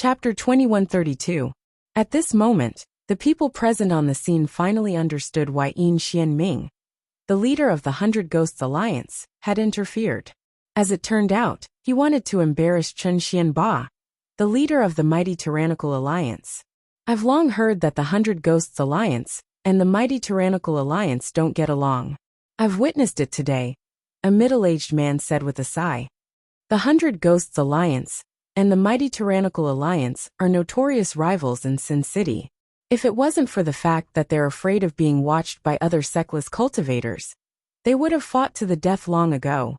Chapter 2132. At this moment, the people present on the scene finally understood why Yin Xianming, the leader of the Hundred Ghosts Alliance, had interfered. As it turned out, he wanted to embarrass Chen Xianba, the leader of the mighty tyrannical alliance. I've long heard that the Hundred Ghosts Alliance and the mighty tyrannical alliance don't get along. I've witnessed it today, a middle-aged man said with a sigh. The Hundred Ghosts Alliance and the mighty tyrannical alliance are notorious rivals in Sin City. If it wasn't for the fact that they're afraid of being watched by other sectless cultivators, they would have fought to the death long ago.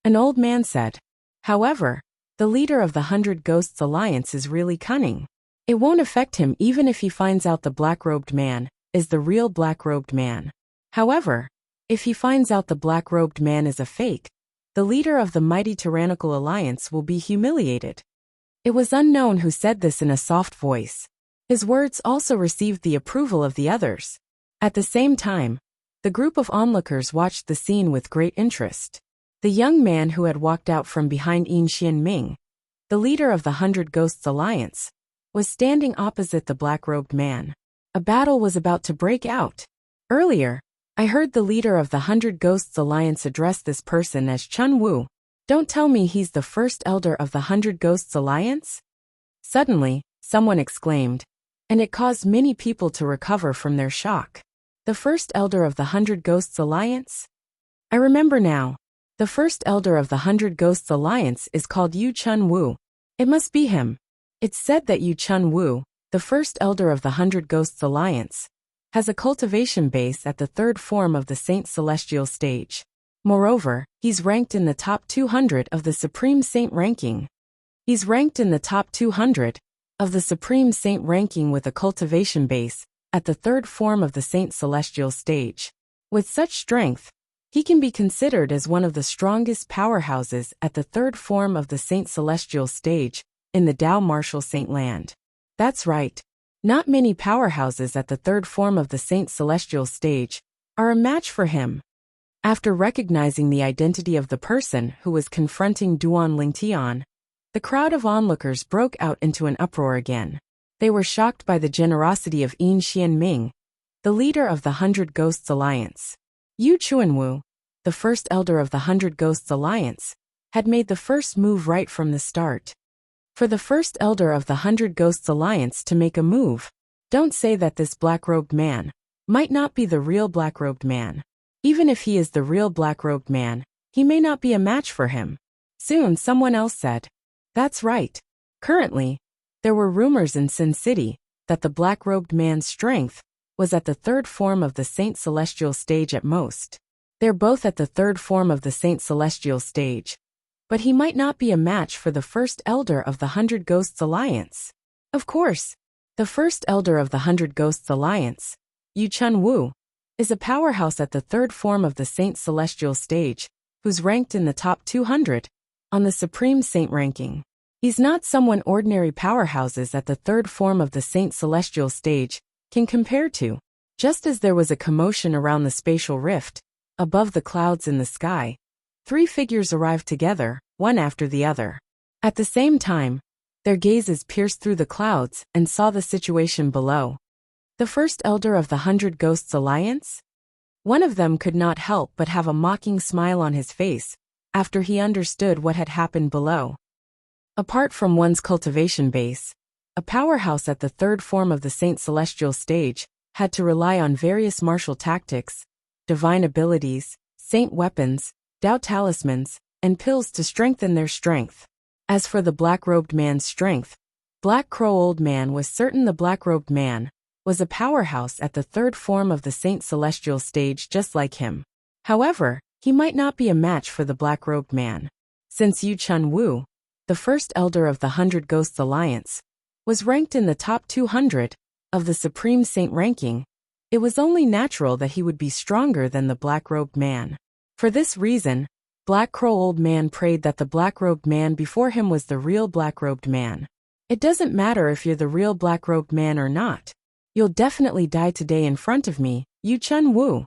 An old man said. However, the leader of the Hundred Ghosts Alliance is really cunning. It won't affect him even if he finds out the black-robed man is the real black-robed man. However, if he finds out the black-robed man is a fake, the leader of the mighty tyrannical alliance will be humiliated. It was unknown who said this in a soft voice. His words also received the approval of the others. At the same time, the group of onlookers watched the scene with great interest. The young man who had walked out from behind Yin Xianming, the leader of the Hundred Ghosts Alliance, was standing opposite the black-robed man. A battle was about to break out. Earlier, I heard the leader of the Hundred Ghosts Alliance address this person as Chun Wu. Don't tell me he's the first elder of the Hundred Ghosts Alliance? Suddenly, someone exclaimed, and it caused many people to recover from their shock. The first elder of the Hundred Ghosts Alliance? I remember now. The first elder of the Hundred Ghosts Alliance is called Yu Chun Wu. It must be him. It's said that Yu Chun Wu, the first elder of the Hundred Ghosts Alliance, has a cultivation base at the third form of the Saint Celestial stage. Moreover, he's ranked in the top 200 of the Supreme Saint ranking. He's ranked in the top 200 of the Supreme Saint ranking with a cultivation base at the third form of the Saint Celestial stage. With such strength, he can be considered as one of the strongest powerhouses at the third form of the Saint Celestial stage in the Dao Martial Saint Land. That's right. Not many powerhouses at the third form of the Saint Celestial stage are a match for him. After recognizing the identity of the person who was confronting Duan Lingtian, the crowd of onlookers broke out into an uproar again. They were shocked by the generosity of Yin Xianming, the leader of the Hundred Ghosts Alliance. Yu Chuanwu, the first elder of the Hundred Ghosts Alliance, had made the first move right from the start. For the first elder of the Hundred Ghosts Alliance to make a move, don't say that this black-robed man might not be the real black-robed man. Even if he is the real black-robed man, he may not be a match for him. Soon someone else said. That's right. Currently, there were rumors in Sin City that the black-robed man's strength was at the third form of the Saint Celestial stage at most. They're both at the third form of the Saint Celestial stage. But he might not be a match for the first elder of the Hundred Ghosts Alliance. Of course, the first elder of the Hundred Ghosts Alliance, Yu Chun Wu, is a powerhouse at the third form of the Saint Celestial stage, who's ranked in the top 200 on the Supreme Saint ranking. He's not someone ordinary powerhouses at the third form of the Saint Celestial stage can compare to. Just as there was a commotion around the spatial rift, above the clouds in the sky, three figures arrived together, one after the other. At the same time, their gazes pierced through the clouds and saw the situation below. The first elder of the Hundred Ghosts Alliance? One of them could not help but have a mocking smile on his face after he understood what had happened below. Apart from one's cultivation base, a powerhouse at the third form of the Saint Celestial stage had to rely on various martial tactics, divine abilities, saint weapons, Dao talismans, and pills to strengthen their strength. As for the black-robed man's strength, Black Crow Old Man was certain the black-robed man was a powerhouse at the third form of the Saint Celestial stage just like him. However, he might not be a match for the black-robed man. Since Yu Chun Wu, the first elder of the Hundred Ghosts Alliance, was ranked in the top 200 of the Supreme Saint ranking, it was only natural that he would be stronger than the black-robed man. For this reason, Black Crow Old Man prayed that the black-robed man before him was the real black-robed man. It doesn't matter if you're the real black-robed man or not. You'll definitely die today in front of me, Yu Chun Wu.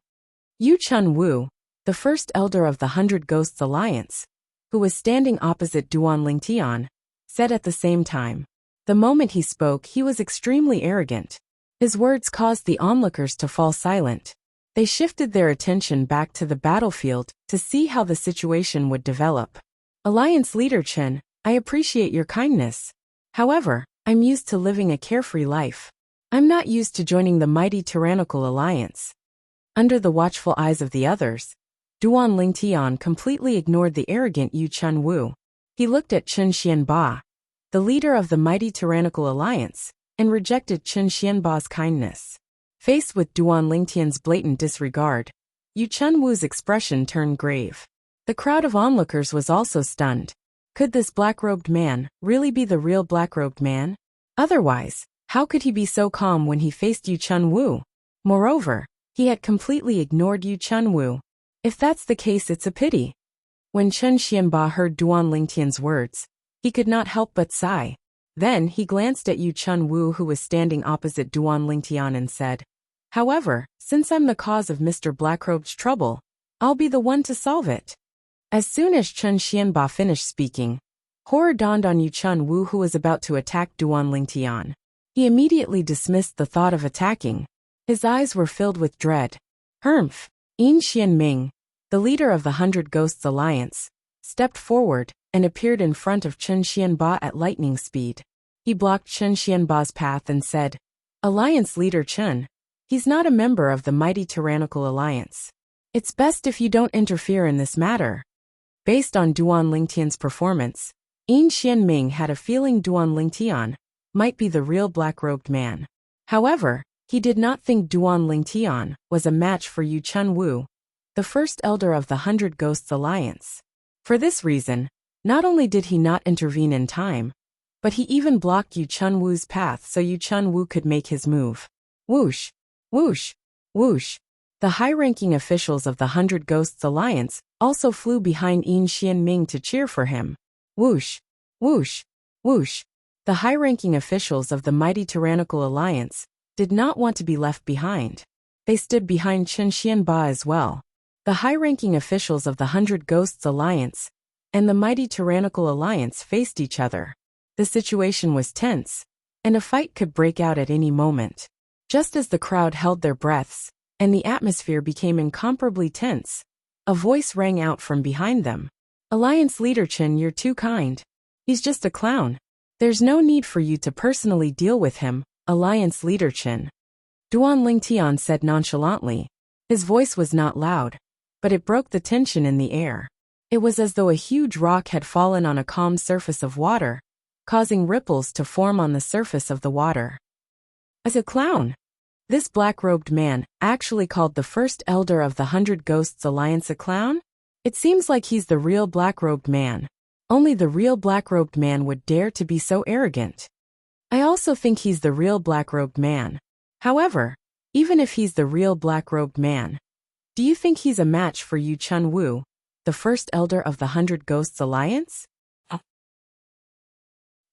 Yu Chun Wu, the first elder of the Hundred Ghosts Alliance, who was standing opposite Duan Lingtian, said at the same time. The moment he spoke, he was extremely arrogant. His words caused the onlookers to fall silent. They shifted their attention back to the battlefield to see how the situation would develop. Alliance Leader Chen, I appreciate your kindness. However, I'm used to living a carefree life. I'm not used to joining the mighty tyrannical alliance. Under the watchful eyes of the others, Duan Lingtian completely ignored the arrogant Yu Chun Wu. He looked at Chen Xianba, the leader of the mighty tyrannical alliance, and rejected Chen Xianba's kindness. Faced with Duan Lingtian's blatant disregard, Yu Chun Wu's expression turned grave. The crowd of onlookers was also stunned. Could this black-robed man really be the real black-robed man? Otherwise, how could he be so calm when he faced Yu Chun Wu? Moreover, he had completely ignored Yu Chun Wu. If that's the case, it's a pity. When Chen Xianba heard Duan Lingtian's words, he could not help but sigh. Then he glanced at Yu Chun Wu, who was standing opposite Duan Lingtian, and said, "However, since I'm the cause of Mr. Blackrobe's trouble, I'll be the one to solve it." As soon as Chen Xianba finished speaking, horror dawned on Yu Chun Wu, who was about to attack Duan Lingtian. He immediately dismissed the thought of attacking. His eyes were filled with dread. Humph! Yin Xianming, the leader of the 100 Ghosts Alliance, stepped forward and appeared in front of Chen Xianba at lightning speed. He blocked Chen Xianba's path and said, "Alliance Leader Chen, he's not a member of the mighty tyrannical alliance. It's best if you don't interfere in this matter." Based on Duan Lingtian's performance, Yin Xianming had a feeling Duan Lingtian might be the real black-robed man. However, he did not think Duan Lingtian was a match for Yu Chun Wu, the first elder of the 100 Ghosts Alliance. For this reason, not only did he not intervene in time, but he even blocked Yu Chun Wu's path so Yu Chun Wu could make his move. Whoosh! Whoosh! Whoosh! The high-ranking officials of the 100 Ghosts Alliance also flew behind Yin Xianming to cheer for him. Whoosh! Whoosh! Whoosh! The high-ranking officials of the mighty tyrannical alliance did not want to be left behind. They stood behind Chen Xianba as well. The high-ranking officials of the 100 Ghosts Alliance and the mighty tyrannical alliance faced each other. The situation was tense, and a fight could break out at any moment. Just as the crowd held their breaths, and the atmosphere became incomparably tense, a voice rang out from behind them. "Alliance Leader Chen, you're too kind. He's just a clown. There's no need for you to personally deal with him, Alliance Leader Chen." Duan Lingtian said nonchalantly. His voice was not loud, but it broke the tension in the air. It was as though a huge rock had fallen on a calm surface of water, causing ripples to form on the surface of the water. As a clown, this black-robed man actually called the first elder of the 100 Ghosts Alliance a clown? It seems like he's the real black-robed man. Only the real black-robed man would dare to be so arrogant. I also think he's the real black-robed man. However, even if he's the real black-robed man, do you think he's a match for Yu Chun Wu, the first elder of the 100 Ghosts Alliance?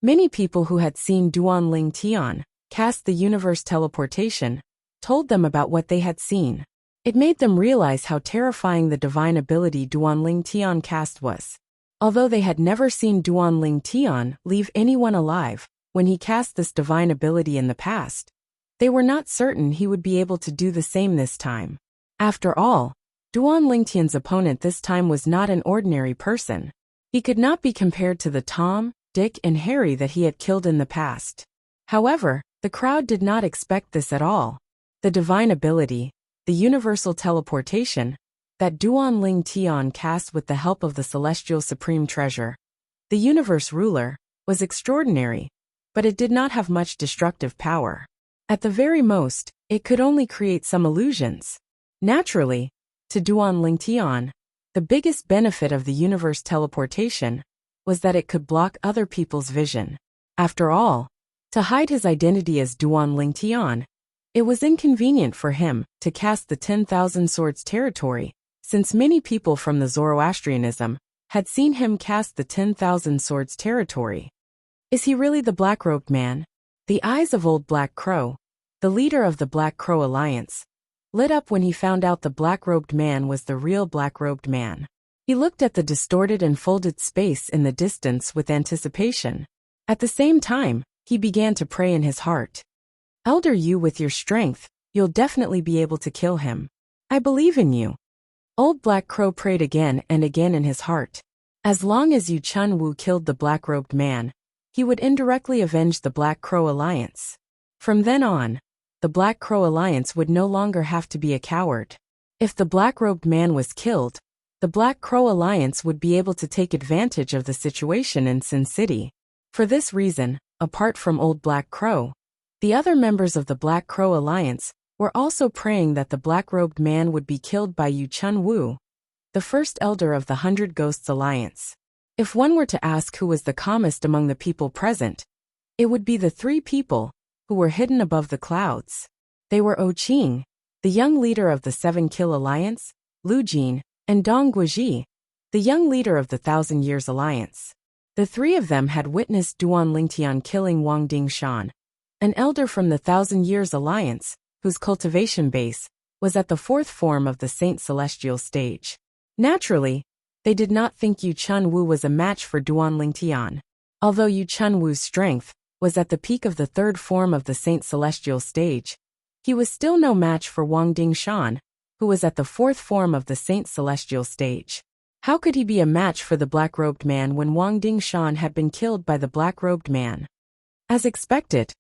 Many people who had seen Duan Lingtian cast the universe teleportation told them about what they had seen. It made them realize how terrifying the divine ability Duan Lingtian cast was. Although they had never seen Duan Lingtian leave anyone alive when he cast this divine ability in the past, they were not certain he would be able to do the same this time. After all, Duan Lingtian's opponent this time was not an ordinary person. He could not be compared to the Tom, Dick, and Harry that he had killed in the past. However, the crowd did not expect this at all. The divine ability, the universal teleportation, that Duan Lingtian cast with the help of the celestial supreme treasure, the universe ruler, was extraordinary, but it did not have much destructive power. At the very most, it could only create some illusions. Naturally, to Duan Lingtian, the biggest benefit of the universe teleportation was that it could block other people's vision. After all, to hide his identity as Duan Lingtian, it was inconvenient for him to cast the 10,000 Swords territory, since many people from the Zoroastrianism had seen him cast the 10,000 Swords territory. Is he really the black-robed man? The eyes of Old Black Crow, the leader of the Black Crow Alliance, lit up when he found out the black-robed man was the real black-robed man. He looked at the distorted and folded space in the distance with anticipation. At the same time, He began to pray in his heart. Elder Yu, with your strength, you'll definitely be able to kill him. I believe in you. Old Black Crow prayed again and again in his heart. As long as Yu Chunwu killed the black-robed man, he would indirectly avenge the Black Crow Alliance. From then on, the Black Crow Alliance would no longer have to be a coward. If the black-robed man was killed, the Black Crow Alliance would be able to take advantage of the situation in Sin City. For this reason, apart from Old Black Crow, the other members of the Black Crow Alliance were also praying that the black-robed man would be killed by Yu Chunwu, the first elder of the 100 Ghosts Alliance. If one were to ask who was the calmest among the people present, it would be the three people who were hidden above the clouds. They were Qing, the young leader of the 7 Kill Alliance, Lu Jin, and Dong Guizhi, the young leader of the 1,000 Years Alliance. The three of them had witnessed Duan Lingtian killing Wang Dingshan, an elder from the 1,000 Years Alliance, whose cultivation base was at the 4th form of the Saint Celestial stage. Naturally, they did not think Yu Chunwu was a match for Duan Lingtian. Although Yu Chunwu's strength was at the peak of the 3rd form of the Saint Celestial stage, he was still no match for Wang Dingshan, who was at the 4th form of the Saint Celestial stage. How could he be a match for the black-robed man when Wang Dingshan had been killed by the black-robed man? As expected,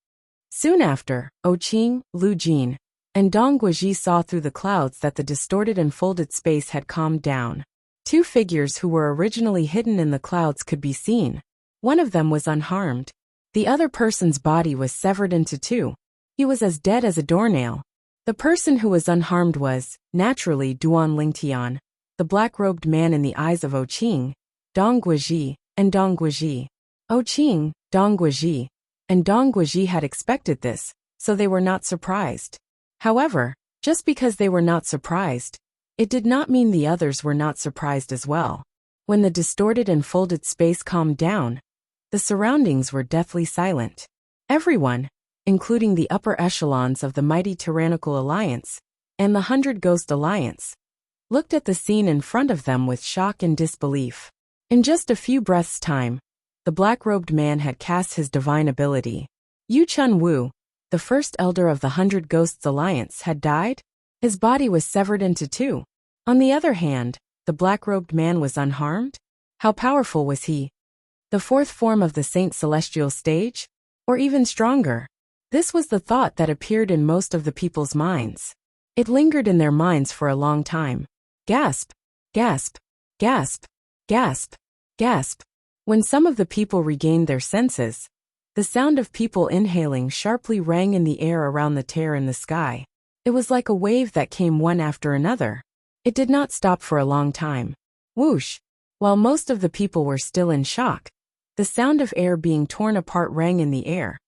soon after, Qing, Lu Jin, and Dong Guizhi saw through the clouds that the distorted and folded space had calmed down. Two figures who were originally hidden in the clouds could be seen. One of them was unharmed. The other person's body was severed into two. He was as dead as a doornail. The person who was unharmed was, naturally, Duan Lingtian, the black-robed man in the eyes of Qing, Dong Guizhi, and Dong Guizhi. Qing, Dong Guizhi, and Dong Guizhi had expected this, so they were not surprised. However, just because they were not surprised, it did not mean the others were not surprised as well. When the distorted and folded space calmed down, the surroundings were deathly silent. Everyone, including the upper echelons of the mighty Tyrannical Alliance and the 100 Ghost Alliance, looked at the scene in front of them with shock and disbelief. In just a few breaths' time, the black-robed man had cast his divine ability. Yu Chunwu, the first elder of the 100 Ghosts Alliance, had died. His body was severed into two. On the other hand, the black-robed man was unharmed. How powerful was he? The 4th form of the Saint Celestial stage? Or even stronger? This was the thought that appeared in most of the people's minds. It lingered in their minds for a long time. Gasp, gasp, gasp, gasp, gasp. When some of the people regained their senses, the sound of people inhaling sharply rang in the air around the tear in the sky. It was like a wave that came one after another. It did not stop for a long time. Whoosh! While most of the people were still in shock, the sound of air being torn apart rang in the air,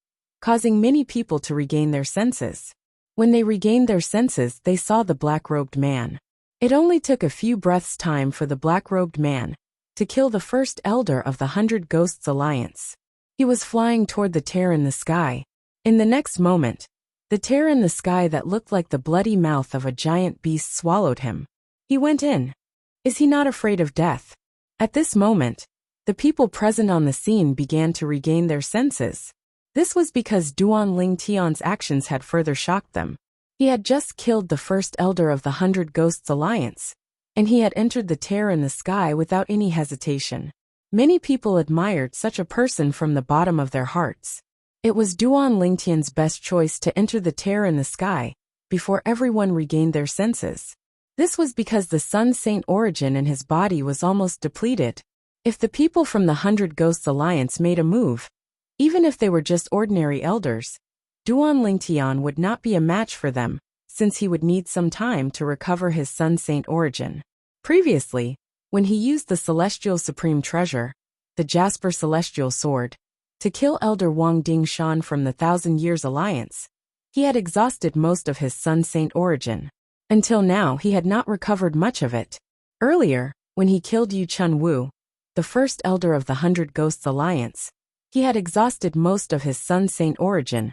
causing many people to regain their senses. When they regained their senses, they saw the black-robed man. It only took a few breaths' time for the black-robed man to kill the first elder of the 100 Ghosts Alliance. He was flying toward the tear in the sky. In the next moment, the tear in the sky that looked like the bloody mouth of a giant beast swallowed him. He went in. Is he not afraid of death? At this moment, the people present on the scene began to regain their senses. This was because Duan Lingtian's actions had further shocked them. He had just killed the first elder of the 100 Ghosts Alliance, and he had entered the tear in the sky without any hesitation. Many people admired such a person from the bottom of their hearts. It was Duan Lingtian's best choice to enter the tear in the sky before everyone regained their senses. This was because the Sun Saint origin in his body was almost depleted. If the people from the 100 Ghosts Alliance made a move, even if they were just ordinary elders, Duan Lingtian would not be a match for them, since he would need some time to recover his Sun Saint origin. Previously, when he used the Celestial Supreme Treasure, the Jasper Celestial Sword, to kill Elder Wang Dingshan from the 1,000 Years Alliance, he had exhausted most of his Sun Saint origin. Until now, he had not recovered much of it. Earlier, when he killed Yu Chunwu, the first elder of the 100 Ghosts Alliance, he had exhausted most of his Sun Saint origin,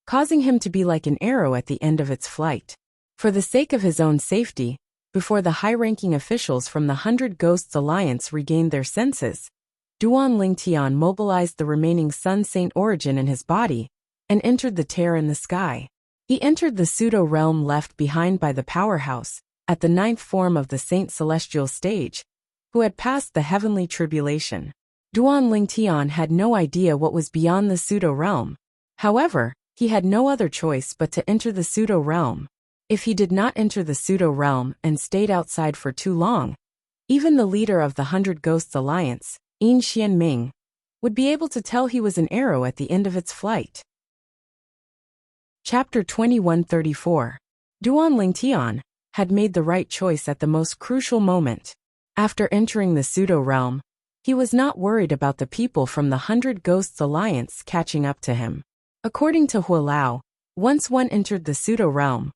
causing him to be like an arrow at the end of its flight. For the sake of his own safety, before the high-ranking officials from the 100 Ghosts Alliance regained their senses, Duan Lingtian mobilized the remaining Sun Saint origin in his body and entered the tear in the sky. He entered the pseudo-realm left behind by the powerhouse, at the 9th form of the Saint Celestial stage, who had passed the heavenly tribulation. Duan Lingtian had no idea what was beyond the pseudo-realm. However, he had no other choice but to enter the pseudo-realm. If he did not enter the pseudo-realm and stayed outside for too long, even the leader of the 100 Ghosts Alliance, Yin Xianming, would be able to tell he was an arrow at the end of its flight. Chapter 2134. Duan Lingtian had made the right choice at the most crucial moment. After entering the pseudo-realm, he was not worried about the people from the 100 Ghosts Alliance catching up to him. According to Hualao, once one entered the pseudo-realm,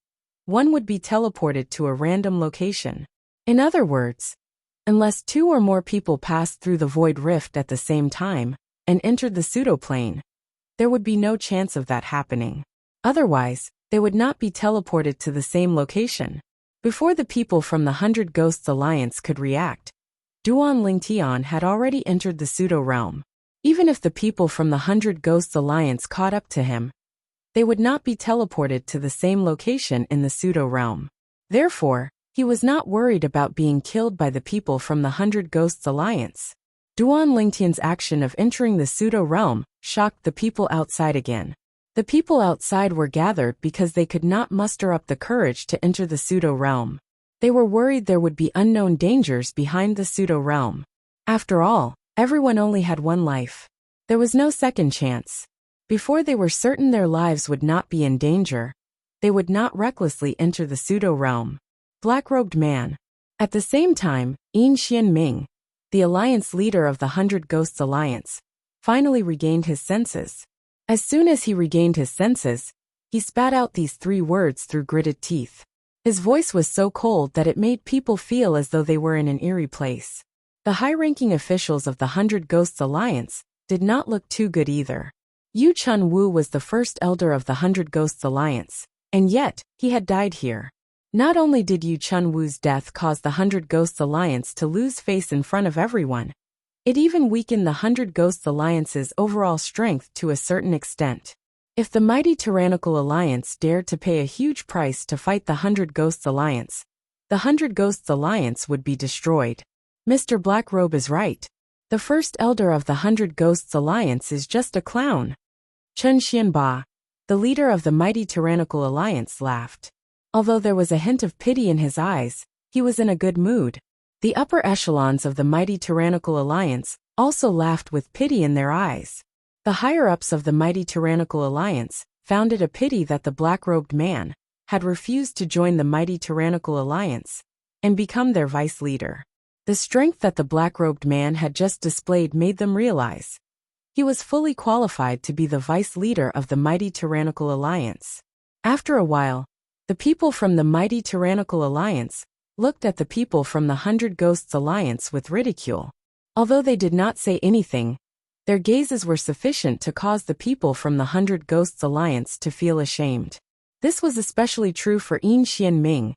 one would be teleported to a random location. In other words, unless 2 or more people passed through the void rift at the same time and entered the pseudo-plane, there would be no chance of that happening. Otherwise, they would not be teleported to the same location. Before the people from the 100 Ghosts Alliance could react, Duan Lingtian had already entered the pseudo-realm. Even if the people from the 100 Ghosts Alliance caught up to him, they would not be teleported to the same location in the pseudo-realm. Therefore, he was not worried about being killed by the people from the 100 Ghosts Alliance. Duan Lingtian's action of entering the pseudo-realm shocked the people outside again. The people outside were gathered because they could not muster up the courage to enter the pseudo-realm. They were worried there would be unknown dangers behind the pseudo-realm. After all, everyone only had one life. There was no second chance. Before they were certain their lives would not be in danger, they would not recklessly enter the pseudo-realm. Black-robed man. At the same time, Yin Xianming, the alliance leader of the 100 Ghosts Alliance, finally regained his senses. As soon as he regained his senses, he spat out these 3 words through gritted teeth. His voice was so cold that it made people feel as though they were in an eerie place. The high-ranking officials of the 100 Ghosts Alliance did not look too good either. Yu Chun-Wu was the first elder of the 100 Ghosts Alliance, and yet, he had died here. Not only did Yu Chun-Wu's death cause the 100 Ghosts Alliance to lose face in front of everyone, it even weakened the 100 Ghosts Alliance's overall strength to a certain extent. If the mighty tyrannical alliance dared to pay a huge price to fight the 100 Ghosts Alliance, the 100 Ghosts Alliance would be destroyed. Mr. Blackrobe is right. The first elder of the 100 Ghosts Alliance is just a clown. Chen Xianba, the leader of the mighty tyrannical alliance, laughed. Although there was a hint of pity in his eyes, he was in a good mood. The upper echelons of the mighty tyrannical alliance also laughed with pity in their eyes. The higher-ups of the mighty tyrannical alliance found it a pity that the black-robed man had refused to join the mighty tyrannical alliance and become their vice leader. The strength that the black-robed man had just displayed made them realize he was fully qualified to be the vice leader of the mighty tyrannical alliance. After a while, the people from the mighty tyrannical alliance looked at the people from the 100 Ghosts Alliance with ridicule. Although they did not say anything, their gazes were sufficient to cause the people from the 100 Ghosts Alliance to feel ashamed. This was especially true for Yin Xianming,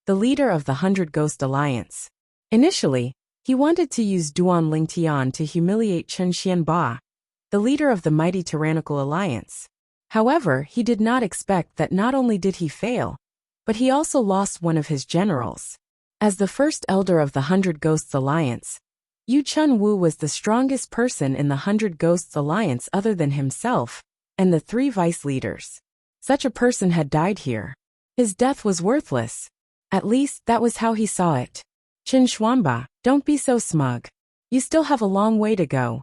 the leader of the 100 Ghost Alliance. Initially, he wanted to use Duan Lingtian to humiliate Chen Xianba, the leader of the mighty tyrannical alliance. However, he did not expect that not only did he fail, but he also lost one of his generals. As the first elder of the 100 Ghosts Alliance, Yu Chun-Wu was the strongest person in the 100 Ghosts Alliance other than himself and the 3 vice leaders. Such a person had died here. His death was worthless. At least, that was how he saw it. Qin Xuanba, don't be so smug. You still have a long way to go.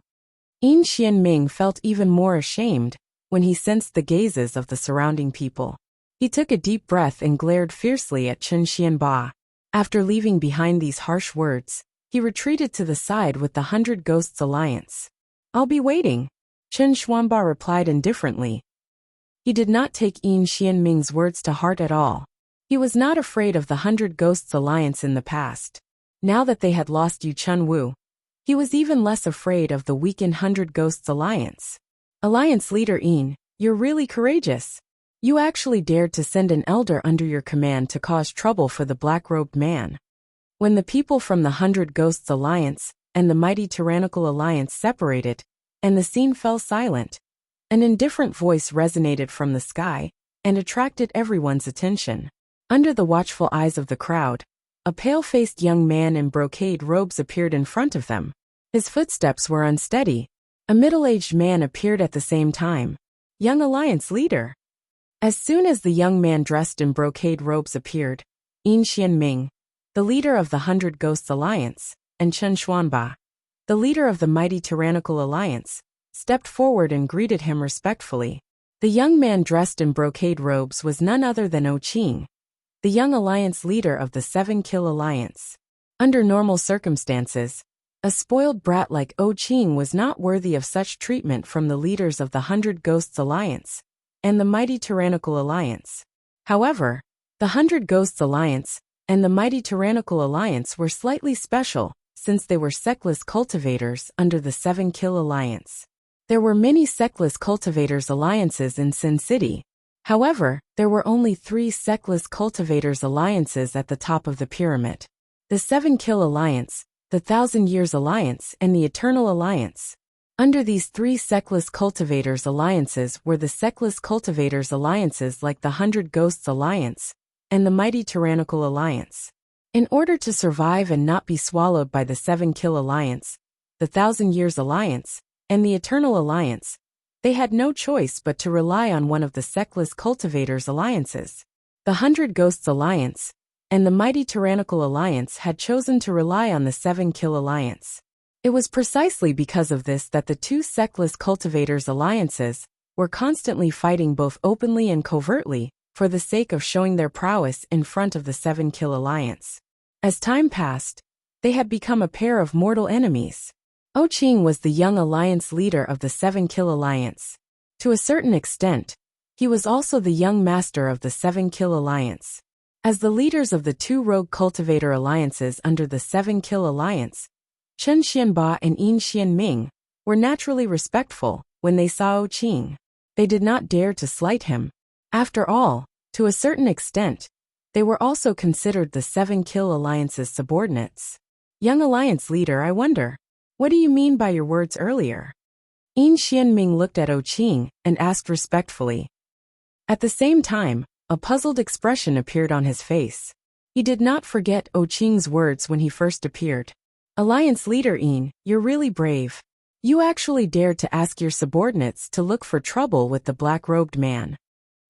Yin Xianming felt even more ashamed when he sensed the gazes of the surrounding people. He took a deep breath and glared fiercely at Chen Xianba. After leaving behind these harsh words, he retreated to the side with the 100 Ghosts Alliance. I'll be waiting, Chen Xuanba replied indifferently. He did not take Yin Xianming's words to heart at all. He was not afraid of the 100 Ghosts Alliance in the past. Now that they had lost Yu Chun-Wu, he was even less afraid of the weakened 100 Ghosts Alliance. Alliance leader Yin, you're really courageous. You actually dared to send an elder under your command to cause trouble for the black-robed man. When the people from the 100 Ghosts Alliance and the mighty tyrannical alliance separated, and the scene fell silent. An indifferent voice resonated from the sky and attracted everyone's attention. Under the watchful eyes of the crowd, a pale-faced young man in brocade robes appeared in front of them. His footsteps were unsteady. A middle-aged man appeared at the same time. Young Alliance leader. As soon as the young man dressed in brocade robes appeared, Yin Xianming, the leader of the Hundred Ghosts Alliance, and Chen Xuanba, the leader of the mighty tyrannical alliance, stepped forward and greeted him respectfully. The young man dressed in brocade robes was none other than Qing, the young alliance leader of the Seven Kill Alliance. Under normal circumstances, a spoiled brat like Qing was not worthy of such treatment from the leaders of the Hundred Ghosts Alliance and the mighty tyrannical alliance. However, the Hundred Ghosts Alliance and the mighty tyrannical alliance were slightly special, since they were sectless cultivators under the Seven Kill Alliance. There were many sectless cultivators alliances in Sin City. However, there were only 3 sectless cultivators alliances at the top of the pyramid. The Seven Kill Alliance, the Thousand Years Alliance, and the Eternal Alliance. Under these 3 sectless cultivators alliances were the sectless cultivators alliances like the Hundred Ghosts Alliance and the mighty tyrannical alliance. In order to survive and not be swallowed by the Seven Kill Alliance, the Thousand Years Alliance, and the Eternal Alliance, they had no choice but to rely on one of the sectless cultivators alliances. The Hundred Ghosts Alliance and the mighty tyrannical alliance had chosen to rely on the Seven Kill Alliance. It was precisely because of this that the 2 sectless cultivators alliances were constantly fighting both openly and covertly for the sake of showing their prowess in front of the Seven Kill Alliance. As time passed, they had become a pair of mortal enemies. Qing was the young alliance leader of the Seven Kill Alliance. To a certain extent, he was also the young master of the Seven Kill Alliance. As the leaders of the 2 rogue cultivator alliances under the Seven Kill Alliance, Chen Xianba and Yin Xianming were naturally respectful when they saw Qing. They did not dare to slight him. After all, to a certain extent, they were also considered the Seven Kill Alliance's subordinates. Young alliance leader, I wonder, what do you mean by your words earlier? Yin Xianming looked at Qing and asked respectfully. At the same time, a puzzled expression appeared on his face. He did not forget Qing's words when he first appeared. Alliance leader Yin, you're really brave. You actually dared to ask your subordinates to look for trouble with the black-robed man.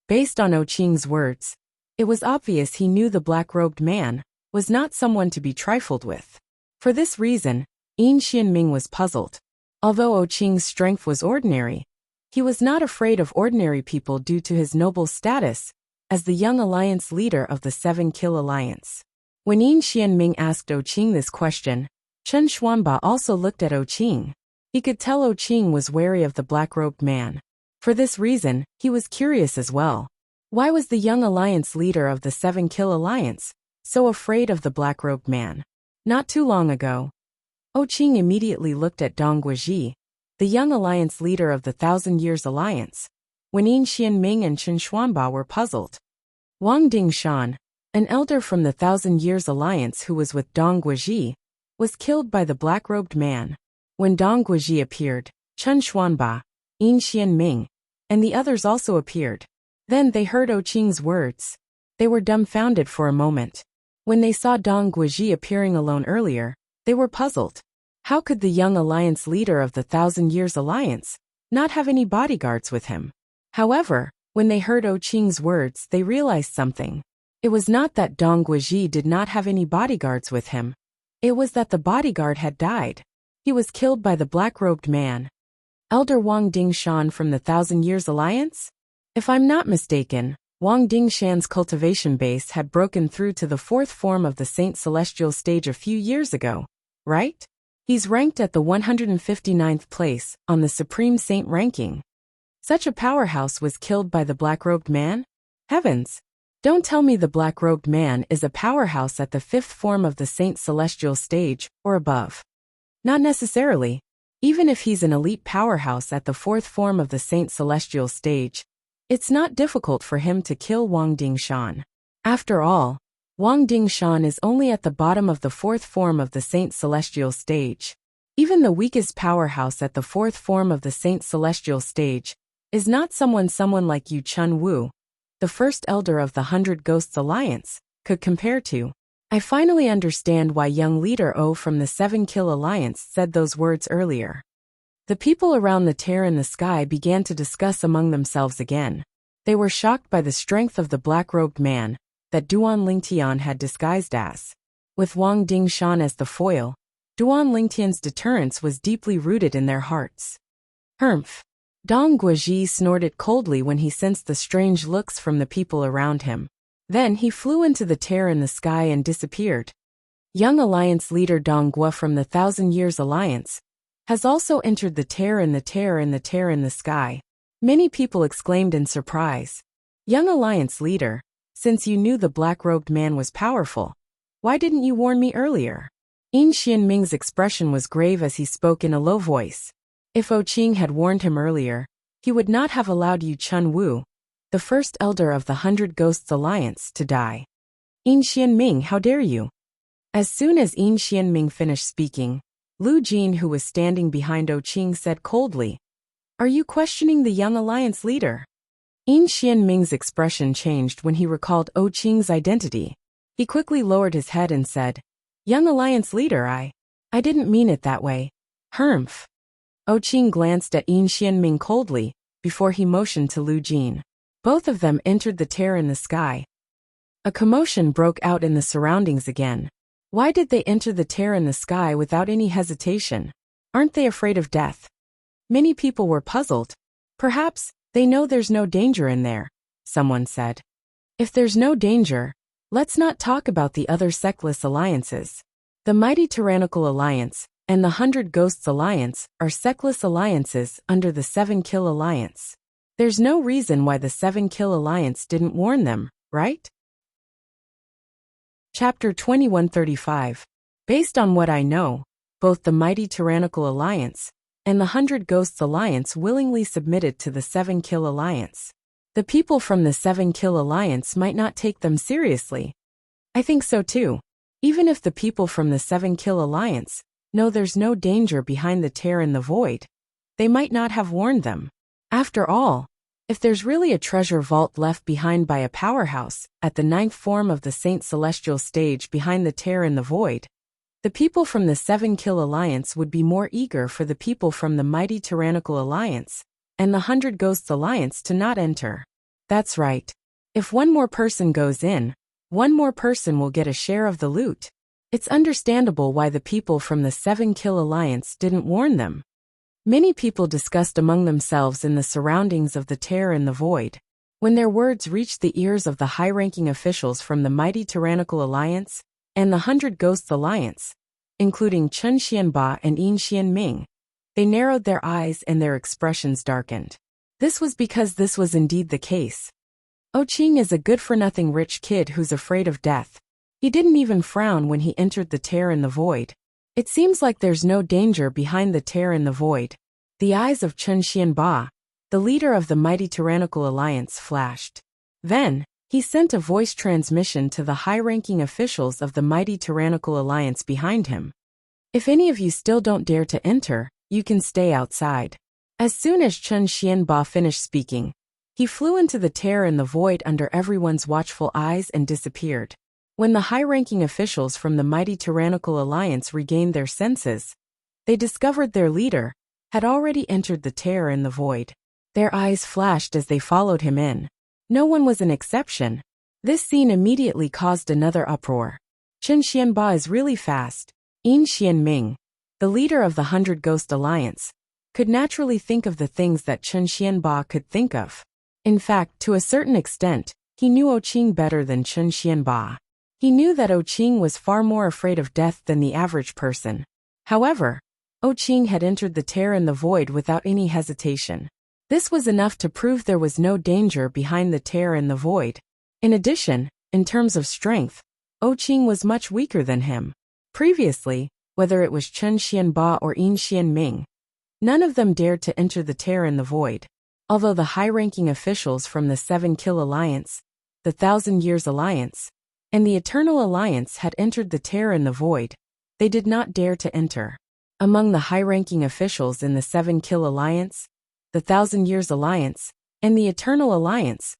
Based on Qing's words, it was obvious he knew the black-robed man was not someone to be trifled with. For this reason, Yin Xianming was puzzled. Although Qing's strength was ordinary, he was not afraid of ordinary people due to his noble status as the young alliance leader of the Seven Kill Alliance. When Yin Xianming asked Qing this question, Chen Xuanba also looked at Qing. He could tell Qing was wary of the black-robed man. For this reason, he was curious as well. Why was the young alliance leader of the Seven Kill Alliance so afraid of the black-robed man? Not too long ago, Qing immediately looked at Dong Guizhi, the young alliance leader of the Thousand Years Alliance, when Yin Xianming and Chen Xuanba were puzzled. Wang Dingshan, an elder from the Thousand Years Alliance who was with Dong Guizhi, was killed by the black-robed man. When Dong Guizhi appeared, Chen Xuanba, Yin Xianming, and the others also appeared. Then they heard Qing's words. They were dumbfounded for a moment. When they saw Dong Guizhi appearing alone earlier, they were puzzled. How could the young alliance leader of the Thousand Years Alliance not have any bodyguards with him? However, when they heard Qing's words, they realized something. It was not that Dong Guizhi did not have any bodyguards with him. It was that the bodyguard had died. He was killed by the black-robed man. Elder Wang Dingshan from the Thousand Years Alliance? If I'm not mistaken, Wang Dingshan's cultivation base had broken through to the 4th form of the Saint Celestial stage a few years ago, right? He's ranked at the 159th place on the Supreme Saint ranking. Such a powerhouse was killed by the black-robed man? Heavens! Don't tell me the black-robed man is a powerhouse at the 5th form of the Saint Celestial stage, or above. Not necessarily. Even if he's an elite powerhouse at the 4th form of the Saint Celestial stage, it's not difficult for him to kill Wang Dingshan. After all, Wang Dingshan is only at the bottom of the 4th form of the Saint Celestial stage. Even the weakest powerhouse at the fourth form of the Saint Celestial stage is not someone like Yu Chun Wu, the first elder of the 100 Ghosts Alliance, could compare to. I finally understand why young leader O from the 7 Kill Alliance said those words earlier. The people around the tear in the sky began to discuss among themselves again. They were shocked by the strength of the black-robed man that Duan Lingtian had disguised as. With Wang Dingshan as the foil, Duan Lingtian's deterrence was deeply rooted in their hearts. Humph! Dong Guoji snorted coldly when he sensed the strange looks from the people around him. Then he flew into the tear in the sky and disappeared. Young Alliance leader Dong Guo from the 1,000 Years Alliance has also entered the tear in the tear in the tear in the sky. Many people exclaimed in surprise. Young Alliance leader, since you knew the black-robed man was powerful, why didn't you warn me earlier? Yin Xianming's expression was grave as he spoke in a low voice. If O Qing had warned him earlier, he would not have allowed Yu Chun Wu, the first elder of the 100 Ghosts Alliance, to die. Yin Xianming, how dare you? As soon as Yin Xianming finished speaking, Lu Jin, who was standing behind O Qing, said coldly, "Are you questioning the young Alliance leader?" Yin Xianming's expression changed when he recalled O Qing's identity. He quickly lowered his head and said, "Young Alliance leader, I didn't mean it that way." Humph! O Qing glanced at Yin Xianming coldly before he motioned to Lu Jin. Both of them entered the tear in the sky. A commotion broke out in the surroundings again. Why did they enter the tear in the sky without any hesitation? Aren't they afraid of death? Many people were puzzled. Perhaps they know there's no danger in there, someone said. If there's no danger, let's not talk about the other sectless alliances. The Mighty Tyrannical Alliance and the 100 Ghosts Alliance are sectless alliances under the 7 Kill Alliance. There's no reason why the 7 Kill Alliance didn't warn them, right? Chapter 2135. Based on what I know, both the Mighty Tyrannical Alliance and the 100 Ghosts Alliance willingly submitted to the 7 Kill Alliance. The people from the 7 Kill Alliance might not take them seriously. I think so too. Even if the people from the 7 Kill Alliance know there's no danger behind the tear in the void, they might not have warned them. After all, if there's really a treasure vault left behind by a powerhouse at the 9th form of the Saint Celestial stage behind the tear in the void, the people from the 7 Kill Alliance would be more eager for the people from the Mighty Tyrannical Alliance and the 100 Ghosts Alliance to not enter. That's right. If one more person goes in, one more person will get a share of the loot. It's understandable why the people from the 7 Kill Alliance didn't warn them. Many people discussed among themselves in the surroundings of the tear in the void. When their words reached the ears of the high-ranking officials from the Mighty Tyrannical Alliance and the 100 Ghosts Alliance, including Chen Xianba and Yin Xianming, they narrowed their eyes and their expressions darkened. This was because this was indeed the case. O Qing is a good-for-nothing rich kid who's afraid of death. He didn't even frown when he entered the tear in the void. It seems like there's no danger behind the tear in the void. The eyes of Chen Xianba, the leader of the Mighty Tyrannical Alliance, flashed. Then, he sent a voice transmission to the high-ranking officials of the Mighty Tyrannical Alliance behind him. If any of you still don't dare to enter, you can stay outside. As soon as Chen Xianba finished speaking, he flew into the tear in the void under everyone's watchful eyes and disappeared. When the high-ranking officials from the Mighty Tyrannical Alliance regained their senses, they discovered their leader had already entered the tear in the void. Their eyes flashed as they followed him in. No one was an exception. This scene immediately caused another uproar. Chen Xianba is really fast. Yin Xianming, the leader of the 100 Ghost Alliance, could naturally think of the things that Chen Xianba could think of. In fact, to a certain extent, he knew O Qing better than Chen Xianba. He knew that O Qing was far more afraid of death than the average person. However, O Qing had entered the tear in the void without any hesitation. This was enough to prove there was no danger behind the tear in the void. In addition, in terms of strength, O Qing was much weaker than him. Previously, whether it was Chen Xianba or Yin Xianming, none of them dared to enter the tear in the void. Although the high-ranking officials from the 7 Kill Alliance, the 1,000 Years Alliance, and the Eternal Alliance had entered the tear in the void, they did not dare to enter. Among the high-ranking officials in the Seven Kill Alliance, the Thousand Years Alliance, and the Eternal Alliance,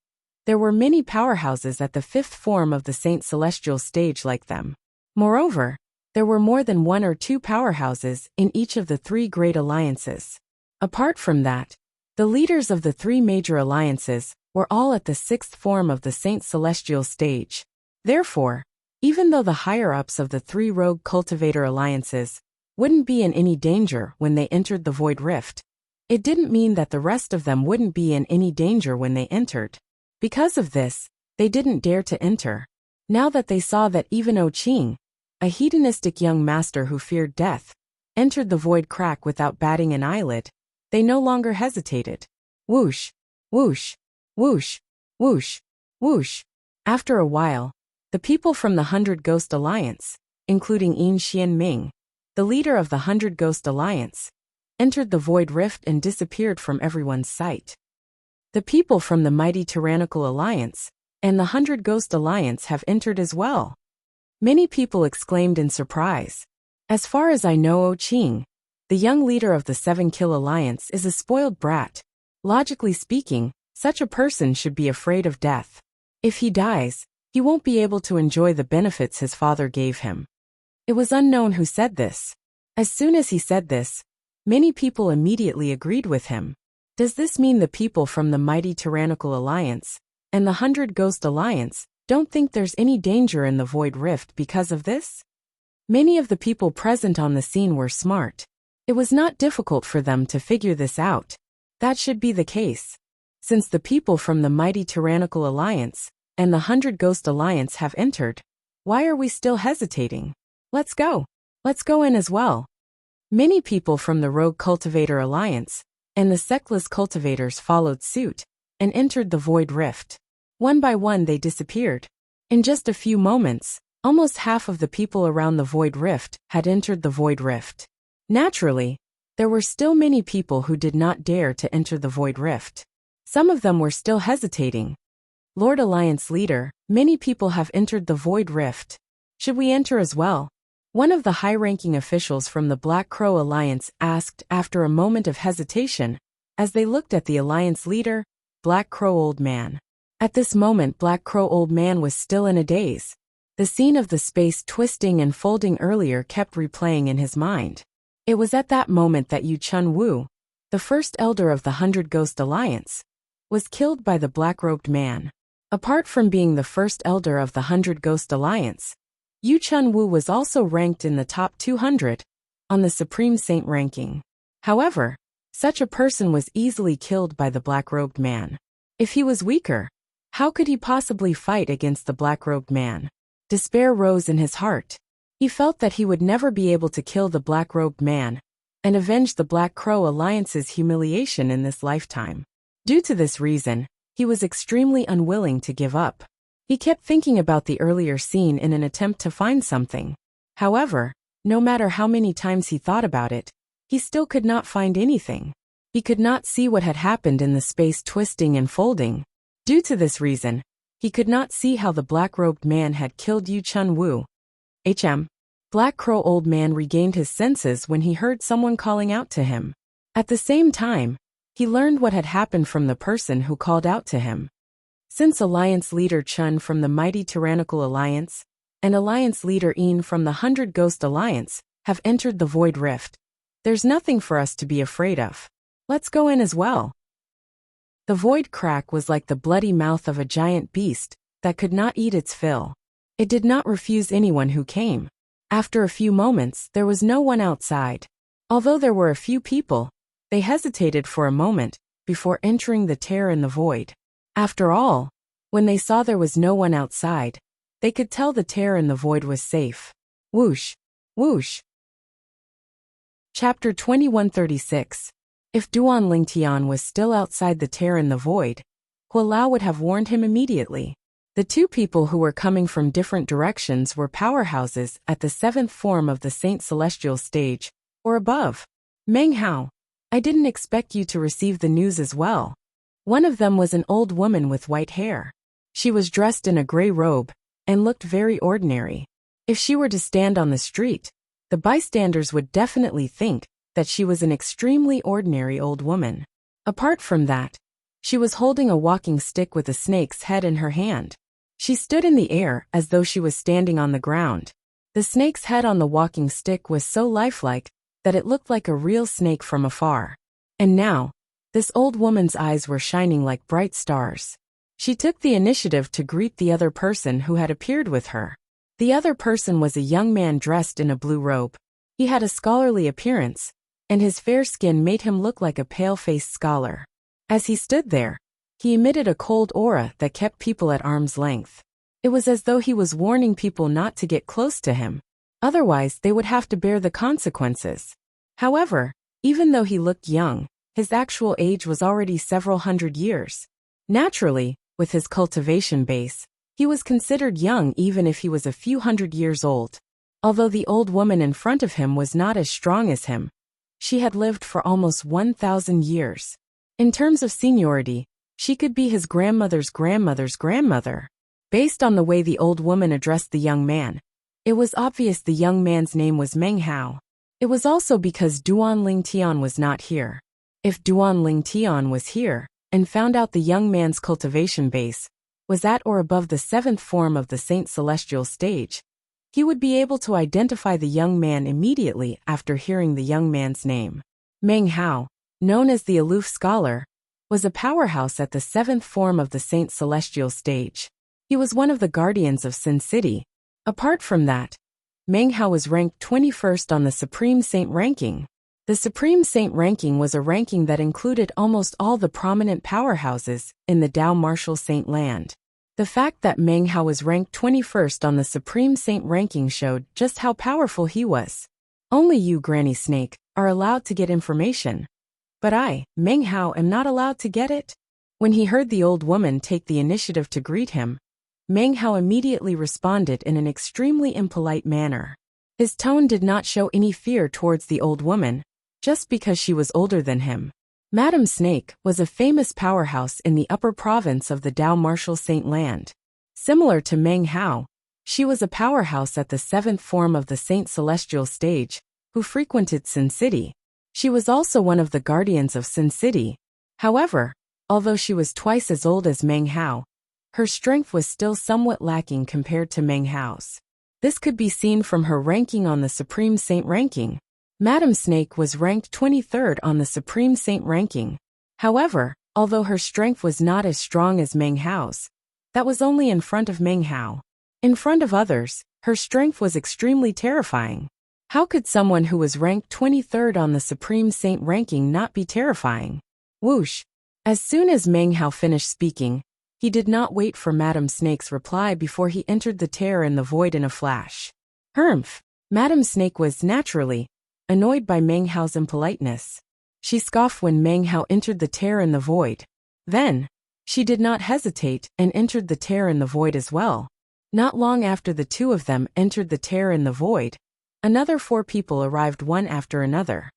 there were many powerhouses at the fifth form of the Saint Celestial stage like them. Moreover, there were more than one or two powerhouses in each of the three great alliances. Apart from that, the leaders of the three major alliances were all at the sixth form of the Saint Celestial stage. Therefore, even though the higher-ups of the three rogue cultivator alliances wouldn't be in any danger when they entered the Void Rift, it didn't mean that the rest of them wouldn't be in any danger when they entered. Because of this, they didn't dare to enter. Now that they saw that even Qing, a hedonistic young master who feared death, entered the void crack without batting an eyelid, they no longer hesitated. Whoosh, whoosh, whoosh, whoosh, whoosh. After a while, the people from the Hundred Ghost Alliance, including Yin Xianming, the leader of the Hundred Ghost Alliance, entered the Void Rift and disappeared from everyone's sight. The people from the mighty Tyrannical Alliance and the Hundred Ghost Alliance have entered as well. Many people exclaimed in surprise. As far as I know, Qing, the young leader of the Seven Kill Alliance, is a spoiled brat. Logically speaking, such a person should be afraid of death. If he dies, he won't be able to enjoy the benefits his father gave him. It was unknown who said this. As soon as he said this, many people immediately agreed with him. Does this mean the people from the mighty Tyrannical Alliance and the Hundred Ghost Alliance don't think there's any danger in the Void Rift because of this? Many of the people present on the scene were smart. It was not difficult for them to figure this out. That should be the case. Since the people from the mighty Tyrannical Alliance and the Hundred Ghost Alliance have entered, why are we still hesitating? Let's go. Let's go in as well. Many people from the Rogue Cultivator Alliance and the Sectless Cultivators followed suit and entered the Void Rift. One by one they disappeared. In just a few moments, almost half of the people around the Void Rift had entered the Void Rift. Naturally, there were still many people who did not dare to enter the Void Rift. Some of them were still hesitating. Lord Alliance Leader, many people have entered the Void Rift. Should we enter as well? One of the high-ranking officials from the Black Crow Alliance asked after a moment of hesitation, as they looked at the Alliance leader, Black Crow Old Man. At this moment Black Crow Old Man was still in a daze. The scene of the space twisting and folding earlier kept replaying in his mind. It was at that moment that Yu Chun Wu, the first elder of the Hundred Ghost Alliance, was killed by the black-robed man. Apart from being the first elder of the Hundred Ghost Alliance, Yu Chun Wu was also ranked in the top 200 on the Supreme Saint ranking. However, such a person was easily killed by the black-robed man. If he was weaker, how could he possibly fight against the black-robed man? Despair rose in his heart. He felt that he would never be able to kill the black-robed man and avenge the Black Crow Alliance's humiliation in this lifetime. Due to this reason, he was extremely unwilling to give up. He kept thinking about the earlier scene in an attempt to find something. However, no matter how many times he thought about it, he still could not find anything. He could not see what had happened in the space twisting and folding. Due to this reason, he could not see how the black-robed man had killed Yu Chun Wu. Black Crow Old Man regained his senses when he heard someone calling out to him. At the same time, he learned what had happened from the person who called out to him. Since Alliance Leader Chun from the mighty Tyrannical Alliance and Alliance Leader Yin from the Hundred Ghost Alliance have entered the Void Rift, there's nothing for us to be afraid of. Let's go in as well. The void crack was like the bloody mouth of a giant beast that could not eat its fill. It did not refuse anyone who came. After a few moments, there was no one outside. Although there were a few people, they hesitated for a moment before entering the tear in the void. After all, when they saw there was no one outside, they could tell the tear in the void was safe. Whoosh, whoosh. Chapter 2136. If Duan Lingtian was still outside the tear in the void, Hualao would have warned him immediately. The two people who were coming from different directions were powerhouses at the seventh form of the Saint Celestial stage, or above. Meng Hao, I didn't expect you to receive the news as well. One of them was an old woman with white hair. She was dressed in a gray robe and looked very ordinary. If she were to stand on the street, the bystanders would definitely think that she was an extremely ordinary old woman. Apart from that, she was holding a walking stick with a snake's head in her hand. She stood in the air as though she was standing on the ground. The snake's head on the walking stick was so lifelike that it looked like a real snake from afar. And now, this old woman's eyes were shining like bright stars. She took the initiative to greet the other person who had appeared with her. The other person was a young man dressed in a blue robe. He had a scholarly appearance, and his fair skin made him look like a pale-faced scholar. As he stood there, he emitted a cold aura that kept people at arm's length. It was as though he was warning people not to get close to him. Otherwise, they would have to bear the consequences. However, even though he looked young, his actual age was already several hundred years. Naturally, with his cultivation base, he was considered young even if he was a few hundred years old. Although the old woman in front of him was not as strong as him, she had lived for almost 1,000 years. In terms of seniority, she could be his grandmother's grandmother's grandmother. Based on the way the old woman addressed the young man, it was obvious the young man's name was Meng Hao. It was also because Duan Ling Tian was not here. If Duan Ling Tian was here, and found out the young man's cultivation base was at or above the 7th form of the Saint Celestial stage, he would be able to identify the young man immediately after hearing the young man's name. Meng Hao, known as the Aloof Scholar, was a powerhouse at the 7th form of the Saint Celestial stage. He was one of the guardians of Sin City. Apart from that, Meng Hao was ranked 21st on the Supreme Saint ranking. The Supreme Saint ranking was a ranking that included almost all the prominent powerhouses in the Dao Martial Saint land. The fact that Meng Hao was ranked 21st on the Supreme Saint ranking showed just how powerful he was. Only you, Granny Snake, are allowed to get information. But I, Meng Hao, am not allowed to get it? When he heard the old woman take the initiative to greet him, Meng Hao immediately responded in an extremely impolite manner. His tone did not show any fear towards the old woman, just because she was older than him. Madam Snake was a famous powerhouse in the upper province of the Dao Martial Saint land. Similar to Meng Hao, she was a powerhouse at the 7th form of the Saint Celestial stage, who frequented Sin City. She was also one of the guardians of Sin City. However, although she was twice as old as Meng Hao, her strength was still somewhat lacking compared to Meng Hao's. This could be seen from her ranking on the Supreme Saint ranking. Madam Snake was ranked 23rd on the Supreme Saint ranking. However, although her strength was not as strong as Meng Hao's, that was only in front of Meng Hao. In front of others, her strength was extremely terrifying. How could someone who was ranked 23rd on the Supreme Saint ranking not be terrifying? Whoosh! As soon as Meng Hao finished speaking, he did not wait for Madam Snake's reply before he entered the terror in the void in a flash. Humph! Madam Snake was, naturally, annoyed by Meng Hao's impoliteness. She scoffed when Meng Hao entered the terror in the void. Then, she did not hesitate and entered the terror in the void as well. Not long after the two of them entered the terror in the void, another 4 people arrived one after another.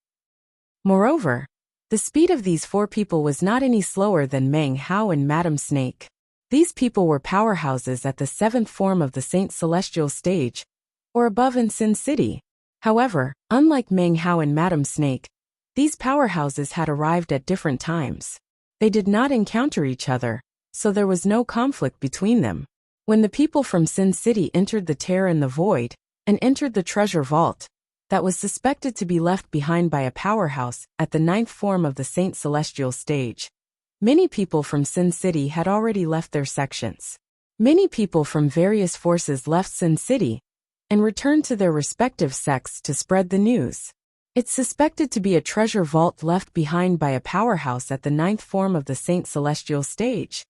Moreover, the speed of these 4 people was not any slower than Meng Hao and Madam Snake. These people were powerhouses at the 7th form of the Saint Celestial stage, or above in Sin City. However, unlike Meng Hao and Madam Snake, these powerhouses had arrived at different times. They did not encounter each other, so there was no conflict between them. When the people from Sin City entered the terror in the void, and entered the treasure vault, that was suspected to be left behind by a powerhouse at the 9th form of the Saint Celestial stage, many people from Sin City had already left their sections. Many people from various forces left Sin City, and returned to their respective sects to spread the news. It's suspected to be a treasure vault left behind by a powerhouse at the 9th form of the Saint Celestial stage.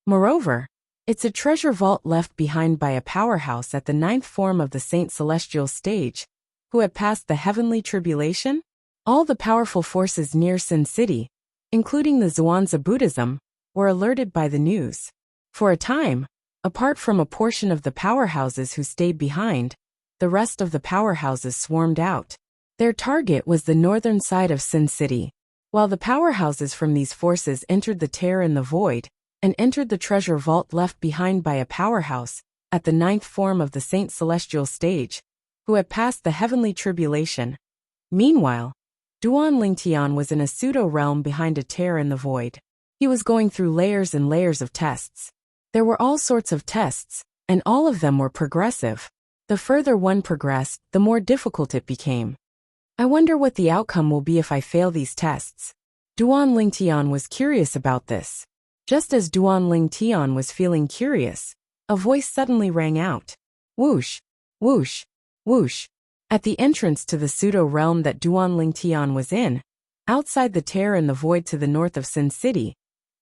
Moreover, it's a treasure vault left behind by a powerhouse at the 9th form of the Saint Celestial stage, who had passed the heavenly tribulation. All the powerful forces near Sin City, including the Zhuangzi Buddhism, were alerted by the news. For a time, apart from a portion of the powerhouses who stayed behind, the rest of the powerhouses swarmed out. Their target was the northern side of Sin City. While the powerhouses from these forces entered the terror in the void, and entered the treasure vault left behind by a powerhouse, at the 9th form of the Saint Celestial stage, who had passed the heavenly tribulation. Meanwhile, Duan Lingtian was in a pseudo-realm behind a tear in the void. He was going through layers and layers of tests. There were all sorts of tests, and all of them were progressive. The further one progressed, the more difficult it became. I wonder what the outcome will be if I fail these tests. Duan Lingtian was curious about this. Just as Duan Lingtian was feeling curious, a voice suddenly rang out. Whoosh, whoosh, whoosh. At the entrance to the pseudo-realm that Duan Lingtian was in, outside the tear in the void to the north of Sin City,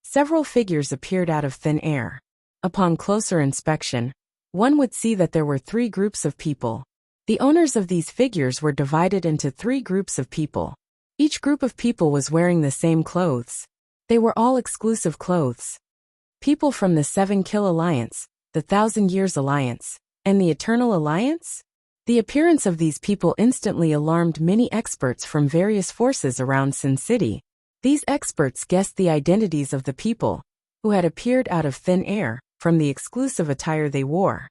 several figures appeared out of thin air. Upon closer inspection, one would see that there were 3 groups of people. The owners of these figures were divided into 3 groups of people. Each group of people was wearing the same clothes. They were all exclusive clothes. People from the 7 Kill Alliance, the 1,000 Years Alliance, and the Eternal Alliance? The appearance of these people instantly alarmed many experts from various forces around Sin City. These experts guessed the identities of the people who had appeared out of thin air from the exclusive attire they wore.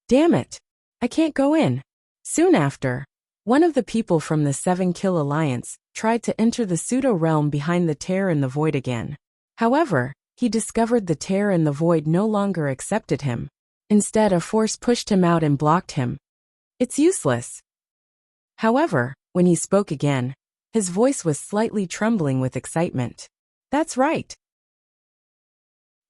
Damn it! I can't go in. Soon after, one of the people from the 7 Kill Alliance tried to enter the pseudo-realm behind the tear in the void again. However, he discovered the tear in the void no longer accepted him. Instead, a force pushed him out and blocked him. It's useless. However, when he spoke again, his voice was slightly trembling with excitement. That's right.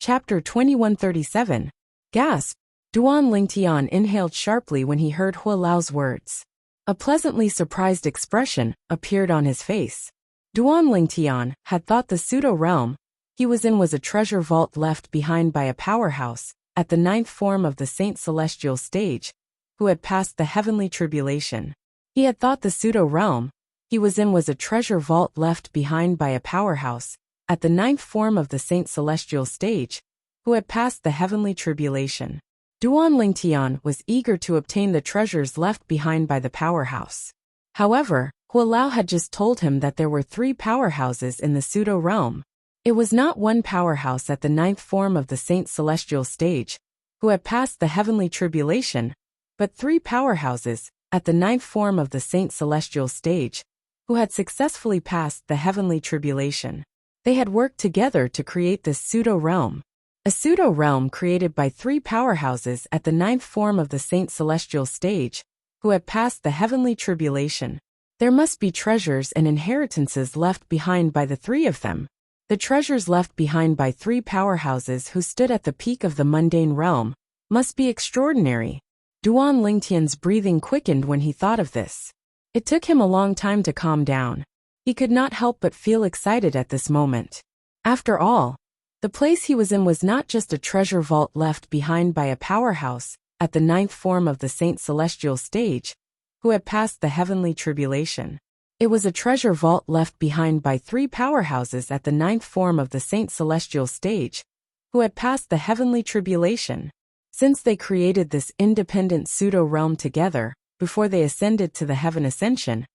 Chapter 2137. Gasp! Duan Lingtian inhaled sharply when he heard Hua Lao's words. A pleasantly surprised expression appeared on his face. Duan Lingtian had thought the pseudo-realm he was in was a treasure vault left behind by a powerhouse at the 9th form of the Saint Celestial stage, who had passed the heavenly tribulation. He had thought the pseudo-realm he was in was a treasure vault left behind by a powerhouse at the 9th form of the Saint Celestial stage, who had passed the heavenly tribulation. Duan Lingtian was eager to obtain the treasures left behind by the powerhouse. However, Hua Lao had just told him that there were 3 powerhouses in the pseudo-realm. It was not one powerhouse at the 9th form of the Saint Celestial stage, who had passed the heavenly tribulation, but 3 powerhouses at the 9th form of the Saint Celestial stage, who had successfully passed the heavenly tribulation. They had worked together to create this pseudo-realm. A pseudo-realm created by 3 powerhouses at the 9th form of the Saint Celestial stage, who had passed the heavenly tribulation. There must be treasures and inheritances left behind by the 3 of them. The treasures left behind by 3 powerhouses who stood at the peak of the mundane realm must be extraordinary. Duan Lingtian's breathing quickened when he thought of this. It took him a long time to calm down. He could not help but feel excited at this moment. After all, the place he was in was not just a treasure vault left behind by a powerhouse at the 9th form of the Saint Celestial stage, who had passed the heavenly tribulation. It was a treasure vault left behind by 3 powerhouses at the 9th form of the Saint Celestial stage, who had passed the heavenly tribulation. Since they created this independent pseudo-realm together before they ascended to the heaven ascension,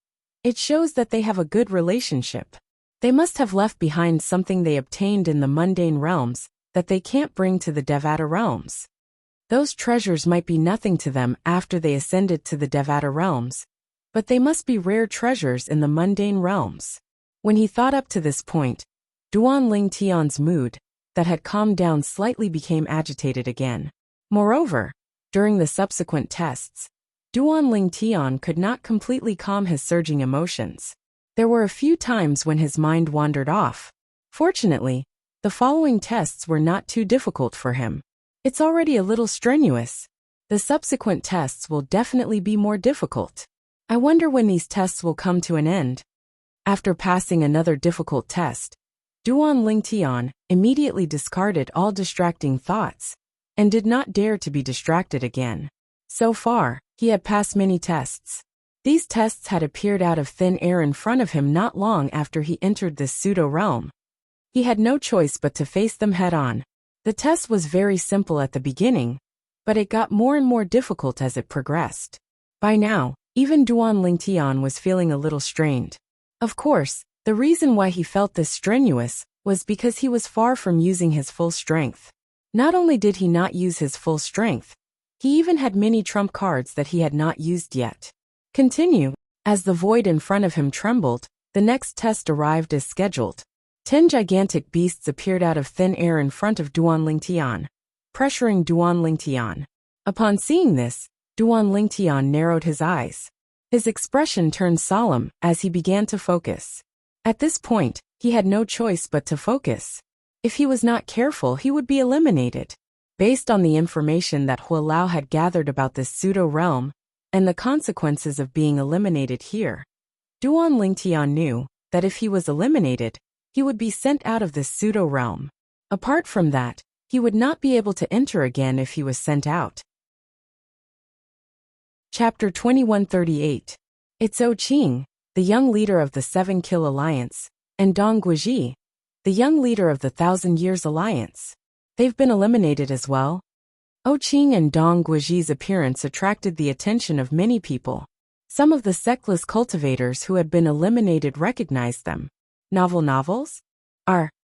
it shows that they have a good relationship. They must have left behind something they obtained in the mundane realms that they can't bring to the Devata realms. Those treasures might be nothing to them after they ascended to the Devata realms, but they must be rare treasures in the mundane realms. When he thought up to this point, Duan Lingtian's mood, that had calmed down slightly, became agitated again. Moreover, during the subsequent tests, Duan Lingtian could not completely calm his surging emotions. There were a few times when his mind wandered off. Fortunately, the following tests were not too difficult for him. It's already a little strenuous. The subsequent tests will definitely be more difficult. I wonder when these tests will come to an end. After passing another difficult test, Duan Lingtian immediately discarded all distracting thoughts and did not dare to be distracted again. So far, he had passed many tests. These tests had appeared out of thin air in front of him not long after he entered this pseudo-realm. He had no choice but to face them head-on. The test was very simple at the beginning, but it got more and more difficult as it progressed. By now, even Duan Lingtian was feeling a little strained. Of course, the reason why he felt this strenuous was because he was far from using his full strength. Not only did he not use his full strength, he even had many trump cards that he had not used yet. Continue. As the void in front of him trembled, the next test arrived as scheduled. 10 gigantic beasts appeared out of thin air in front of Duan Lingtian, pressuring Duan Lingtian. Upon seeing this, Duan Lingtian narrowed his eyes. His expression turned solemn as he began to focus. At this point, he had no choice but to focus. If he was not careful, he would be eliminated. Based on the information that Hualao had gathered about this pseudo-realm, and the consequences of being eliminated here, Duan Lingtian knew that if he was eliminated, he would be sent out of this pseudo-realm. Apart from that, he would not be able to enter again if he was sent out. Chapter 2138. It's Qing, the young leader of the Seven Kill Alliance, and Dong Guizhi, the young leader of the 1,000 Years Alliance. They've been eliminated as well. Qing and Dong Guizhi's appearance attracted the attention of many people. Some of the sectless cultivators who had been eliminated recognized them. Novels? R-A-N-E-N-O-R-G.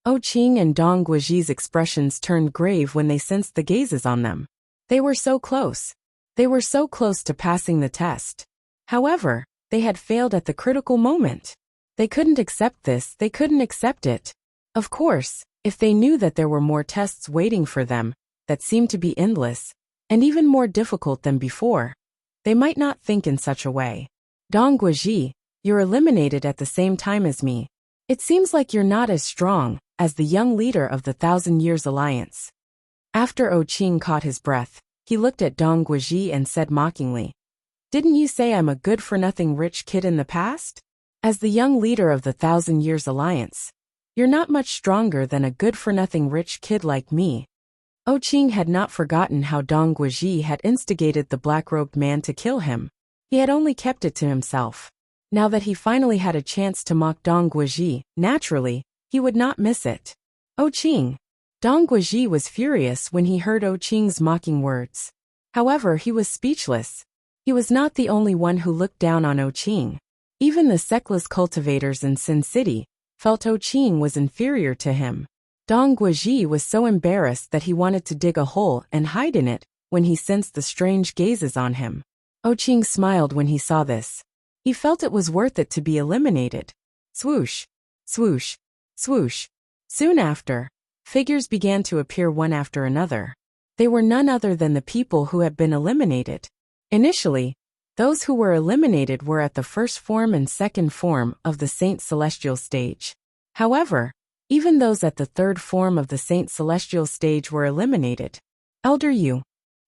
Qing and Dong Guizhi's expressions turned grave when they sensed the gazes on them. They were so close. They were so close to passing the test. However, they had failed at the critical moment. They couldn't accept this, they couldn't accept it. Of course, if they knew that there were more tests waiting for them, that seemed to be endless, and even more difficult than before, they might not think in such a way. Dong Guizhi, you're eliminated at the same time as me. It seems like you're not as strong as the young leader of the 1,000 Years Alliance. After Qing caught his breath, he looked at Dong Guizhi and said mockingly, "Didn't you say I'm a good-for-nothing rich kid in the past? As the young leader of the 1,000 Years Alliance, you're not much stronger than a good-for-nothing rich kid like me." Qing had not forgotten how Dong Guizhi had instigated the black-robed man to kill him. He had only kept it to himself. Now that he finally had a chance to mock Dong Guizhi, naturally, he would not miss it. Qing. Dong Guizhi was furious when he heard Qing's mocking words. However, he was speechless. He was not the only one who looked down on Qing. Even the sectless cultivators in Sin City felt Qing was inferior to him. Dong Guizhi was so embarrassed that he wanted to dig a hole and hide in it when he sensed the strange gazes on him. Qing smiled when he saw this. He felt it was worth it to be eliminated. Swoosh, swoosh, swoosh. Soon after, figures began to appear one after another. They were none other than the people who had been eliminated. Initially, those who were eliminated were at the first form and second form of the Saint Celestial stage. However, even those at the third form of the Saint Celestial stage were eliminated. Elder Yu,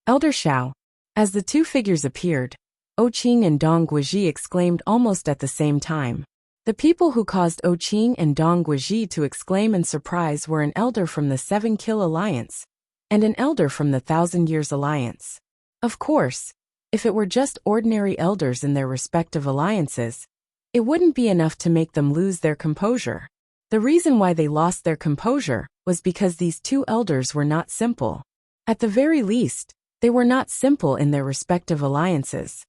Elder Shao. As the two figures appeared, Qing and Dong Guizhi exclaimed almost at the same time. The people who caused Qing and Dong Guizhi to exclaim in surprise were an elder from the 7 Kill Alliance and an elder from the 1,000 Years Alliance. Of course, if it were just ordinary elders in their respective alliances, it wouldn't be enough to make them lose their composure. The reason why they lost their composure was because these two elders were not simple. At the very least, they were not simple in their respective alliances.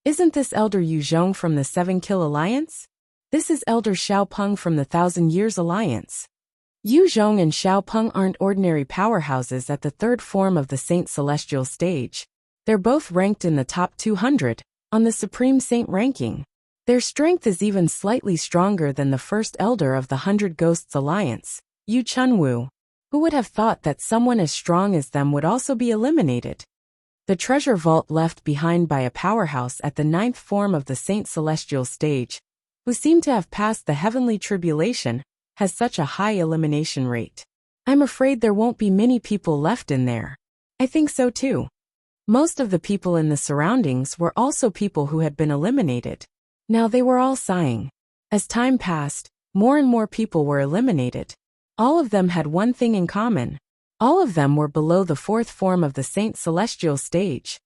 Isn't this Elder Yu Zhong from the 7 Kill Alliance? This is Elder Xiao Peng from the 1,000 Years Alliance. Yu Zhong and Xiao Peng aren't ordinary powerhouses at the third form of the Saint Celestial stage. They're both ranked in the top 200 on the Supreme Saint ranking. Their strength is even slightly stronger than the first elder of the 100 Ghosts Alliance, Yu Chunwu. Who would have thought that someone as strong as them would also be eliminated? The treasure vault left behind by a powerhouse at the 9th form of the Saint Celestial stage, who seemed to have passed the heavenly tribulation, has such a high elimination rate. I'm afraid there won't be many people left in there. I think so too. Most of the people in the surroundings were also people who had been eliminated. Now they were all sighing. As time passed, more and more people were eliminated. All of them had one thing in common. All of them were below the 4th form of the Saint Celestial stage.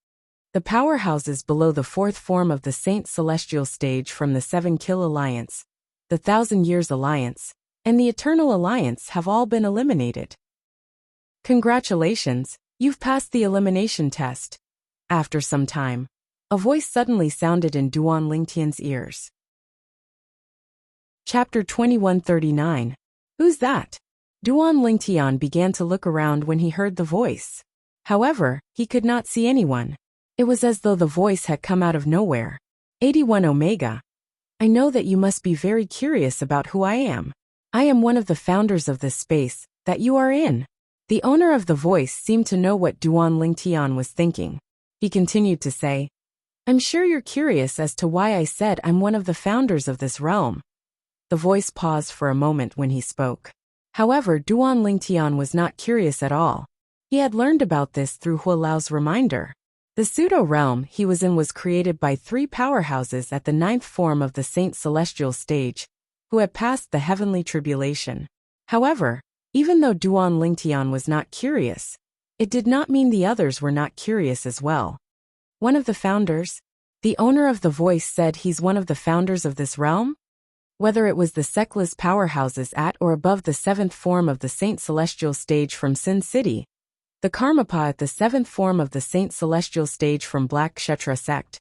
The powerhouses below the 4th form of the Saint Celestial stage from the 7 Kill Alliance, the 1,000 Years Alliance, and the Eternal Alliance have all been eliminated. Congratulations, you've passed the elimination test. After some time, a voice suddenly sounded in Duan Lingtian's ears. Chapter 2139. Who's that? Duan Lingtian began to look around when he heard the voice. However, he could not see anyone. It was as though the voice had come out of nowhere. 81 Omega. I know that you must be very curious about who I am. I am one of the founders of this space that you are in. The owner of the voice seemed to know what Duan Lingtian was thinking. He continued to say, I'm sure you're curious as to why I said I'm one of the founders of this realm. The voice paused for a moment when he spoke. However, Duan Lingtian was not curious at all. He had learned about this through Hualao's reminder. The pseudo-realm he was in was created by 3 powerhouses at the 9th form of the Saint Celestial stage, who had passed the heavenly tribulation. However, even though Duan Lingtian was not curious, it did not mean the others were not curious as well. One of the founders? The owner of the voice said he's one of the founders of this realm? Whether it was the Seckless powerhouses at or above the 7th form of the Saint Celestial stage from Sin City, the Karmapa at the 7th form of the Saint Celestial stage from Black Kshetra sect,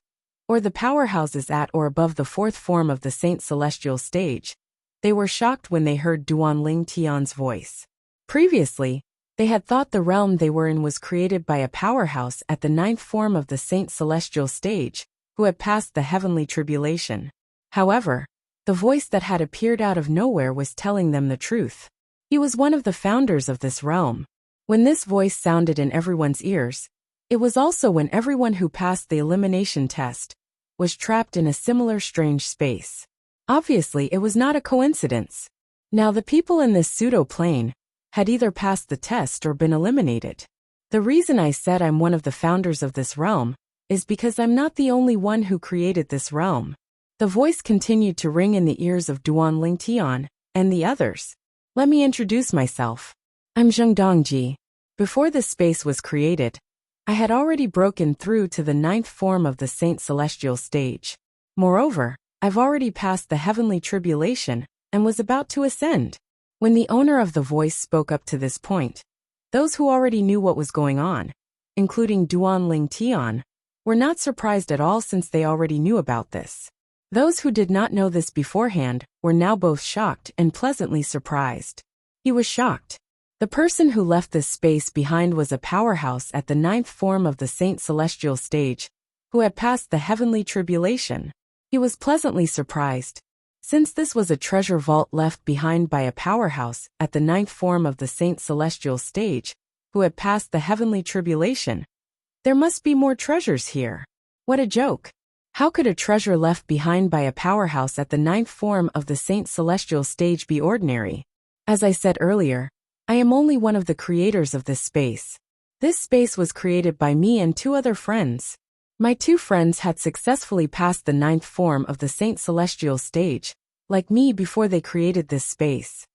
or the powerhouses at or above the 4th form of the Saint Celestial stage, they were shocked when they heard Duan Lingtian's voice. Previously, they had thought the realm they were in was created by a powerhouse at the 9th form of the Saint Celestial stage, who had passed the heavenly tribulation. However, the voice that had appeared out of nowhere was telling them the truth. He was one of the founders of this realm. When this voice sounded in everyone's ears, it was also when everyone who passed the elimination test was trapped in a similar strange space. Obviously, it was not a coincidence. Now the people in this pseudo-plane had either passed the test or been eliminated. The reason I said I'm one of the founders of this realm is because I'm not the only one who created this realm. The voice continued to ring in the ears of Duan Lingtian and the others. Let me introduce myself. I'm Zheng Dongji. Before this space was created, I had already broken through to the 9th form of the Saint Celestial stage. Moreover, I've already passed the heavenly tribulation and was about to ascend. When the owner of the voice spoke up to this point, those who already knew what was going on, including Duan Lingtian, were not surprised at all since they already knew about this. Those who did not know this beforehand were now both shocked and pleasantly surprised. He was shocked. The person who left this space behind was a powerhouse at the 9th form of the Saint Celestial stage, who had passed the heavenly tribulation. He was pleasantly surprised, since this was a treasure vault left behind by a powerhouse at the 9th form of the Saint Celestial stage, who had passed the heavenly tribulation. There must be more treasures here. What a joke. How could a treasure left behind by a powerhouse at the 9th form of the Saint Celestial stage be ordinary? As I said earlier, I am only one of the creators of this space. This space was created by me and 2 other friends. My 2 friends had successfully passed the 9th form of the Saint Celestial stage, like me before they created this space.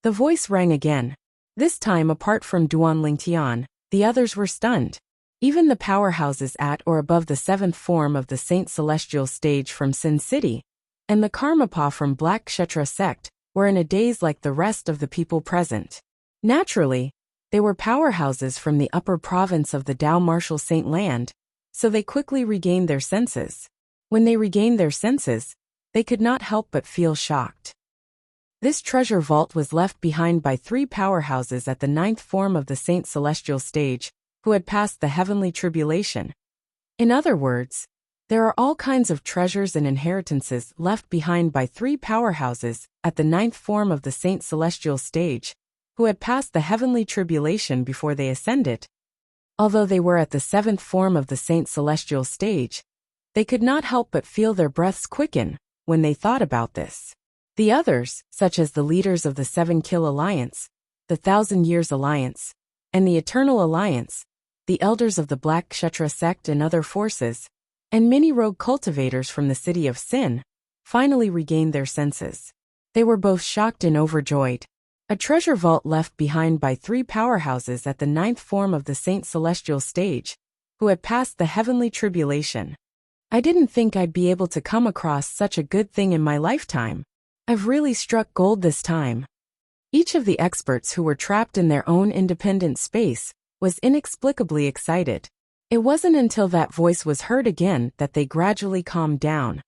The voice rang again. This time, apart from Duan Lingtian, the others were stunned. Even the powerhouses at or above the 7th form of the Saint Celestial stage from Sin City, and the Karmapa from Black Kshetra sect, were in a daze like the rest of the people present. Naturally, they were powerhouses from the upper province of the Dao Martial Saint Land, so they quickly regained their senses. When they regained their senses, they could not help but feel shocked. This treasure vault was left behind by 3 powerhouses at the 9th form of the Saint Celestial stage, who had passed the heavenly tribulation. In other words, there are all kinds of treasures and inheritances left behind by 3 powerhouses at the 9th form of the Saint Celestial stage, who had passed the heavenly tribulation before they ascended. Although they were at the 7th form of the Saint Celestial stage, they could not help but feel their breaths quicken when they thought about this. The others, such as the leaders of the 7 Kill Alliance, the 1,000 Years Alliance, and the Eternal Alliance, the elders of the Black Kshetra sect and other forces, and many rogue cultivators from the city of Sin, finally regained their senses. They were both shocked and overjoyed. A treasure vault left behind by 3 powerhouses at the 9th form of the Saint Celestial stage, who had passed the heavenly tribulation. I didn't think I'd be able to come across such a good thing in my lifetime. I've really struck gold this time. Each of the experts who were trapped in their own independent space was inexplicably excited. It wasn't until that voice was heard again that they gradually calmed down.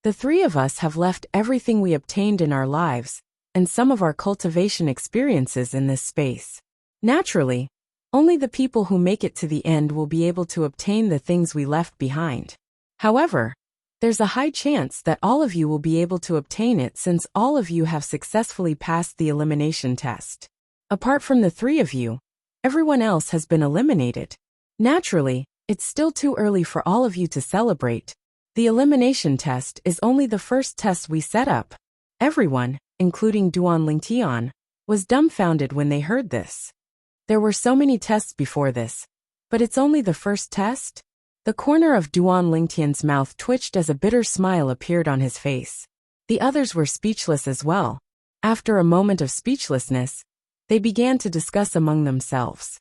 The 3 of us have left everything we obtained in our lives, and some of our cultivation experiences in this space. Naturally, Only the people who make it to the end will be able to obtain the things we left behind. However, there's a high chance that all of you will be able to obtain it since all of you have successfully passed the elimination test. Apart from the 3 of you, everyone else has been eliminated. Naturally, it's still too early for all of you to celebrate. The elimination test is only the first test we set up. Everyone, including Duan Lingtian, was dumbfounded when they heard this. There were so many tests before this, but it's only the first test? The corner of Duan Lingtian's mouth twitched as a bitter smile appeared on his face. The others were speechless as well. After a moment of speechlessness, they began to discuss among themselves.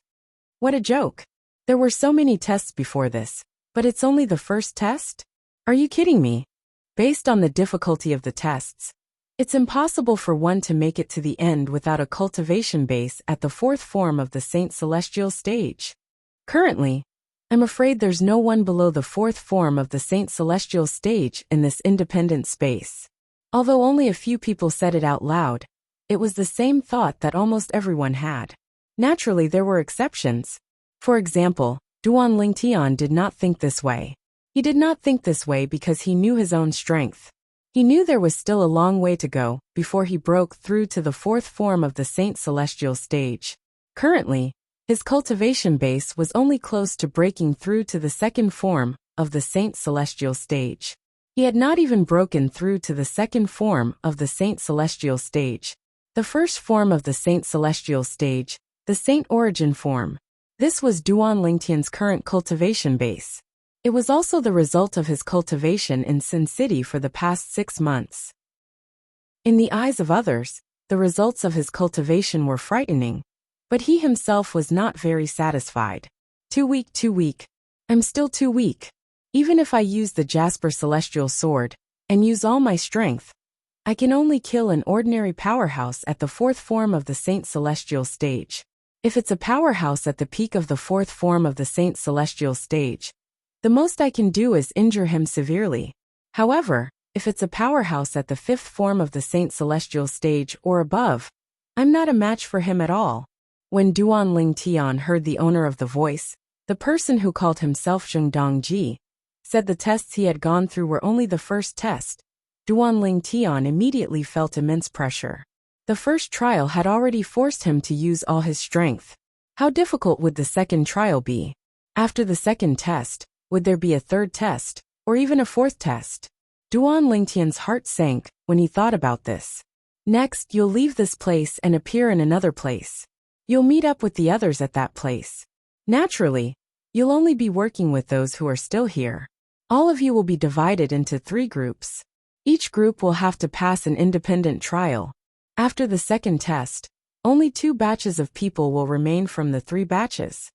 What a joke! There were so many tests before this, but it's only the first test? Are you kidding me? Based on the difficulty of the tests, it's impossible for one to make it to the end without a cultivation base at the 4th form of the Saint Celestial stage. Currently, I'm afraid there's no one below the 4th form of the Saint Celestial stage in this independent space. Although only a few people said it out loud, it was the same thought that almost everyone had. Naturally, there were exceptions. For example, Duan Lingtian did not think this way. He did not think this way because he knew his own strength. He knew there was still a long way to go before he broke through to the 4th form of the Saint Celestial stage. Currently, his cultivation base was only close to breaking through to the 2nd form of the Saint Celestial stage. He had not even broken through to the 2nd form of the Saint Celestial stage. The 1st form of the Saint Celestial stage, the Saint Origin form. This was Duan Lingtian's current cultivation base. It was also the result of his cultivation in Sin City for the past 6 months. In the eyes of others, the results of his cultivation were frightening, but he himself was not very satisfied. Too weak. I'm still too weak. Even if I use the Jasper Celestial Sword and use all my strength, I can only kill an ordinary powerhouse at the 4th form of the Saint Celestial stage. If it's a powerhouse at the peak of the 4th form of the Saint Celestial stage, the most I can do is injure him severely. However, if it's a powerhouse at the 5th form of the Saint Celestial stage or above, I'm not a match for him at all. When Duan Lingtian heard the owner of the voice, the person who called himself Zhengdongji, said the tests he had gone through were only the first test, Duan Lingtian immediately felt immense pressure. The first trial had already forced him to use all his strength. How difficult would the second trial be? After the second test, would there be a third test, or even a fourth test? Duan Lingtian's heart sank when he thought about this. Next, you'll leave this place and appear in another place. You'll meet up with the others at that place. Naturally, you'll only be working with those who are still here. All of you will be divided into 3 groups. Each group will have to pass an independent trial. After the second test, only 2 batches of people will remain from the 3 batches.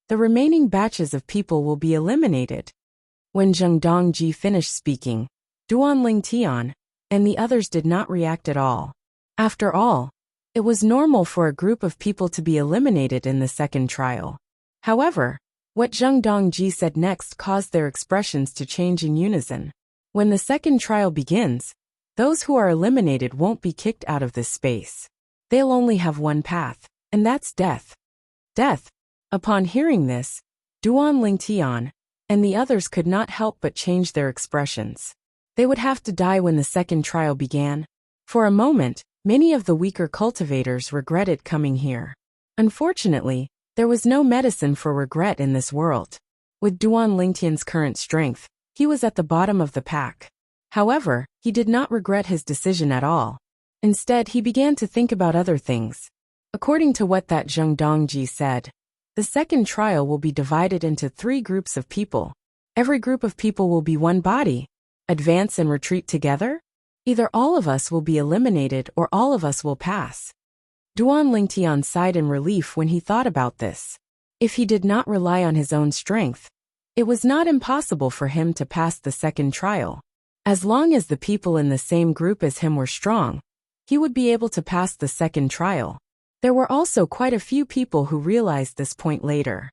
The remaining batches of people will be eliminated. When Zhengdongji finished speaking, Duan Lingtian and the others did not react at all. After all, it was normal for a group of people to be eliminated in the second trial. However, what Zhengdongji said next caused their expressions to change in unison. When the second trial begins, those who are eliminated won't be kicked out of this space. They'll only have one path, and that's death. Death. Upon hearing this, Duan Lingtian and the others could not help but change their expressions. They would have to die when the second trial began. For a moment, many of the weaker cultivators regretted coming here. Unfortunately, there was no medicine for regret in this world. With Duan Lingtian's current strength, he was at the bottom of the pack. However, he did not regret his decision at all. Instead, he began to think about other things. According to what that Zhengdongji said, the second trial will be divided into 3 groups of people. Every group of people will be one body. Advance and retreat together? Either all of us will be eliminated or all of us will pass. Duan Lingtian sighed in relief when he thought about this. If he did not rely on his own strength, it was not impossible for him to pass the second trial. As long as the people in the same group as him were strong, he would be able to pass the second trial. There were also quite a few people who realized this point later.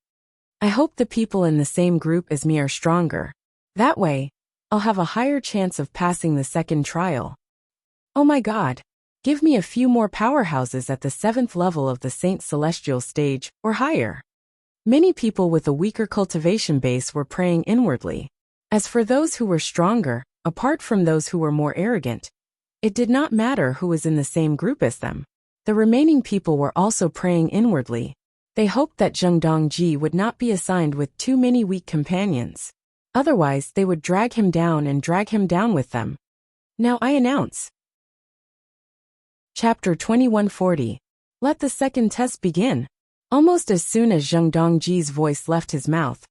I hope the people in the same group as me are stronger. That way, I'll have a higher chance of passing the second trial. Oh my God! Give me a few more powerhouses at the 7th level of the Saint Celestial stage, or higher. Many people with a weaker cultivation base were praying inwardly. As for those who were stronger, apart from those who were more arrogant, it did not matter who was in the same group as them. The remaining people were also praying inwardly. They hoped that Zheng Dongji would not be assigned with too many weak companions. Otherwise, they would drag him down with them. Now I announce. Chapter 2140. Let the second test begin. Almost as soon as Zheng Dongji's voice left his mouth,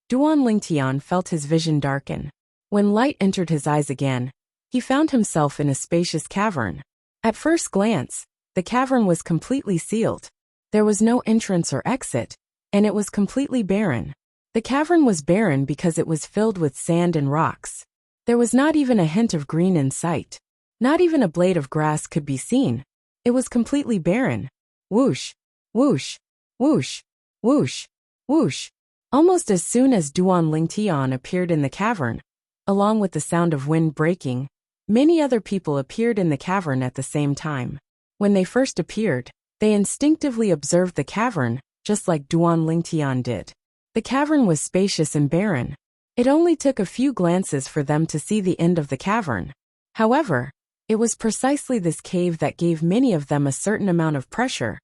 Duan Lingtian felt his vision darken. When light entered his eyes again, he found himself in a spacious cavern. At first glance, the cavern was completely sealed. There was no entrance or exit, and it was completely barren. The cavern was barren because it was filled with sand and rocks. There was not even a hint of green in sight. Not even a blade of grass could be seen. It was completely barren. Whoosh, whoosh, whoosh, whoosh, whoosh. Almost as soon as Duan Lingtian appeared in the cavern, along with the sound of wind breaking, many other people appeared in the cavern at the same time. When they first appeared, they instinctively observed the cavern, just like Duan Lingtian did. The cavern was spacious and barren. It only took a few glances for them to see the end of the cavern. However, it was precisely this cave that gave many of them a certain amount of pressure,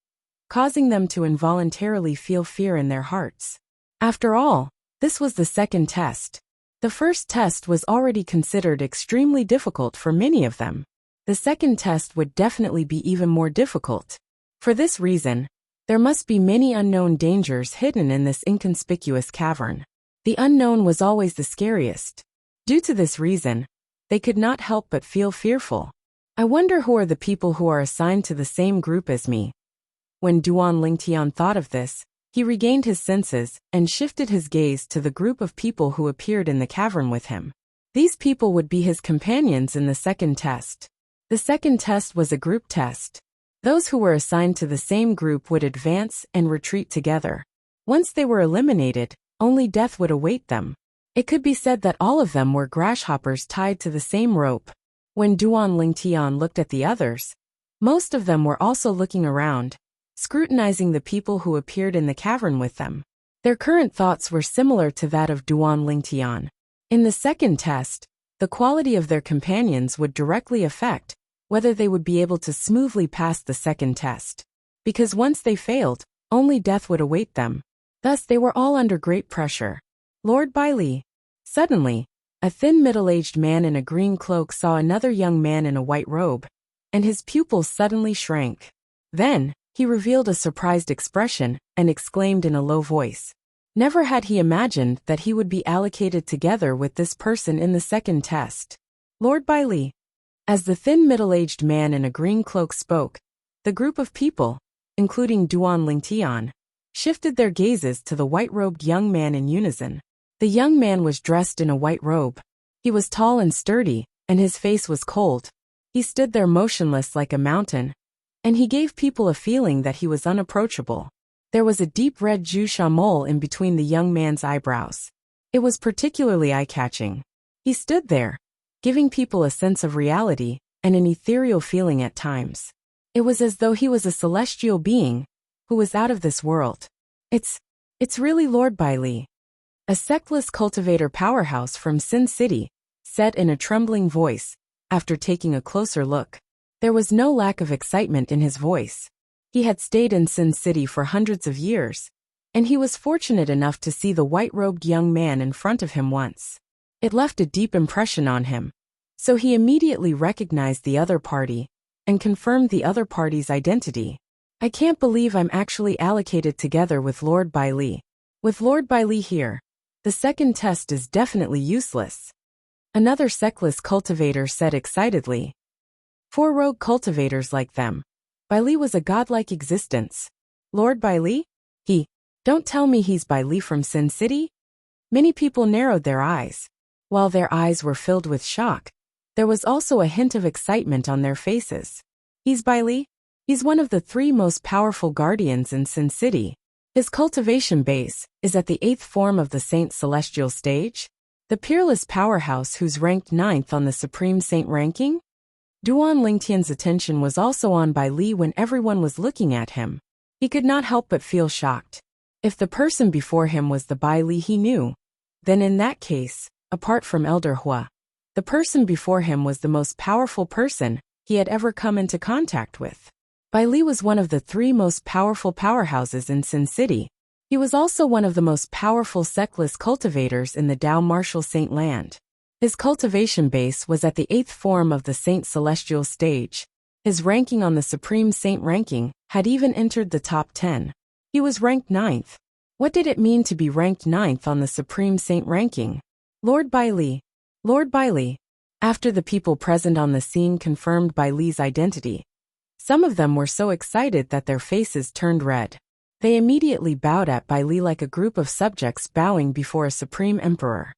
causing them to involuntarily feel fear in their hearts. After all, this was the second test. The first test was already considered extremely difficult for many of them. The second test would definitely be even more difficult. For this reason, there must be many unknown dangers hidden in this inconspicuous cavern. The unknown was always the scariest. Due to this reason, they could not help but feel fearful. I wonder who are the people who are assigned to the same group as me. When Duan Lingtian thought of this, he regained his senses and shifted his gaze to the group of people who appeared in the cavern with him. These people would be his companions in the second test. The second test was a group test. Those who were assigned to the same group would advance and retreat together. Once they were eliminated, only death would await them. It could be said that all of them were grasshoppers tied to the same rope. When Duan Lingtian looked at the others, most of them were also looking around, scrutinizing the people who appeared in the cavern with them. Their current thoughts were similar to that of Duan Lingtian. In the second test, the quality of their companions would directly affect whether they would be able to smoothly pass the second test. Because once they failed, only death would await them. Thus they were all under great pressure. Lord Baili. Suddenly, a thin middle-aged man in a green cloak saw another young man in a white robe, and his pupils suddenly shrank. Then, he revealed a surprised expression and exclaimed in a low voice. Never had he imagined that he would be allocated together with this person in the second test. Lord Baili. As the thin middle-aged man in a green cloak spoke, the group of people, including Duan Lingtian, shifted their gazes to the white-robed young man in unison. The young man was dressed in a white robe. He was tall and sturdy, and his face was cold. He stood there motionless like a mountain, and he gave people a feeling that he was unapproachable. There was a deep red Jusha mole in between the young man's eyebrows. It was particularly eye-catching. He stood there, giving people a sense of reality and an ethereal feeling at times. It was as though he was a celestial being who was out of this world. It's really Lord Baili. A sectless cultivator powerhouse from Sin City said in a trembling voice, after taking a closer look. There was no lack of excitement in his voice. He had stayed in Sin City for hundreds of years, and he was fortunate enough to see the white-robed young man in front of him once. It left a deep impression on him, so he immediately recognized the other party and confirmed the other party's identity. I can't believe I'm actually allocated together with Lord Baili. With Lord Baili here, the second test is definitely useless. Another sectless cultivator said excitedly. 4 rogue cultivators like them. Baili was a godlike existence. Lord Baili? Don't tell me he's Baili from Sin City? Many people narrowed their eyes. While their eyes were filled with shock, there was also a hint of excitement on their faces. He's Baili? He's one of the 3 most powerful guardians in Sin City. His cultivation base is at the 8th form of the Saint Celestial stage, the peerless powerhouse who's ranked 9th on the Supreme Saint ranking. Duan Lingtian's attention was also on Baili when everyone was looking at him. He could not help but feel shocked. If the person before him was the Bai Li he knew, then in that case, apart from Elder Hua, the person before him was the most powerful person he had ever come into contact with. Bai Li was one of the 3 most powerful powerhouses in Sin City. He was also one of the most powerful sectless cultivators in the Dao Martial Saint land. His cultivation base was at the 8th form of the Saint Celestial stage. His ranking on the Supreme Saint ranking had even entered the top 10. He was ranked 9th. What did it mean to be ranked 9th on the Supreme Saint ranking? Lord Bai Li. Lord Bai Li. After the people present on the scene confirmed Bai Li's identity, some of them were so excited that their faces turned red. They immediately bowed at Bai Li like a group of subjects bowing before a supreme emperor.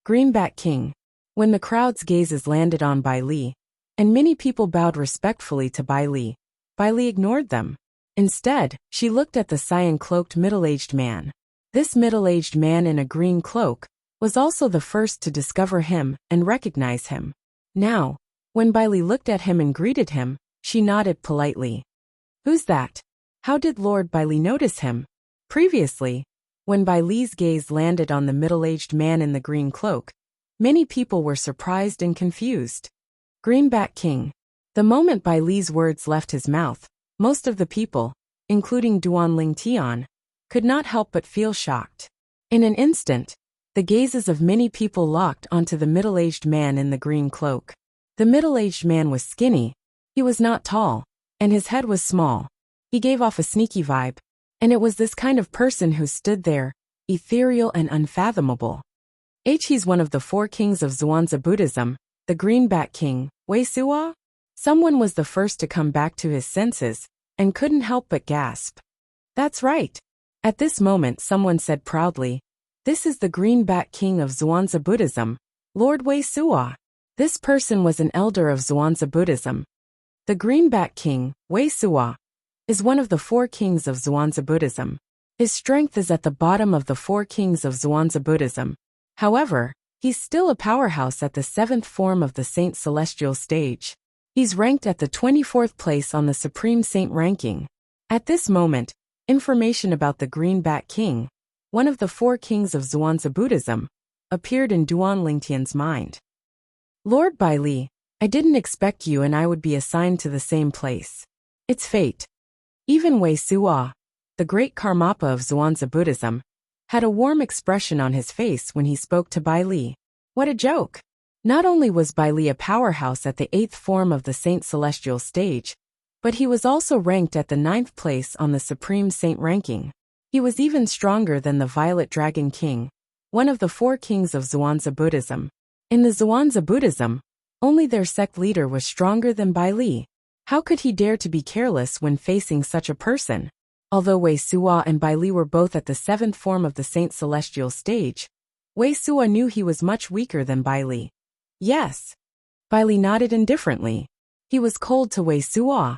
Greenback King. When the crowd's gazes landed on Bai Li, and many people bowed respectfully to Bai Li ignored them. Instead, she looked at the cyan-cloaked middle-aged man. This middle-aged man in a green cloak was also the first to discover him and recognize him. Now, when Bai Li looked at him and greeted him, she nodded politely. Who's that? How did Lord Bai Li notice him? Previously, when Bai Li's gaze landed on the middle-aged man in the green cloak, many people were surprised and confused. Greenback King. The moment Bai Li's words left his mouth, most of the people, including Duan Lingtian, could not help but feel shocked. In an instant, the gazes of many people locked onto the middle-aged man in the green cloak. The middle-aged man was skinny, he was not tall, and his head was small. He gave off a sneaky vibe, and it was this kind of person who stood there, ethereal and unfathomable. He's one of the 4 kings of Zhuangzi Buddhism, the Greenback King, Wei Suo? Someone was the first to come back to his senses, and couldn't help but gasp. That's right. At this moment someone said proudly, this is the Greenback King of Zhuangzi Buddhism, Lord Wei Suo. This person was an elder of Zhuangzi Buddhism. The Greenback King, Wei Suo, is one of the 4 kings of Zhuangzi Buddhism. His strength is at the bottom of the 4 kings of Zhuangzi Buddhism. However, he's still a powerhouse at the 7th form of the Saint Celestial stage. He's ranked at the 24th place on the Supreme Saint ranking. At this moment, information about the Greenback King, one of the 4 kings of Zhuangzi Buddhism, appeared in Duan Lingtian's mind. Lord Bai Li, I didn't expect you and I would be assigned to the same place. It's fate. Even Wei Suo, the great Karmapa of Zhuangzi Buddhism, had a warm expression on his face when he spoke to Bai Li. What a joke! Not only was Bai Li a powerhouse at the 8th form of the Saint Celestial stage, but he was also ranked at the 9th place on the Supreme Saint ranking. He was even stronger than the Violet Dragon King, one of the 4 kings of Zhuangzi Buddhism. In the Zhuangzi Buddhism, only their sect leader was stronger than Bai Li. How could he dare to be careless when facing such a person? Although Wei Suo and Bai Li were both at the 7th form of the Saint Celestial stage, Wei Suo knew he was much weaker than Bai Li. Yes. Bai Li nodded indifferently. He was cold to Wei Suo,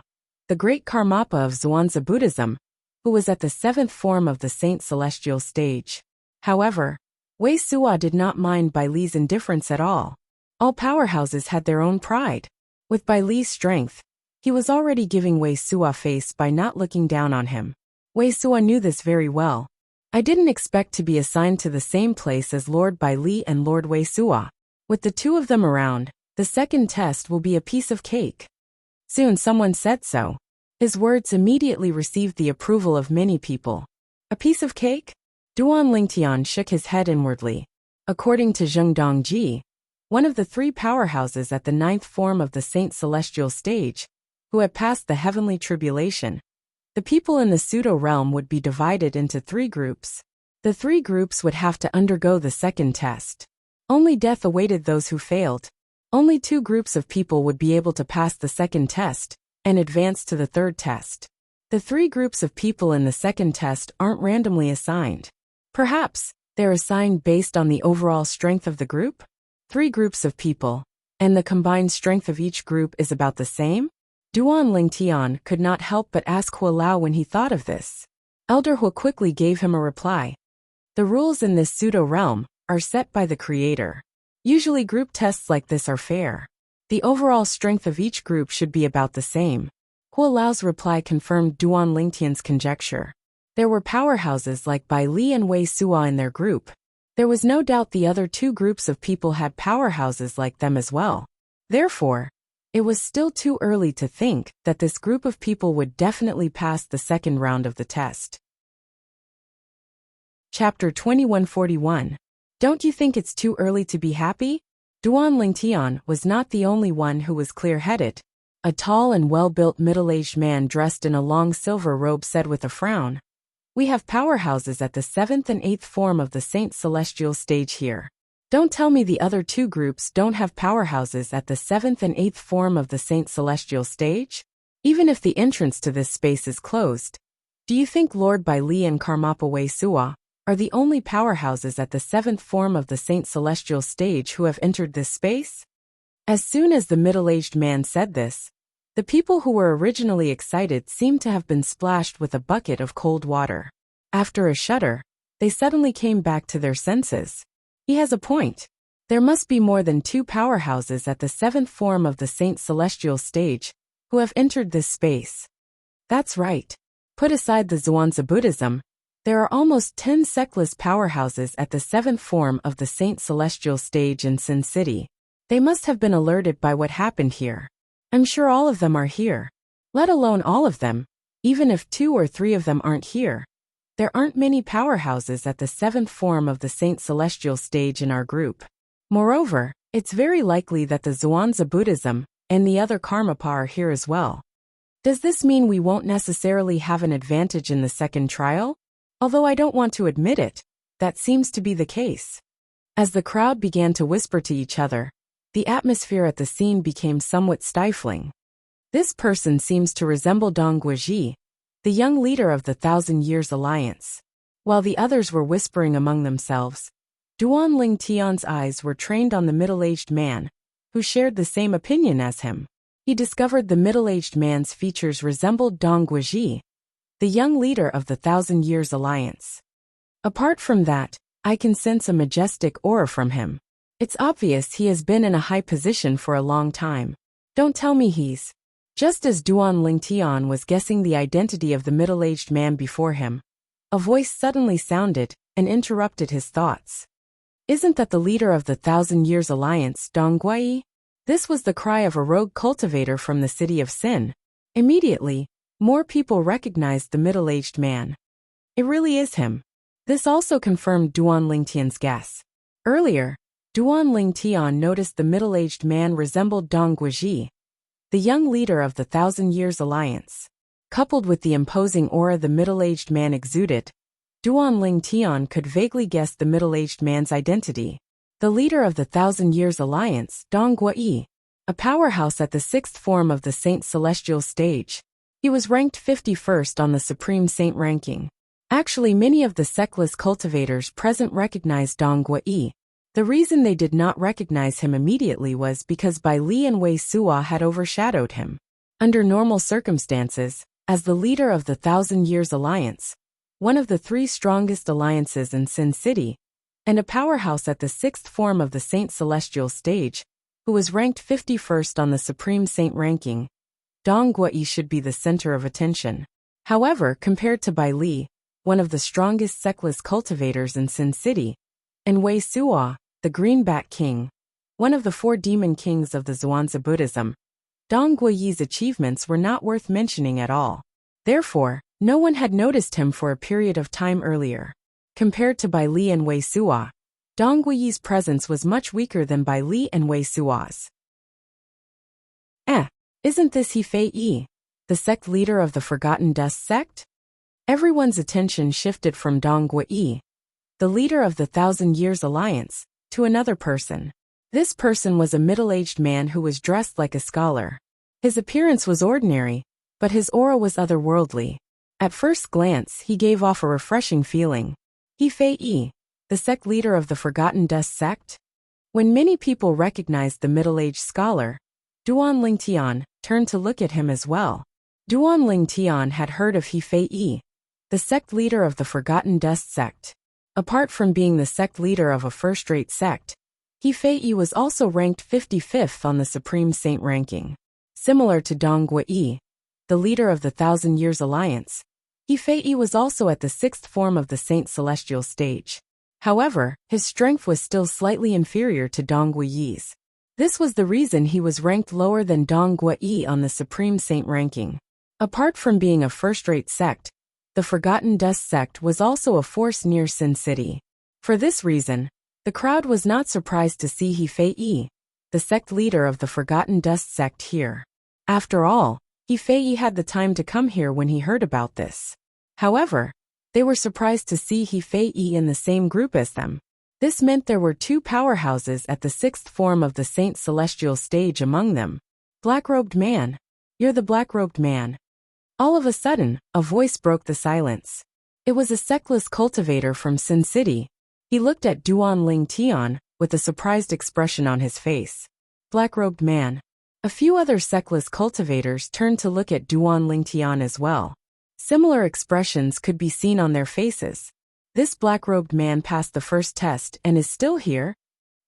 the great Karmapa of Zhuangzi Buddhism, who was at the 7th form of the Saint Celestial stage. However, Wei Suo did not mind Bai Li's indifference at all. All powerhouses had their own pride. With Bai Li's strength, he was already giving Wei Suo face by not looking down on him. Wei Suo knew this very well. I didn't expect to be assigned to the same place as Lord Bai Li and Lord Wei Suo. With the 2 of them around, the second test will be a piece of cake. Soon someone said so. His words immediately received the approval of many people. A piece of cake? Duan Lingtian shook his head inwardly. According to Zheng Dongji, one of the 3 powerhouses at the 9th form of the Saint Celestial stage, who had passed the heavenly tribulation, the people in the pseudo-realm would be divided into 3 groups. The 3 groups would have to undergo the second test. Only death awaited those who failed. Only 2 groups of people would be able to pass the second test and advance to the third test. The 3 groups of people in the second test aren't randomly assigned. Perhaps they're assigned based on the overall strength of the group? 3 groups of people, and the combined strength of each group is about the same? Duan Lingtian could not help but ask Hua Lao when he thought of this. Elder Hua quickly gave him a reply. The rules in this pseudo-realm are set by the creator. Usually group tests like this are fair. The overall strength of each group should be about the same. Hua Lao's reply confirmed Duan Lingtian's conjecture. There were powerhouses like Bai Li and Wei Suo in their group. There was no doubt the other two groups of people had powerhouses like them as well. Therefore, it was still too early to think that this group of people would definitely pass the second round of the test. Chapter 2141. Don't you think it's too early to be happy? Duan Lingtian was not the only one who was clear-headed. A tall and well-built middle-aged man dressed in a long silver robe said with a frown, "We have powerhouses at the 7th and 8th form of the Saint Celestial stage here. Don't tell me the other two groups don't have powerhouses at the 7th and 8th form of the Saint Celestial stage? Even if the entrance to this space is closed, do you think Lord Bai Li and Karmapa Wei Suo are the only powerhouses at the 7th form of the Saint Celestial stage who have entered this space?" As soon as the middle-aged man said this, the people who were originally excited seemed to have been splashed with a bucket of cold water. After a shudder, they suddenly came back to their senses. He has a point. There must be more than two powerhouses at the 7th form of the Saint Celestial stage who have entered this space. That's right. Put aside the Zhuangzi Buddhism, there are almost 10 sectless powerhouses at the 7th form of the Saint Celestial stage in Sin City. They must have been alerted by what happened here. I'm sure all of them are here. Let alone all of them, even if 2 or 3 of them aren't here. There aren't many powerhouses at the 7th form of the Saint Celestial stage in our group. Moreover, it's very likely that the Zhuangzi Buddhism and the other Karmapa are here as well. Does this mean we won't necessarily have an advantage in the second trial? Although I don't want to admit it, that seems to be the case. As the crowd began to whisper to each other, the atmosphere at the scene became somewhat stifling. This person seems to resemble Dong Guoji, the young leader of the 1,000 Years Alliance. While the others were whispering among themselves, Duan Lingtian's eyes were trained on the middle-aged man, who shared the same opinion as him. He discovered the middle-aged man's features resembled Dong Guoji, the young leader of the 1,000 Years Alliance. Apart from that, I can sense a majestic aura from him. It's obvious he has been in a high position for a long time. Don't tell me he's... Just as Duan Lingtian was guessing the identity of the middle-aged man before him, a voice suddenly sounded and interrupted his thoughts. Isn't that the leader of the 1,000 Years Alliance, Dong Guai? This was the cry of a rogue cultivator from the city of Sin. Immediately, more people recognized the middle-aged man. It really is him. This also confirmed Duan Lingtian's guess. Earlier, Duan Lingtian noticed the middle-aged man resembled Dong Guoji, the young leader of the 1,000 Years Alliance. Coupled with the imposing aura the middle-aged man exuded, Duan Lingtian could vaguely guess the middle-aged man's identity. The leader of the 1,000 Years Alliance, Dong Guai, a powerhouse at the 6th form of the Saint Celestial stage. He was ranked 51st on the Supreme Saint ranking. Actually, many of the sectless cultivators present recognized Dong Guai. The reason they did not recognize him immediately was because Bai Li and Wei Suo had overshadowed him. Under normal circumstances, as the leader of the 1,000 Years Alliance, one of the 3 strongest alliances in Sin City, and a powerhouse at the 6th form of the Saint Celestial stage, who was ranked 51st on the Supreme Saint ranking, Dong Guai should be the center of attention. However, compared to Bai Li, one of the strongest sectless cultivators in Sin City, and Wei Suo, the Greenback King, one of the 4 demon kings of the Zhuangzi Buddhism, Dong Guai's achievements were not worth mentioning at all. Therefore, no one had noticed him for a period of time earlier. Compared to Bai Li and Wei Suo, Dong Guai's presence was much weaker than Bai Li and Wei Suo's. Isn't this He Fei Yi, the sect leader of the Forgotten Dust sect? Everyone's attention shifted from Dong Guai, the leader of the 1,000 Years Alliance, to another person. This person was a middle-aged man who was dressed like a scholar. His appearance was ordinary, but his aura was otherworldly. At first glance, he gave off a refreshing feeling. He Fei Yi, the sect leader of the Forgotten Dust sect? When many people recognized the middle-aged scholar, Duan Lingtian turned to look at him as well. Duan Lingtian had heard of He Fei Yi, the sect leader of the Forgotten Dust sect. Apart from being the sect leader of a first-rate sect, He Fei Yi was also ranked 55th on the Supreme Saint ranking. Similar to Dong Guai, the leader of the 1,000 Years Alliance, He Fei was also at the sixth form of the Saint Celestial stage. However, his strength was still slightly inferior to Dong Guiyi's. This was the reason he was ranked lower than Dong Guiyi on the Supreme Saint ranking. Apart from being a first-rate sect, the Forgotten Dust sect was also a force near Sin City. For this reason, the crowd was not surprised to see He Fei, the sect leader of the Forgotten Dust sect here. After all, He Fei had the time to come here when he heard about this. However, they were surprised to see He Fei in the same group as them. This meant there were two powerhouses at the sixth form of the Saint Celestial stage among them. Black-robed man. You're the black-robed man. All of a sudden, a voice broke the silence. It was a sectless cultivator from Sin City. He looked at Duan Ling Tian with a surprised expression on his face. Black-robed man. A few other sectless cultivators turned to look at Duan Ling Tian as well. Similar expressions could be seen on their faces. This black-robed man passed the first test and is still here?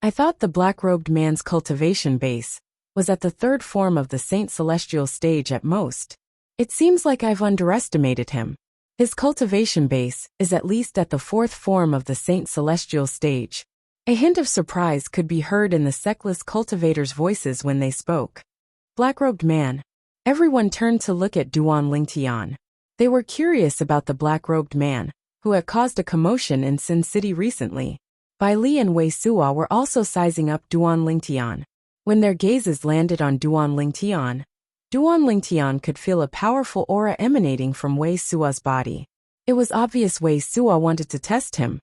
I thought the black-robed man's cultivation base was at the third form of the Saint Celestial stage at most. It seems like I've underestimated him. His cultivation base is at least at the fourth form of the Saint Celestial stage. A hint of surprise could be heard in the sectless cultivators' voices when they spoke. Black-robed man. Everyone turned to look at Duan Ling Tian. They were curious about the black-robed man, who had caused a commotion in Sin City recently. Bai Li and Wei Suo were also sizing up Duan Ling Tian. When their gazes landed on Duan Ling Tian could feel a powerful aura emanating from Wei Suo's body. It was obvious Wei Suo wanted to test him.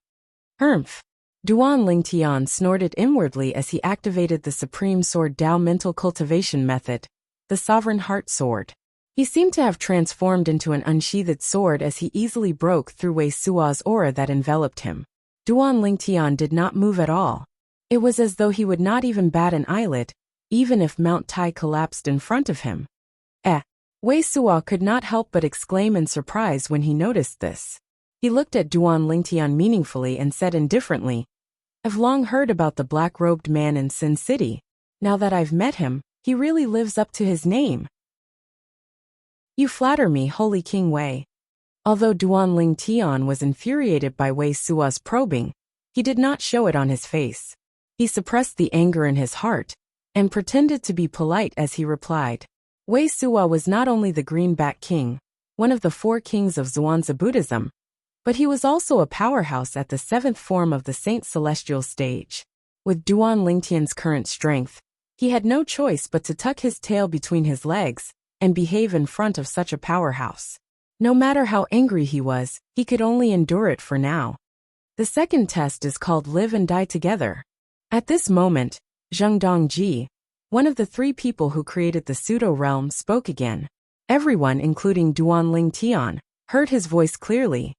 Humph. Duan Ling Tian snorted inwardly as he activated the Supreme Sword Dao mental cultivation method, the Sovereign Heart Sword. He seemed to have transformed into an unsheathed sword as he easily broke through Wei Suo's aura that enveloped him. Duan Ling Tian did not move at all. It was as though he would not even bat an eyelid, even if Mount Tai collapsed in front of him. Wei Suo could not help but exclaim in surprise when he noticed this. He looked at Duan Ling Tian meaningfully and said indifferently, I've long heard about the black-robed man in Sin City. Now that I've met him, he really lives up to his name. You flatter me, Holy King Wei. Although Duan Ling Tian was infuriated by Wei Suo's probing, he did not show it on his face. He suppressed the anger in his heart and pretended to be polite as he replied. Wei Suo was not only the Greenback King, one of the four kings of Zhuangzi Buddhism, but he was also a powerhouse at the seventh form of the Saint Celestial stage. With Duan Ling Tian's current strength, he had no choice but to tuck his tail between his legs and behave in front of such a powerhouse. No matter how angry he was, he could only endure it for now. The second test is called Live and Die Together. At this moment, Zheng Dongji, one of the three people who created the pseudo-realm, spoke again. Everyone, including Duan Ling Tian, heard his voice clearly.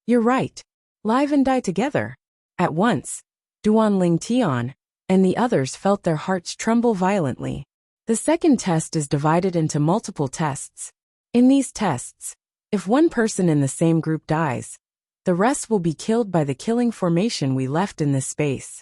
You're right. Live and die together. At once, Duan Ling Tian and the others felt their hearts tremble violently. The second test is divided into multiple tests. In these tests, if one person in the same group dies, the rest will be killed by the killing formation we left in this space.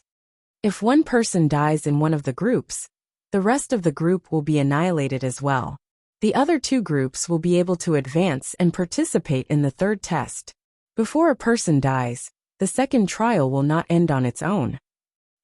If one person dies in one of the groups, the rest of the group will be annihilated as well. The other two groups will be able to advance and participate in the third test. Before a person dies, the second trial will not end on its own.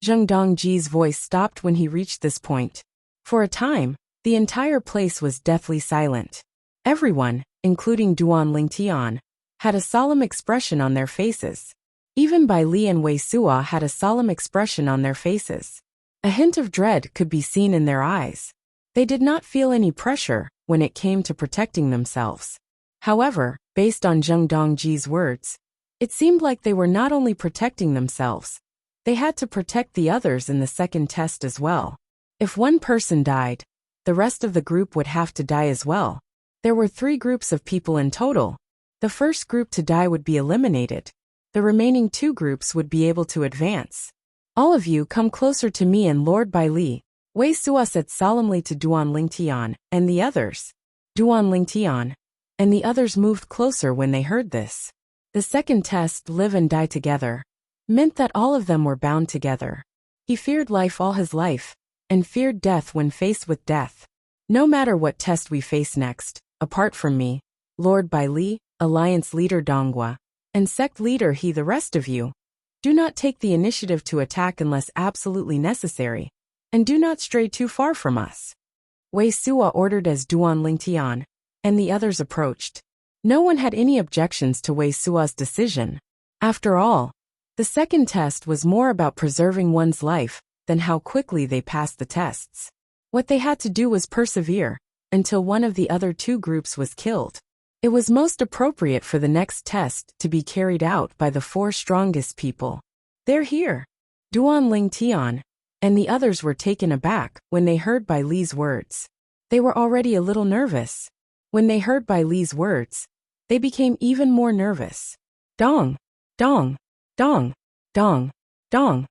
Zheng Dongji's voice stopped when he reached this point. For a time, the entire place was deathly silent. Everyone, including Duan Ling Tian, had a solemn expression on their faces. Even Bai Li and Wei Suo had a solemn expression on their faces. A hint of dread could be seen in their eyes. They did not feel any pressure when it came to protecting themselves. However, based on Zheng Dongji's words, it seemed like they were not only protecting themselves, they had to protect the others in the second test as well. If one person died, the rest of the group would have to die as well. There were 3 groups of people in total. The first group to die would be eliminated. The remaining 2 groups would be able to advance. All of you come closer to me and Lord Bai Li, Wei Suo said solemnly to Duan Ling Tian and the others. Duan Ling Tian and the others moved closer when they heard this. The second test, Live and Die Together, meant that all of them were bound together. He feared life all his life, and feared death when faced with death. No matter what test we face next, apart from me, Lord Bai Li, Alliance Leader Donghua, and Sect Leader He. The rest of you, do not take the initiative to attack unless absolutely necessary, and do not stray too far from us. Wei Suo ordered as Duan Lingtian, and the others approached. No one had any objections to Wei Suo's decision. After all, the second test was more about preserving one's life than how quickly they passed the tests. What they had to do was persevere until one of the other two groups was killed. It was most appropriate for the next test to be carried out by the 4 strongest people. They're here. Duan Lingtian and the others were taken aback when they heard Bai Li's words. They were already a little nervous. When they heard Bai Li's words, they became even more nervous. Dong, dong, dong, dong, dong.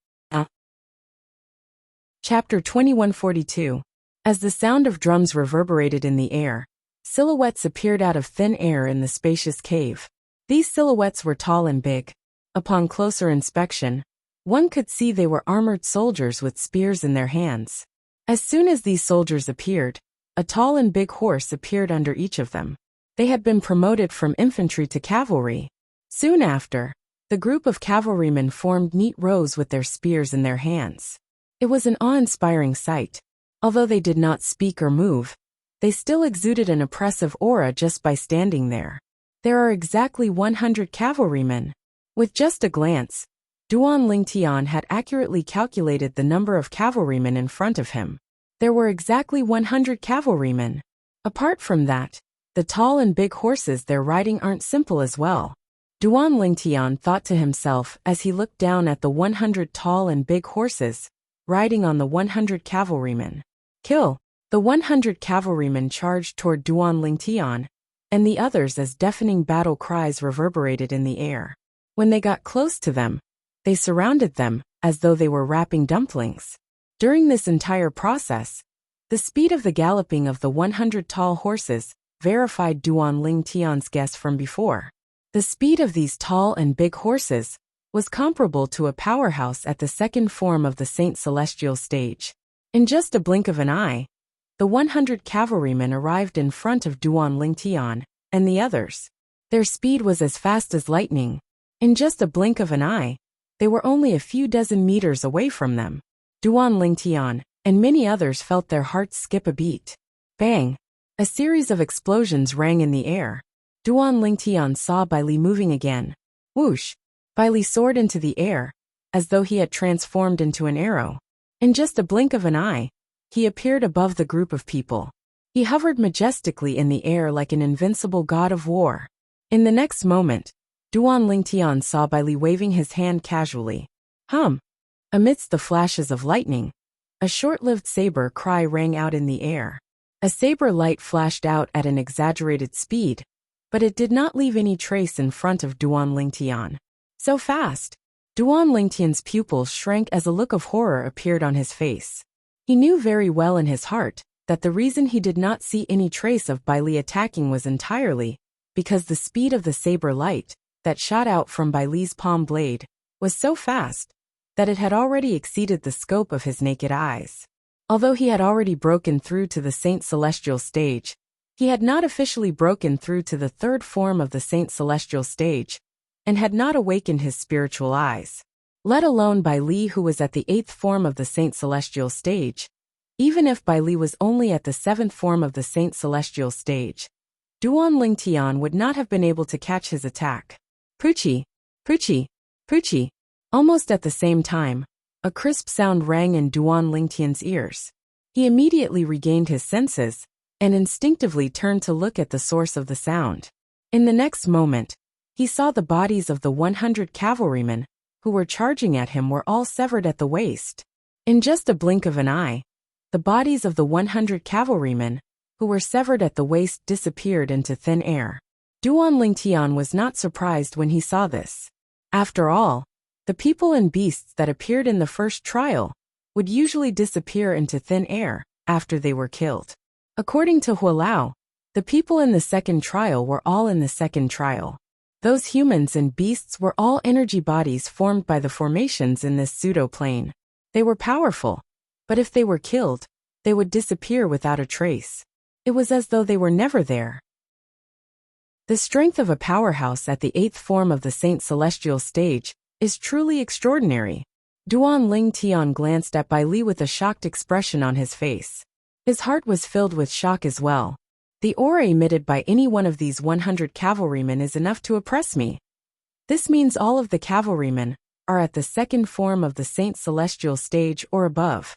Chapter 2142. As the sound of drums reverberated in the air, silhouettes appeared out of thin air in the spacious cave. These silhouettes were tall and big. Upon closer inspection, one could see they were armored soldiers with spears in their hands. As soon as these soldiers appeared, a tall and big horse appeared under each of them. They had been promoted from infantry to cavalry. Soon after, the group of cavalrymen formed neat rows with their spears in their hands. It was an awe-inspiring sight. Although they did not speak or move, they still exuded an oppressive aura just by standing there. There are exactly 100 cavalrymen. With just a glance, Duan Lingtian had accurately calculated the number of cavalrymen in front of him. There were exactly 100 cavalrymen. Apart from that, the tall and big horses they're riding aren't simple as well. Duan Lingtian thought to himself as he looked down at the 100 tall and big horses, riding on the 100 cavalrymen. Kill! The 100 cavalrymen charged toward Duan Lingtian, and the others as deafening battle cries reverberated in the air. When they got close to them, they surrounded them, as though they were wrapping dumplings. During this entire process, the speed of the galloping of the 100 tall horses verified Duan Lingtian's guess from before. The speed of these tall and big horses was comparable to a powerhouse at the second form of the Saint Celestial stage. In just a blink of an eye, the 100 cavalrymen arrived in front of Duan Lingtian and the others. Their speed was as fast as lightning. In just a blink of an eye, they were only a few dozen meters away from them. Duan Lingtian and many others felt their hearts skip a beat. Bang! A series of explosions rang in the air. Duan Lingtian saw Bai Li moving again. Whoosh! Bai Li soared into the air, as though he had transformed into an arrow. In just a blink of an eye, he appeared above the group of people. He hovered majestically in the air like an invincible god of war. In the next moment, Duan Lingtian saw Bai Li waving his hand casually. Amidst the flashes of lightning, a short-lived saber cry rang out in the air. A saber light flashed out at an exaggerated speed, but it did not leave any trace in front of Duan Lingtian. So fast! Duan Lingtian's pupils shrank as a look of horror appeared on his face. He knew very well in his heart that the reason he did not see any trace of Bai Li attacking was entirely because the speed of the saber light that shot out from Bai Li's palm blade was so fast that it had already exceeded the scope of his naked eyes. Although he had already broken through to the Saint Celestial stage, he had not officially broken through to the third form of the Saint Celestial stage, and had not awakened his spiritual eyes. Let alone Bai Li, who was at the 8th form of the Saint Celestial stage. Even if Bai Li was only at the 7th form of the Saint Celestial stage, Duan Lingtian would not have been able to catch his attack. Poochie! Poochie! Poochie! Almost at the same time, a crisp sound rang in Duan Lingtian's ears. He immediately regained his senses, and instinctively turned to look at the source of the sound. In the next moment, he saw the bodies of the 100 cavalrymen who were charging at him were all severed at the waist. In just a blink of an eye, the bodies of the 100 cavalrymen who were severed at the waist disappeared into thin air. Duan Lingtian was not surprised when he saw this. After all, the people and beasts that appeared in the first trial would usually disappear into thin air after they were killed. According to Hualao, the people in the second trial were all in the second trial. Those humans and beasts were all energy bodies formed by the formations in this pseudo-plane. They were powerful, but if they were killed, they would disappear without a trace. It was as though they were never there. The strength of a powerhouse at the 8th form of the Saint Celestial stage is truly extraordinary. Duan Ling Tian glanced at Bai Li with a shocked expression on his face. His heart was filled with shock as well. The aura emitted by any one of these 100 cavalrymen is enough to oppress me. This means all of the cavalrymen are at the 2nd form of the Saint Celestial stage or above.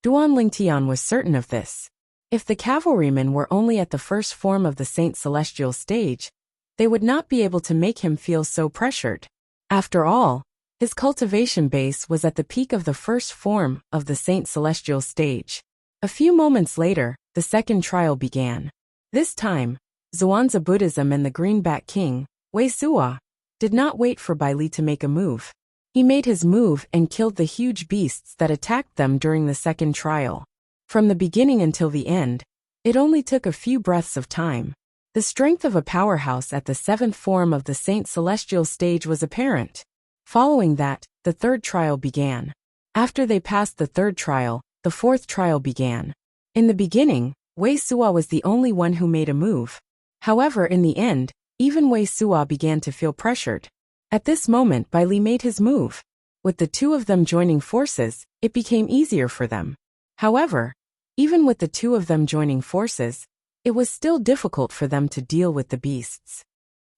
Duan Ling Tian was certain of this. If the cavalrymen were only at the 1st form of the Saint Celestial stage, they would not be able to make him feel so pressured. After all, his cultivation base was at the peak of the 1st form of the Saint Celestial stage. A few moments later, the 2nd trial began. This time, Xuanzа Buddhism and the Greenback King, Wuxia, did not wait for Bai Li to make a move. He made his move and killed the huge beasts that attacked them during the 2nd trial. From the beginning until the end, it only took a few breaths of time. The strength of a powerhouse at the 7th form of the Saint Celestial stage was apparent. Following that, the 3rd trial began. After they passed the 3rd trial, the 4th trial began. In the beginning, Wuxia was the only one who made a move. However, in the end, even Wuxia began to feel pressured. At this moment, Bai Li made his move. With the two of them joining forces, it became easier for them. However, even with the two of them joining forces, it was still difficult for them to deal with the beasts.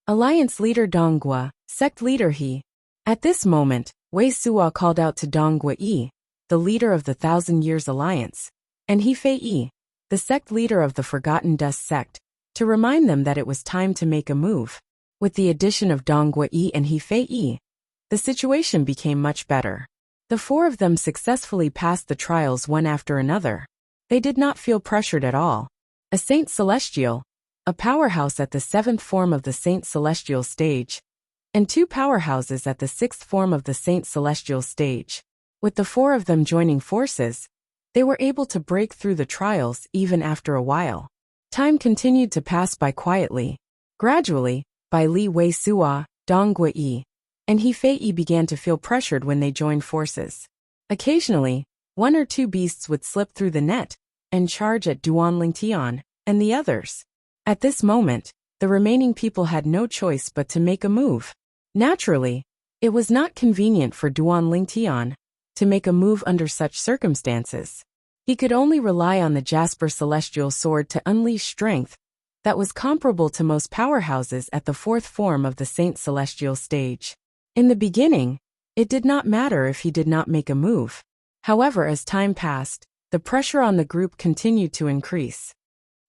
Alliance leader Donggua, sect leader He. At this moment, Wuxia called out to Donggua Yi, the leader of the 1,000 Years Alliance, and He Fei Yi, the sect leader of the Forgotten Dust sect, to remind them that it was time to make a move. With the addition of Donggua Yi and He Fei Yi, the situation became much better. The four of them successfully passed the trials one after another. They did not feel pressured at all. A Saint Celestial, a powerhouse at the 7th form of the Saint Celestial stage, and 2 powerhouses at the 6th form of the Saint Celestial stage. With the 4 of them joining forces, they were able to break through the trials even after a while. Time continued to pass by quietly. Gradually, Bai Li, Wuxia, Donggua Yi, and He Fei Yi began to feel pressured when they joined forces. Occasionally, 1 or 2 beasts would slip through the net and charge at Duan Ling Tian and the others. At this moment, the remaining people had no choice but to make a move. Naturally, it was not convenient for Duan Ling Tian to make a move under such circumstances. He could only rely on the Jasper Celestial Sword to unleash strength that was comparable to most powerhouses at the 4th form of the Saint Celestial stage. In the beginning, it did not matter if he did not make a move. However, as time passed, the pressure on the group continued to increase.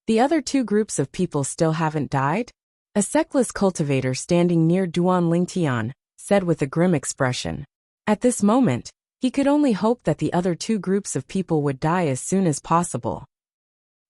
The other 2 groups of people still haven't died? A sectless cultivator standing near Duan Ling Tian said with a grim expression. At this moment, he could only hope that the other 2 groups of people would die as soon as possible.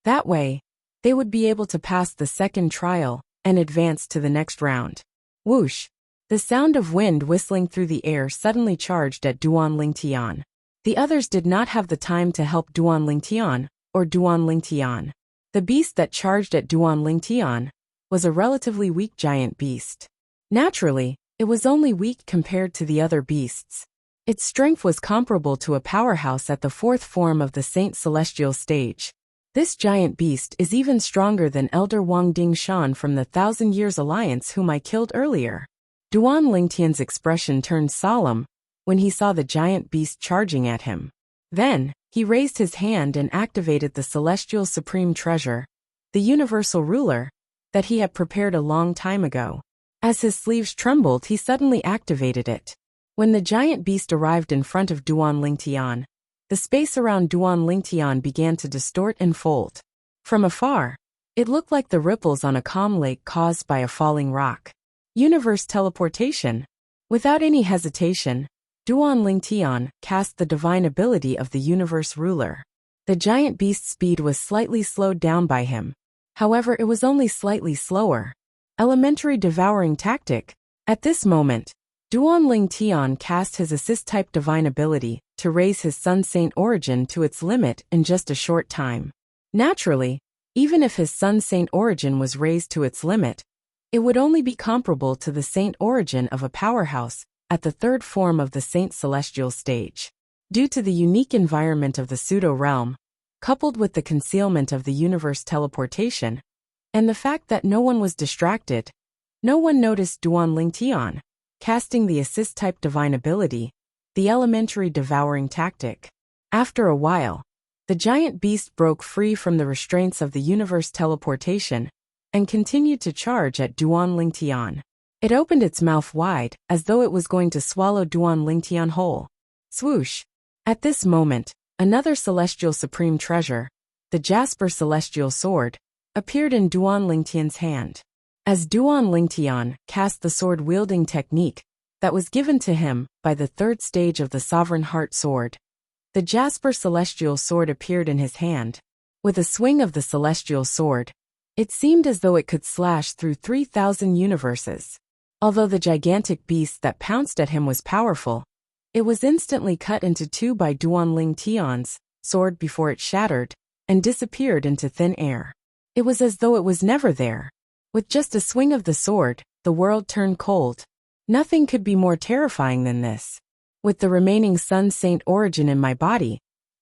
That way, they would be able to pass the 2nd trial and advance to the next round. Whoosh! The sound of wind whistling through the air suddenly charged at Duan Ling Tian. The others did not have the time to help Duan Ling Tian or Duan Ling Tian. The beast that charged at Duan Ling Tian was a relatively weak giant beast. Naturally, it was only weak compared to the other beasts. Its strength was comparable to a powerhouse at the 4th form of the Saint Celestial stage. This giant beast is even stronger than Elder Wang Dingshan from the 1,000 Years Alliance whom I killed earlier. Duan Ling Tian's expression turned solemn when he saw the giant beast charging at him. Then, he raised his hand and activated the Celestial Supreme Treasure, the Universal Ruler, that he had prepared a long time ago. As his sleeves trembled, he suddenly activated it. When the giant beast arrived in front of Duan Ling Tian, the space around Duan Ling Tian began to distort and fold. From afar, it looked like the ripples on a calm lake caused by a falling rock. Universe teleportation. Without any hesitation, Duan Ling Tian cast the divine ability of the Universe Ruler. The giant beast's speed was slightly slowed down by him. However, it was only slightly slower. Elementary devouring tactic. At this moment, Duan Ling Tian cast his assist-type divine ability to raise his Sun Saint origin to its limit in just a short time. Naturally, even if his Sun Saint origin was raised to its limit, it would only be comparable to the Saint origin of a powerhouse at the 3rd form of the Saint Celestial stage. Due to the unique environment of the pseudo-realm, coupled with the concealment of the universe teleportation, and the fact that no one was distracted, No one noticed Duan Lingtian, casting the assist-type divine ability, the elementary devouring tactic. After a while, the giant beast broke free from the restraints of the universe teleportation and continued to charge at Duan Lingtian. It opened its mouth wide, as though it was going to swallow Duan Lingtian whole. Swoosh! At this moment, another celestial supreme treasure, the Jasper Celestial Sword, appeared in Duan Lingtian's hand. As Duan Lingtian cast the sword-wielding technique that was given to him by the third stage of the Sovereign Heart Sword, the Jasper Celestial Sword appeared in his hand. With a swing of the Celestial Sword, it seemed as though it could slash through 3,000 universes. Although the gigantic beast that pounced at him was powerful, it was instantly cut into two by Duan Lingtian's sword before it shattered and disappeared into thin air. It was as though it was never there. With just a swing of the sword, the world turned cold. Nothing could be more terrifying than this. With the remaining Sun Saint origin in my body,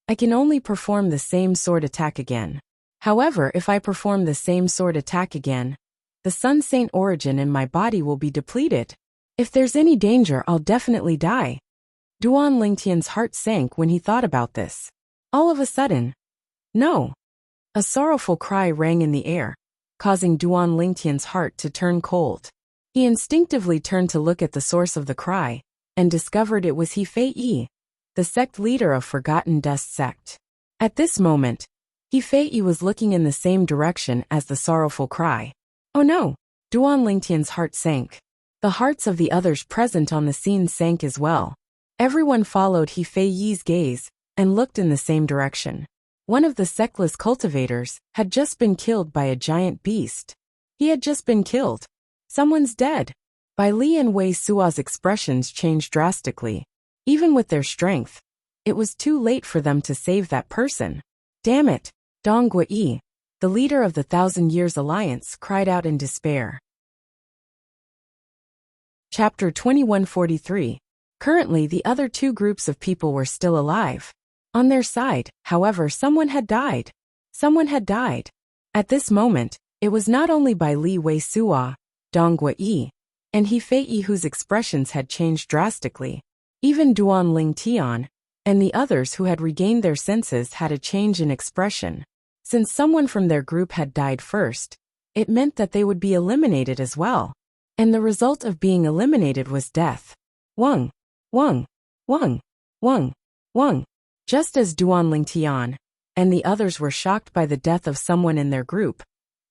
I can only perform the same sword attack again. However, if I perform the same sword attack again, the Sun Saint origin in my body will be depleted. If there's any danger, I'll definitely die. Duan Lingtian's heart sank when he thought about this. All of a sudden, no! A sorrowful cry rang in the air, causing Duan Lingtian's heart to turn cold. He instinctively turned to look at the source of the cry, and discovered it was He Fei Yi, the sect leader of Forgotten Dust sect. At this moment, He Fei Yi was looking in the same direction as the sorrowful cry. Oh no! Duan Lingtian's heart sank. The hearts of the others present on the scene sank as well. Everyone followed He Fei Yi's gaze and looked in the same direction. One of the sectless cultivators had just been killed by a giant beast. He had just been killed. Someone's dead. Bai Li and Wei Sua's expressions changed drastically. Even with their strength, it was too late for them to save that person. Damn it! Dong Guai, the leader of the Thousand Years Alliance, cried out in despair. Chapter 2143. Currently, the other two groups of people were still alive. On their side, however, someone had died. Someone had died. At this moment, it was not only Bai Li Wei Sua, Dong Guai, and He Fei Yi whose expressions had changed drastically. Even Duan Lingtian and the others who had regained their senses had a change in expression. Since someone from their group had died first, it meant that they would be eliminated as well. And the result of being eliminated was death. Wang! Wang! Wang! Wang! Wang! Just as Duan Lingtian and the others were shocked by the death of someone in their group,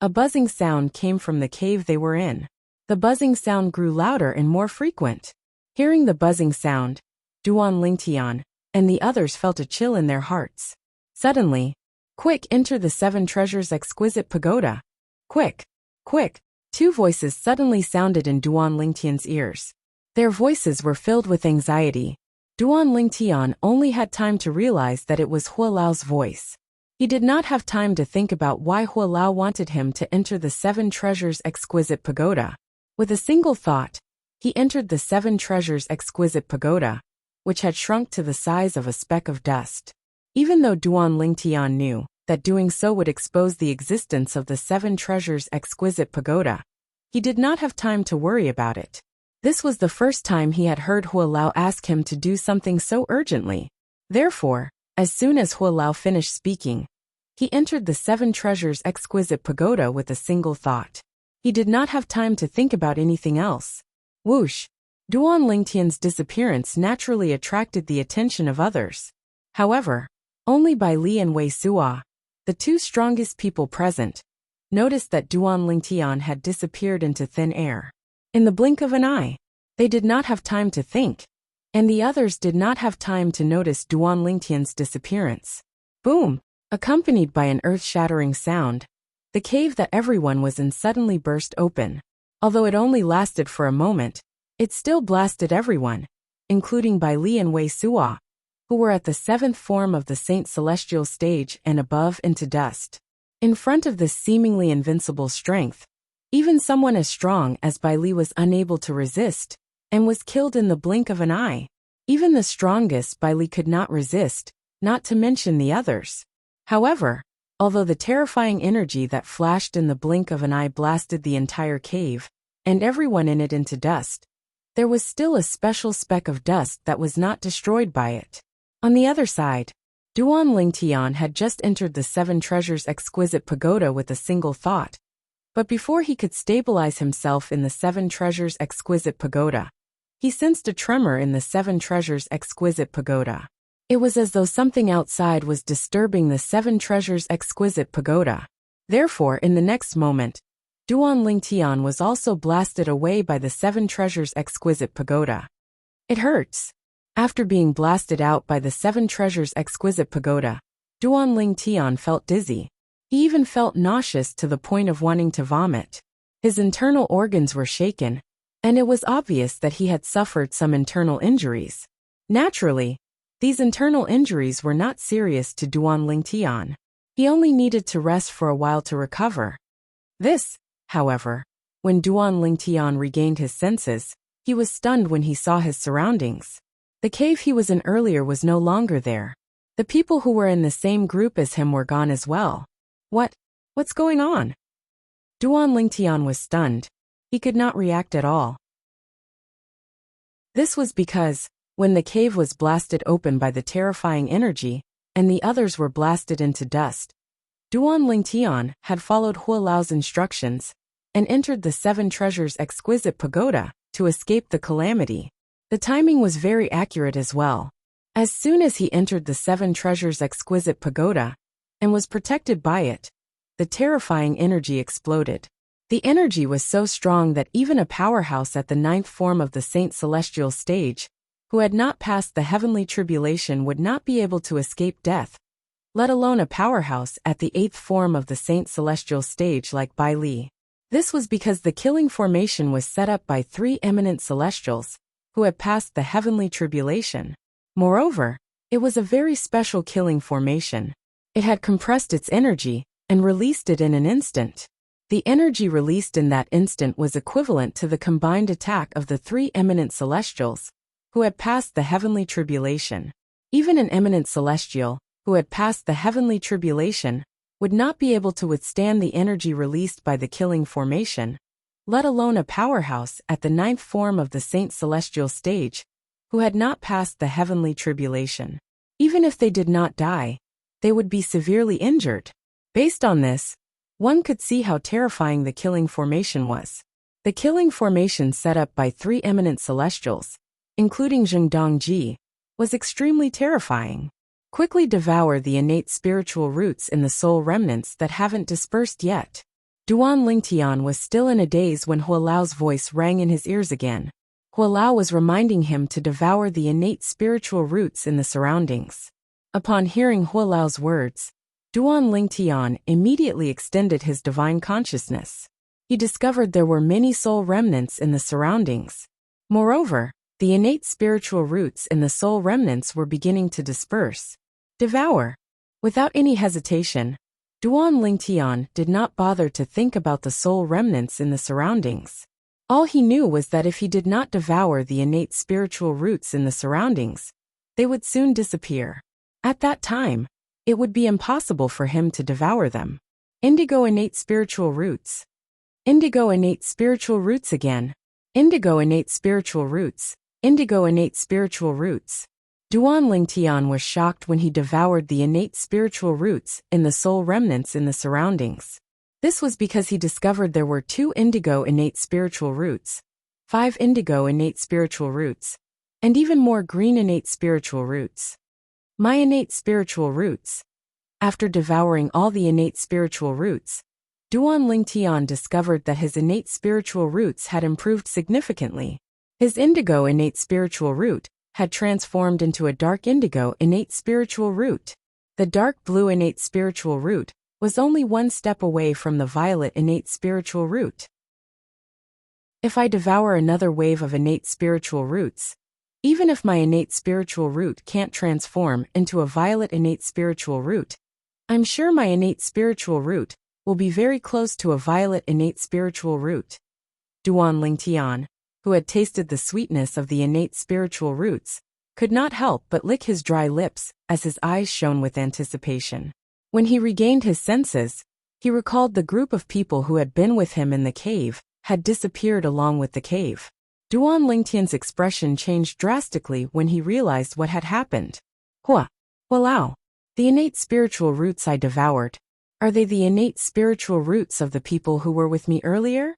a buzzing sound came from the cave they were in. The buzzing sound grew louder and more frequent. Hearing the buzzing sound, Duan Lingtian and the others felt a chill in their hearts. Suddenly, quick, enter the Seven Treasures Exquisite Pagoda. Quick! Quick! Two voices suddenly sounded in Duan Lingtian's ears. Their voices were filled with anxiety. Duan Lingtian only had time to realize that it was Hua Lao's voice. He did not have time to think about why Hua Lao wanted him to enter the Seven Treasures Exquisite Pagoda. With a single thought, he entered the Seven Treasures Exquisite Pagoda, which had shrunk to the size of a speck of dust. Even though Duan Lingtian knew that doing so would expose the existence of the Seven Treasures Exquisite Pagoda, he did not have time to worry about it. This was the first time he had heard Hua Lao ask him to do something so urgently. Therefore, as soon as Hua Lao finished speaking, he entered the Seven Treasures Exquisite Pagoda with a single thought. He did not have time to think about anything else. Whoosh! Duan Lingtian's disappearance naturally attracted the attention of others. However, only Bai Li and Wei Sua, the two strongest people present, noticed that Duan Lingtian had disappeared into thin air. In the blink of an eye, they did not have time to think, and the others did not have time to notice Duan Lingtian's disappearance. Boom! Accompanied by an earth-shattering sound, the cave that everyone was in suddenly burst open. Although it only lasted for a moment, it still blasted everyone, including Bai Li and Wei Sua, who were at the seventh form of the Saint Celestial stage and above, into dust. In front of this seemingly invincible strength, even someone as strong as Bai Li was unable to resist, and was killed in the blink of an eye. Even the strongest Bai Li could not resist, not to mention the others. However, although the terrifying energy that flashed in the blink of an eye blasted the entire cave, and everyone in it into dust, there was still a special speck of dust that was not destroyed by it. On the other side, Duan Lingtian had just entered the Seven Treasures Exquisite Pagoda with a single thought. But before he could stabilize himself in the Seven Treasures Exquisite Pagoda, he sensed a tremor in the Seven Treasures Exquisite Pagoda. It was as though something outside was disturbing the Seven Treasures Exquisite Pagoda. Therefore, in the next moment, Duan Lingtian was also blasted away by the Seven Treasures Exquisite Pagoda. It hurts. After being blasted out by the Seven Treasures Exquisite Pagoda, Duan Lingtian felt dizzy. He even felt nauseous to the point of wanting to vomit. His internal organs were shaken, and it was obvious that he had suffered some internal injuries. Naturally, these internal injuries were not serious to Duan Lingtian. He only needed to rest for a while to recover. This, however, when Duan Lingtian regained his senses, he was stunned when he saw his surroundings. The cave he was in earlier was no longer there. The people who were in the same group as him were gone as well. What's going on? Duan Lingtian was stunned. He could not react at all. This was because, when the cave was blasted open by the terrifying energy, and the others were blasted into dust, Duan Lingtian had followed Hualao's instructions and entered the Seven Treasures Exquisite Pagoda to escape the calamity. The timing was very accurate as well. As soon as he entered the Seven Treasures Exquisite Pagoda and was protected by it, the terrifying energy exploded. The energy was so strong that even a powerhouse at the 9th form of the Saint Celestial stage, who had not passed the heavenly tribulation, would not be able to escape death, let alone a powerhouse at the 8th form of the Saint Celestial stage like Bai Li. This was because the killing formation was set up by 3 eminent celestials, who had passed the heavenly tribulation. Moreover, it was a very special killing formation. It had compressed its energy and released it in an instant. The energy released in that instant was equivalent to the combined attack of the 3 eminent celestials, who had passed the heavenly tribulation. Even an eminent celestial, who had passed the heavenly tribulation, would not be able to withstand the energy released by the killing formation, let alone a powerhouse at the 9th form of the Saint Celestial stage, who had not passed the heavenly tribulation. Even if they did not die, they would be severely injured. Based on this, one could see how terrifying the killing formation was. The killing formation set up by 3 eminent celestials, including Zheng Dongji, was extremely terrifying. Quickly devour the innate spiritual roots in the soul remnants that haven't dispersed yet. Duan Lingtian was still in a daze when Hualao's voice rang in his ears again. Hualao was reminding him to devour the innate spiritual roots in the surroundings. Upon hearing Hualao's words, Duan Lingtian immediately extended his divine consciousness. He discovered there were many soul remnants in the surroundings. Moreover, the innate spiritual roots in the soul remnants were beginning to disperse. Devour. Without any hesitation, Duan Lingtian did not bother to think about the soul remnants in the surroundings. All he knew was that if he did not devour the innate spiritual roots in the surroundings, they would soon disappear. At that time, it would be impossible for him to devour them. Indigo innate spiritual roots. Indigo innate spiritual roots again. Indigo innate spiritual roots. Indigo innate spiritual roots. Duan Lingtian was shocked when he devoured the innate spiritual roots in the soul remnants in the surroundings. This was because he discovered there were 2 indigo innate spiritual roots, 5 indigo innate spiritual roots, and even more green innate spiritual roots. My innate spiritual roots. After devouring all the innate spiritual roots, Duan Lingtian discovered that his innate spiritual roots had improved significantly. His indigo innate spiritual root had transformed into a dark indigo innate spiritual root. The dark blue innate spiritual root was only 1 step away from the violet innate spiritual root. If I devour another wave of innate spiritual roots, even if my innate spiritual root can't transform into a violet innate spiritual root, I'm sure my innate spiritual root will be very close to a violet innate spiritual root. Duan Lingtian, who had tasted the sweetness of the innate spiritual roots, could not help but lick his dry lips as his eyes shone with anticipation. When he regained his senses, he recalled the group of people who had been with him in the cave, had disappeared along with the cave. Duan Lingtian's expression changed drastically when he realized what had happened. Walao. The innate spiritual roots I devoured. Are they the innate spiritual roots of the people who were with me earlier?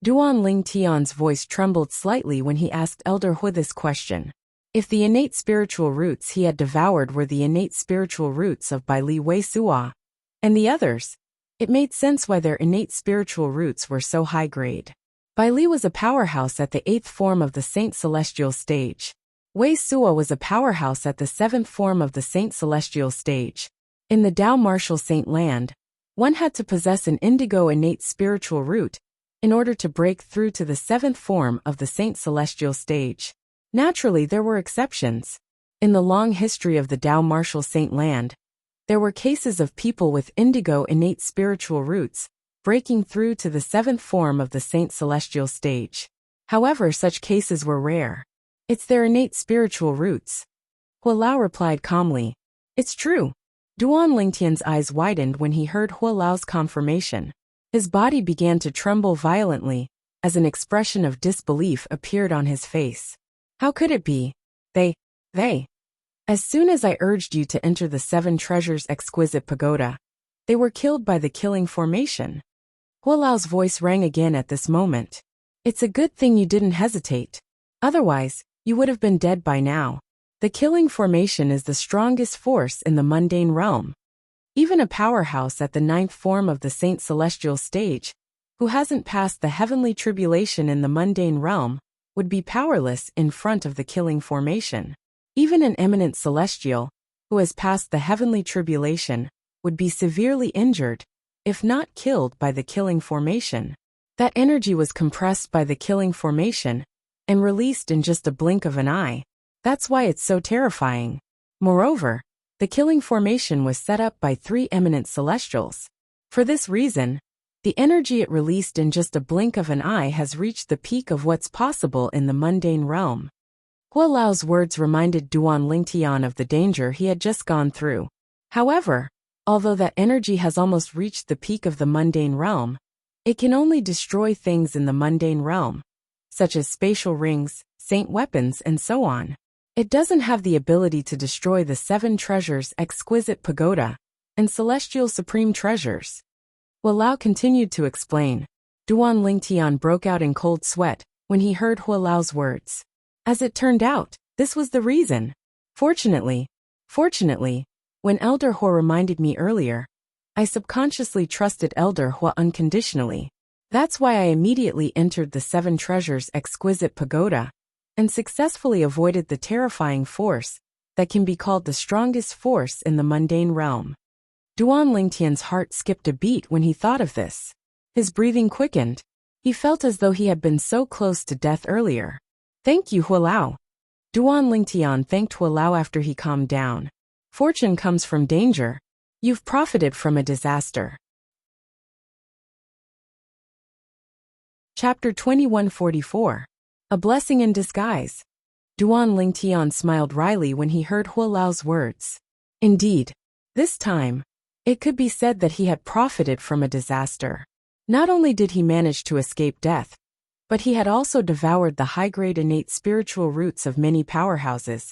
Duan Lingtian's voice trembled slightly when he asked Elder Hu this question. If the innate spiritual roots he had devoured were the innate spiritual roots of Bai Li Wei Suo and the others, it made sense why their innate spiritual roots were so high grade. Bai Li was a powerhouse at the 8th form of the Saint Celestial stage. Wei Suo was a powerhouse at the 7th form of the Saint Celestial stage. In the Tao Martial Saint land, one had to possess an indigo innate spiritual root in order to break through to the 7th form of the Saint Celestial stage. Naturally, there were exceptions. In the long history of the Tao Martial Saint land, there were cases of people with indigo innate spiritual roots breaking through to the 7th form of the Saint Celestial stage. However, such cases were rare. It's their innate spiritual roots. Hua Lao replied calmly. It's true. Duan Lingtian's eyes widened when he heard Hua Lao's confirmation. His body began to tremble violently, as an expression of disbelief appeared on his face. How could it be? They. As soon as I urged you to enter the 7 treasures exquisite pagoda, they were killed by the killing formation. Hua Lao's voice rang again at this moment. It's a good thing you didn't hesitate. Otherwise, you would have been dead by now. The killing formation is the strongest force in the mundane realm. Even a powerhouse at the 9th form of the Saint Celestial stage, who hasn't passed the heavenly tribulation in the mundane realm, would be powerless in front of the killing formation. Even an eminent celestial, who has passed the heavenly tribulation, would be severely injured, if not killed by the killing formation. That energy was compressed by the killing formation and released in just a blink of an eye. That's why it's so terrifying. Moreover, the killing formation was set up by 3 eminent celestials. For this reason, the energy it released in just a blink of an eye has reached the peak of what's possible in the mundane realm. Hua Lao's words reminded Duan Lingtian of the danger he had just gone through. However, although that energy has almost reached the peak of the mundane realm, it can only destroy things in the mundane realm, such as spatial rings, saint weapons, and so on. It doesn't have the ability to destroy the 7 treasures exquisite pagoda and celestial supreme treasures. Hua Lao continued to explain. Duan Lingtian broke out in cold sweat when he heard Hua Lao's words. As it turned out, this was the reason. Fortunately, when Elder Hua reminded me earlier, I subconsciously trusted Elder Hua unconditionally. That's why I immediately entered the 7 treasures exquisite pagoda and successfully avoided the terrifying force that can be called the strongest force in the mundane realm. Duan Lingtian's heart skipped a beat when he thought of this. His breathing quickened. He felt as though he had been so close to death earlier. Thank you, Hua Lao. Duan Lingtian thanked Hua Lao after he calmed down. Fortune comes from danger. You've profited from a disaster. Chapter 2144. A Blessing in Disguise. Duan Lingtian smiled wryly when he heard Hua Lao's words. Indeed, this time, it could be said that he had profited from a disaster. Not only did he manage to escape death, but he had also devoured the high-grade innate spiritual roots of many powerhouses,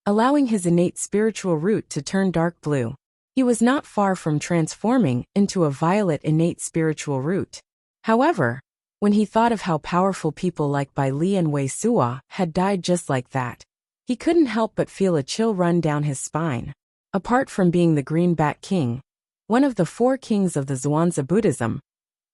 allowing his innate spiritual root to turn dark blue. He was not far from transforming into a violet innate spiritual root. However, when he thought of how powerful people like Bai Li and Wei Suo had died just like that, he couldn't help but feel a chill run down his spine. Apart from being the Green Bat King, one of the 4 kings of the Zhuangzi Buddhism,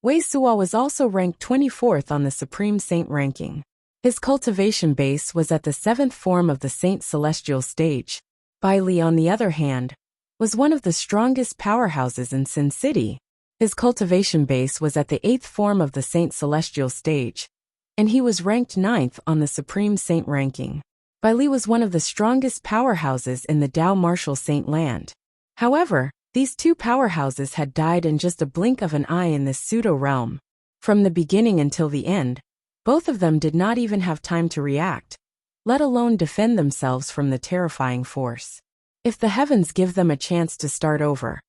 Wei Suo was also ranked 24th on the Supreme Saint ranking. His cultivation base was at the 7th form of the Saint Celestial stage. Bai Li, on the other hand, was one of the strongest powerhouses in Sin City. His cultivation base was at the 8th form of the Saint Celestial stage, and he was ranked 9th on the Supreme Saint ranking. Bai Li was one of the strongest powerhouses in the Tao Martial Saint land. However, these 2 powerhouses had died in just a blink of an eye in this pseudo-realm. From the beginning until the end, both of them did not even have time to react, let alone defend themselves from the terrifying force. If the heavens give them a chance to start over,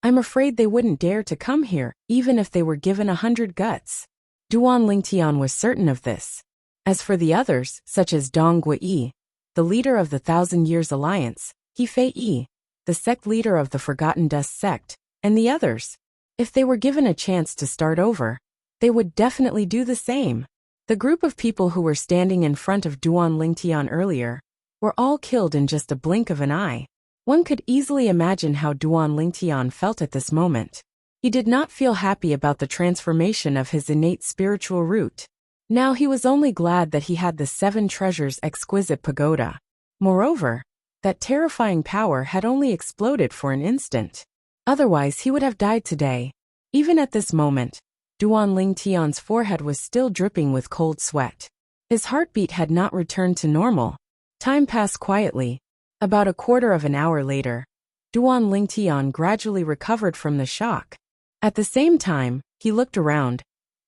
I'm afraid they wouldn't dare to come here, even if they were given 100 guts. Duan Lingtian was certain of this. As for the others, such as Dong Guiyi, the leader of the Thousand Years Alliance, He Fei Yi, the sect leader of the Forgotten Dust sect, and the others, if they were given a chance to start over, they would definitely do the same. The group of people who were standing in front of Duan Lingtian earlier were all killed in just a blink of an eye. One could easily imagine how Duan Lingtian felt at this moment. He did not feel happy about the transformation of his innate spiritual root. Now he was only glad that he had the 7 treasures exquisite pagoda. Moreover, that terrifying power had only exploded for an instant. Otherwise he would have died today. Even at this moment, Duan Lingtian's forehead was still dripping with cold sweat. His heartbeat had not returned to normal. Time passed quietly. About a quarter of an hour later, Duan Lingtian gradually recovered from the shock. At the same time, he looked around,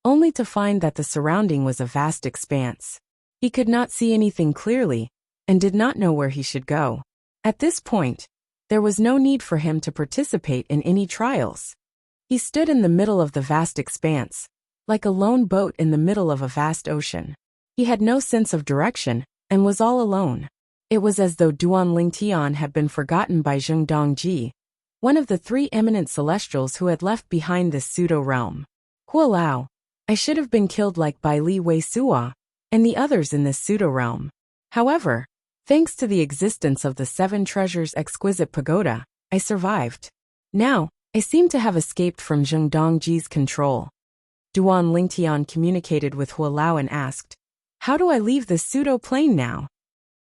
only to find that the surrounding was a vast expanse. He could not see anything clearly, and did not know where he should go. At this point, there was no need for him to participate in any trials. He stood in the middle of the vast expanse, like a lone boat in the middle of a vast ocean. He had no sense of direction, and was all alone. It was as though Duan Lingtian had been forgotten by Zheng Dongji, one of the 3 eminent celestials who had left behind this pseudo-realm. Hua Lao, I should have been killed like Bai Li Wei Suo, and the others in this pseudo-realm. However, thanks to the existence of the 7 treasures exquisite pagoda, I survived. Now, I seem to have escaped from Zheng Dongji's control. Duan Lingtian communicated with Hua Lao and asked, "How do I leave this pseudo-plane now?"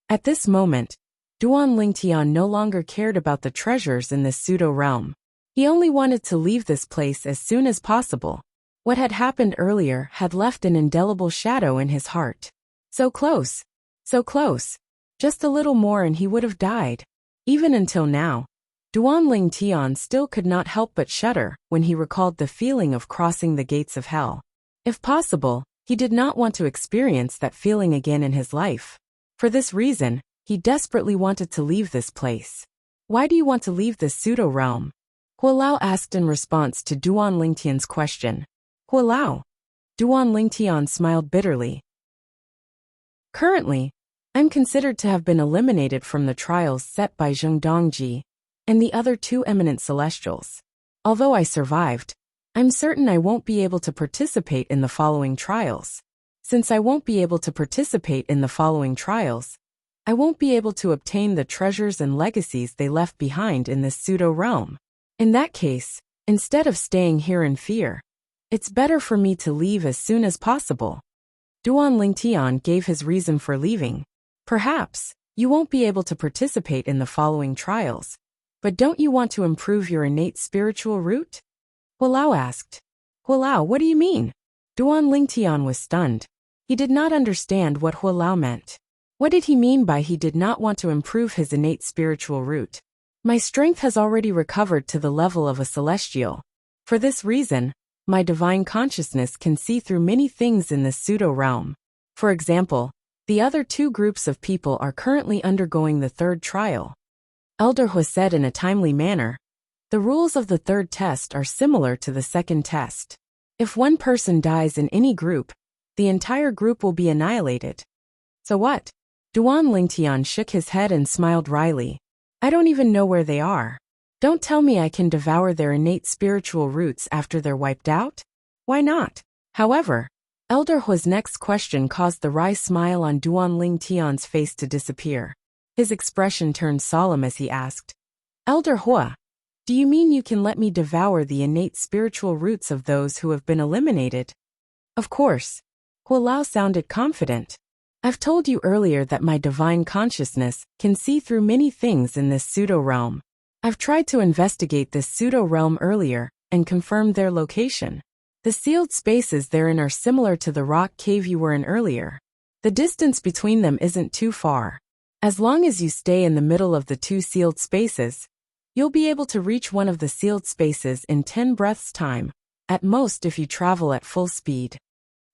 At this moment, Duan Lingtian no longer cared about the treasures in this pseudo-realm. He only wanted to leave this place as soon as possible. What had happened earlier had left an indelible shadow in his heart. So close. So close. Just a little more and he would have died. Even until now, Duan Lingtian still could not help but shudder when he recalled the feeling of crossing the gates of hell. If possible, he did not want to experience that feeling again in his life. For this reason, he desperately wanted to leave this place. "Why do you want to leave this pseudo-realm?" Hua Lao asked in response to Duan Lingtian's question. "Hua Lao?" Duan Lingtian smiled bitterly. "Currently, I'm considered to have been eliminated from the trials set by Zheng Dongji and the other 2 eminent celestials. Although I survived, I'm certain I won't be able to participate in the following trials. Since I won't be able to participate in the following trials, I won't be able to obtain the treasures and legacies they left behind in this pseudo-realm. In that case, instead of staying here in fear, it's better for me to leave as soon as possible." Duan Lingtian gave his reason for leaving. "Perhaps, you won't be able to participate in the following trials, but don't you want to improve your innate spiritual root?" Hua Lao asked. "Hua Lao, what do you mean?" Duan Lingtian was stunned. He did not understand what Hua Lao meant. What did he mean by he did not want to improve his innate spiritual root? "My strength has already recovered to the level of a celestial. For this reason, my divine consciousness can see through many things in this pseudo-realm. For example, the other 2 groups of people are currently undergoing the 3rd trial." Elder Hua said in a timely manner, "The rules of the 3rd test are similar to the 2nd test. If one person dies in any group, the entire group will be annihilated." "So what?" Duan Lingtian shook his head and smiled wryly. "I don't even know where they are. Don't tell me I can devour their innate spiritual roots after they're wiped out? Why not?" However, Elder Hua's next question caused the wry smile on Duan Lingtian's face to disappear. His expression turned solemn as he asked, "Elder Hua, do you mean you can let me devour the innate spiritual roots of those who have been eliminated?" "Of course." Hua Lao sounded confident. "I've told you earlier that my divine consciousness can see through many things in this pseudo-realm. I've tried to investigate this pseudo-realm earlier and confirmed their location. The sealed spaces therein are similar to the rock cave you were in earlier. The distance between them isn't too far. As long as you stay in the middle of the 2 sealed spaces, you'll be able to reach one of the sealed spaces in 10 breaths' time, at most if you travel at full speed.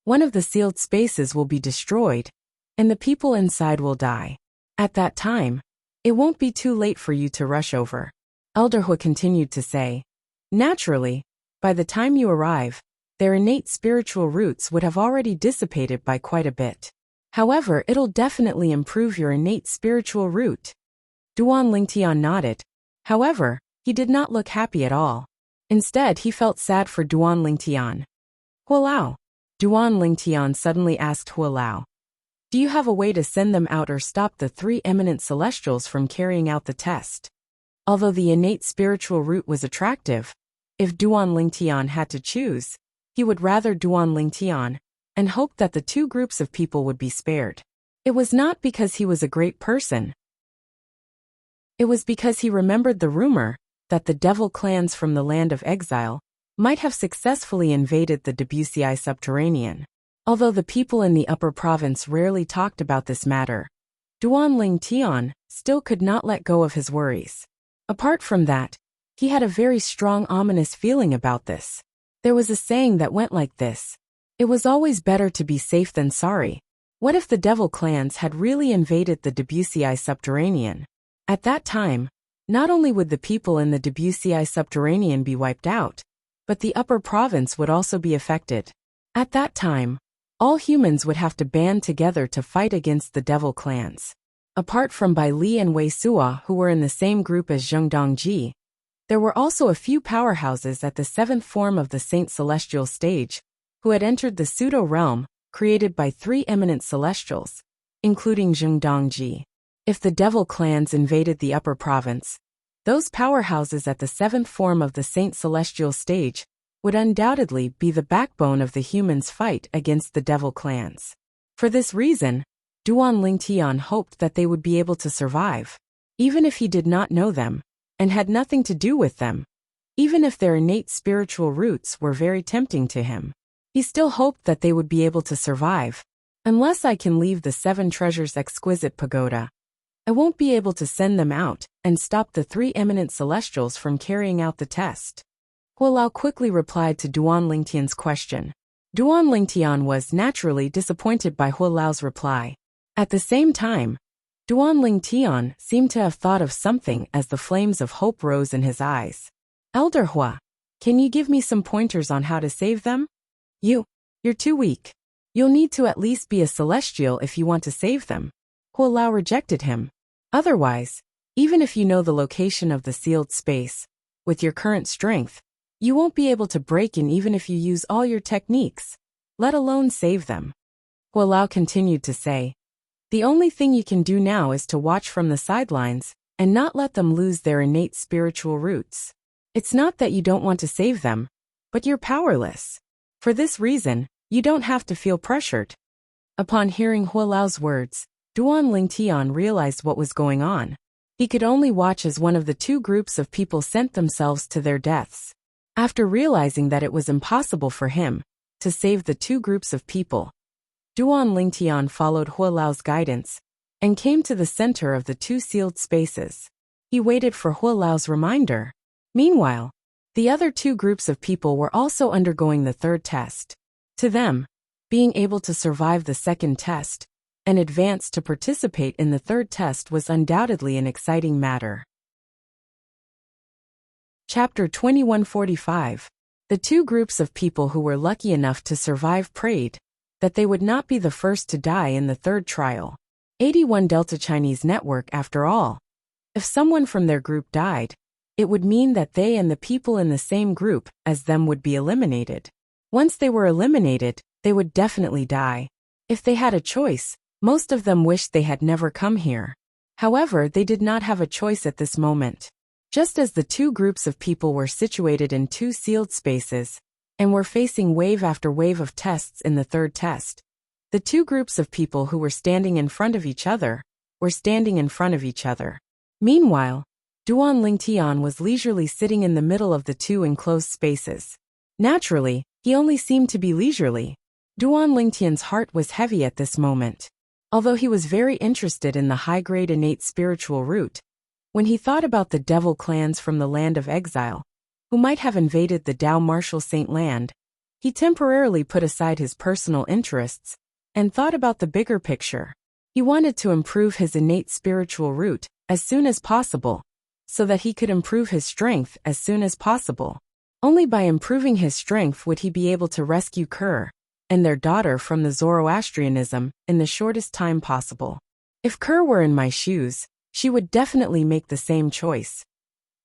One of the sealed spaces will be destroyed, and the people inside will die. At that time, it won't be too late for you to rush over." Elder Hua continued to say, "Naturally, by the time you arrive, their innate spiritual roots would have already dissipated by quite a bit. However, it'll definitely improve your innate spiritual root. Duan Lingtian nodded. However, he did not look happy at all. Instead, he felt sad for Duan Lingtian. Hualao. Duan Lingtian suddenly asked Hualao. Do you have a way to send them out or stop the three eminent celestials from carrying out the test? Although the innate spiritual root was attractive, if Duan Lingtian had to choose, he would rather Duan Lingtian, and hoped that the two groups of people would be spared. It was not because he was a great person. It was because he remembered the rumor that the devil clans from the land of exile might have successfully invaded the Wuxia subterranean. Although the people in the upper province rarely talked about this matter, Duan Lingtian still could not let go of his worries. Apart from that, he had a very strong ominous feeling about this. There was a saying that went like this: it was always better to be safe than sorry. What if the devil clans had really invaded the Wuxia subterranean? At that time, not only would the people in the Wuxia subterranean be wiped out, but the upper province would also be affected. At that time, all humans would have to band together to fight against the devil clans. Apart from Bai Li and Wei Suo, who were in the same group as Zheng Dongji, there were also a few powerhouses at the seventh form of the Saint Celestial stage, who had entered the pseudo-realm created by three eminent celestials, including Zheng Dongji. If the devil clans invaded the upper province, those powerhouses at the seventh form of the Saint Celestial stage would undoubtedly be the backbone of the humans' fight against the devil clans. For this reason, Duan Lingtian hoped that they would be able to survive, even if he did not know them, and had nothing to do with them, even if their innate spiritual roots were very tempting to him. He still hoped that they would be able to survive. Unless I can leave the Seven Treasures Exquisite Pagoda, I won't be able to send them out and stop the three eminent celestials from carrying out the test. Hualao quickly replied to Duan Lingtian's question. Duan Lingtian was naturally disappointed by Hualao's reply. At the same time, Duan Lingtian seemed to have thought of something as the flames of hope rose in his eyes. Elder Hua, can you give me some pointers on how to save them? You're too weak. You'll need to at least be a celestial if you want to save them. Hualao rejected him. Otherwise, even if you know the location of the sealed space, with your current strength, you won't be able to break in even if you use all your techniques, let alone save them. Hualao continued to say, the only thing you can do now is to watch from the sidelines and not let them lose their innate spiritual roots. It's not that you don't want to save them, but you're powerless. For this reason, you don't have to feel pressured. Upon hearing Hualao's words, Duan Lingtian realized what was going on. He could only watch as one of the two groups of people sent themselves to their deaths. After realizing that it was impossible for him to save the two groups of people, Duan Lingtian followed Hualao's guidance and came to the center of the two sealed spaces. He waited for Hualao's reminder. Meanwhile, the other two groups of people were also undergoing the third test. To them, being able to survive the second test and advance to participate in the third test was undoubtedly an exciting matter. Chapter 2145. The two groups of people who were lucky enough to survive prayed that they would not be the first to die in the third trial. 81 Delta Chinese Network. After all, if someone from their group died, it would mean that they and the people in the same group as them would be eliminated. Once they were eliminated, they would definitely die. If they had a choice, most of them wished they had never come here. However, they did not have a choice at this moment. Just as the two groups of people were situated in two sealed spaces and were facing wave after wave of tests in the third test, the two groups of people who were standing in front of each other were standing in front of each other. Meanwhile, Duan Lingtian was leisurely sitting in the middle of the two enclosed spaces. Naturally, he only seemed to be leisurely. Duan Lingtian's heart was heavy at this moment. Although he was very interested in the high-grade innate spiritual root, when he thought about the devil clans from the land of exile, who might have invaded the Dao Martial Saint land, he temporarily put aside his personal interests and thought about the bigger picture. He wanted to improve his innate spiritual root as soon as possible, so that he could improve his strength as soon as possible. Only by improving his strength would he be able to rescue Kerr and their daughter from the Zoroastrianism in the shortest time possible. If Kerr were in my shoes, she would definitely make the same choice.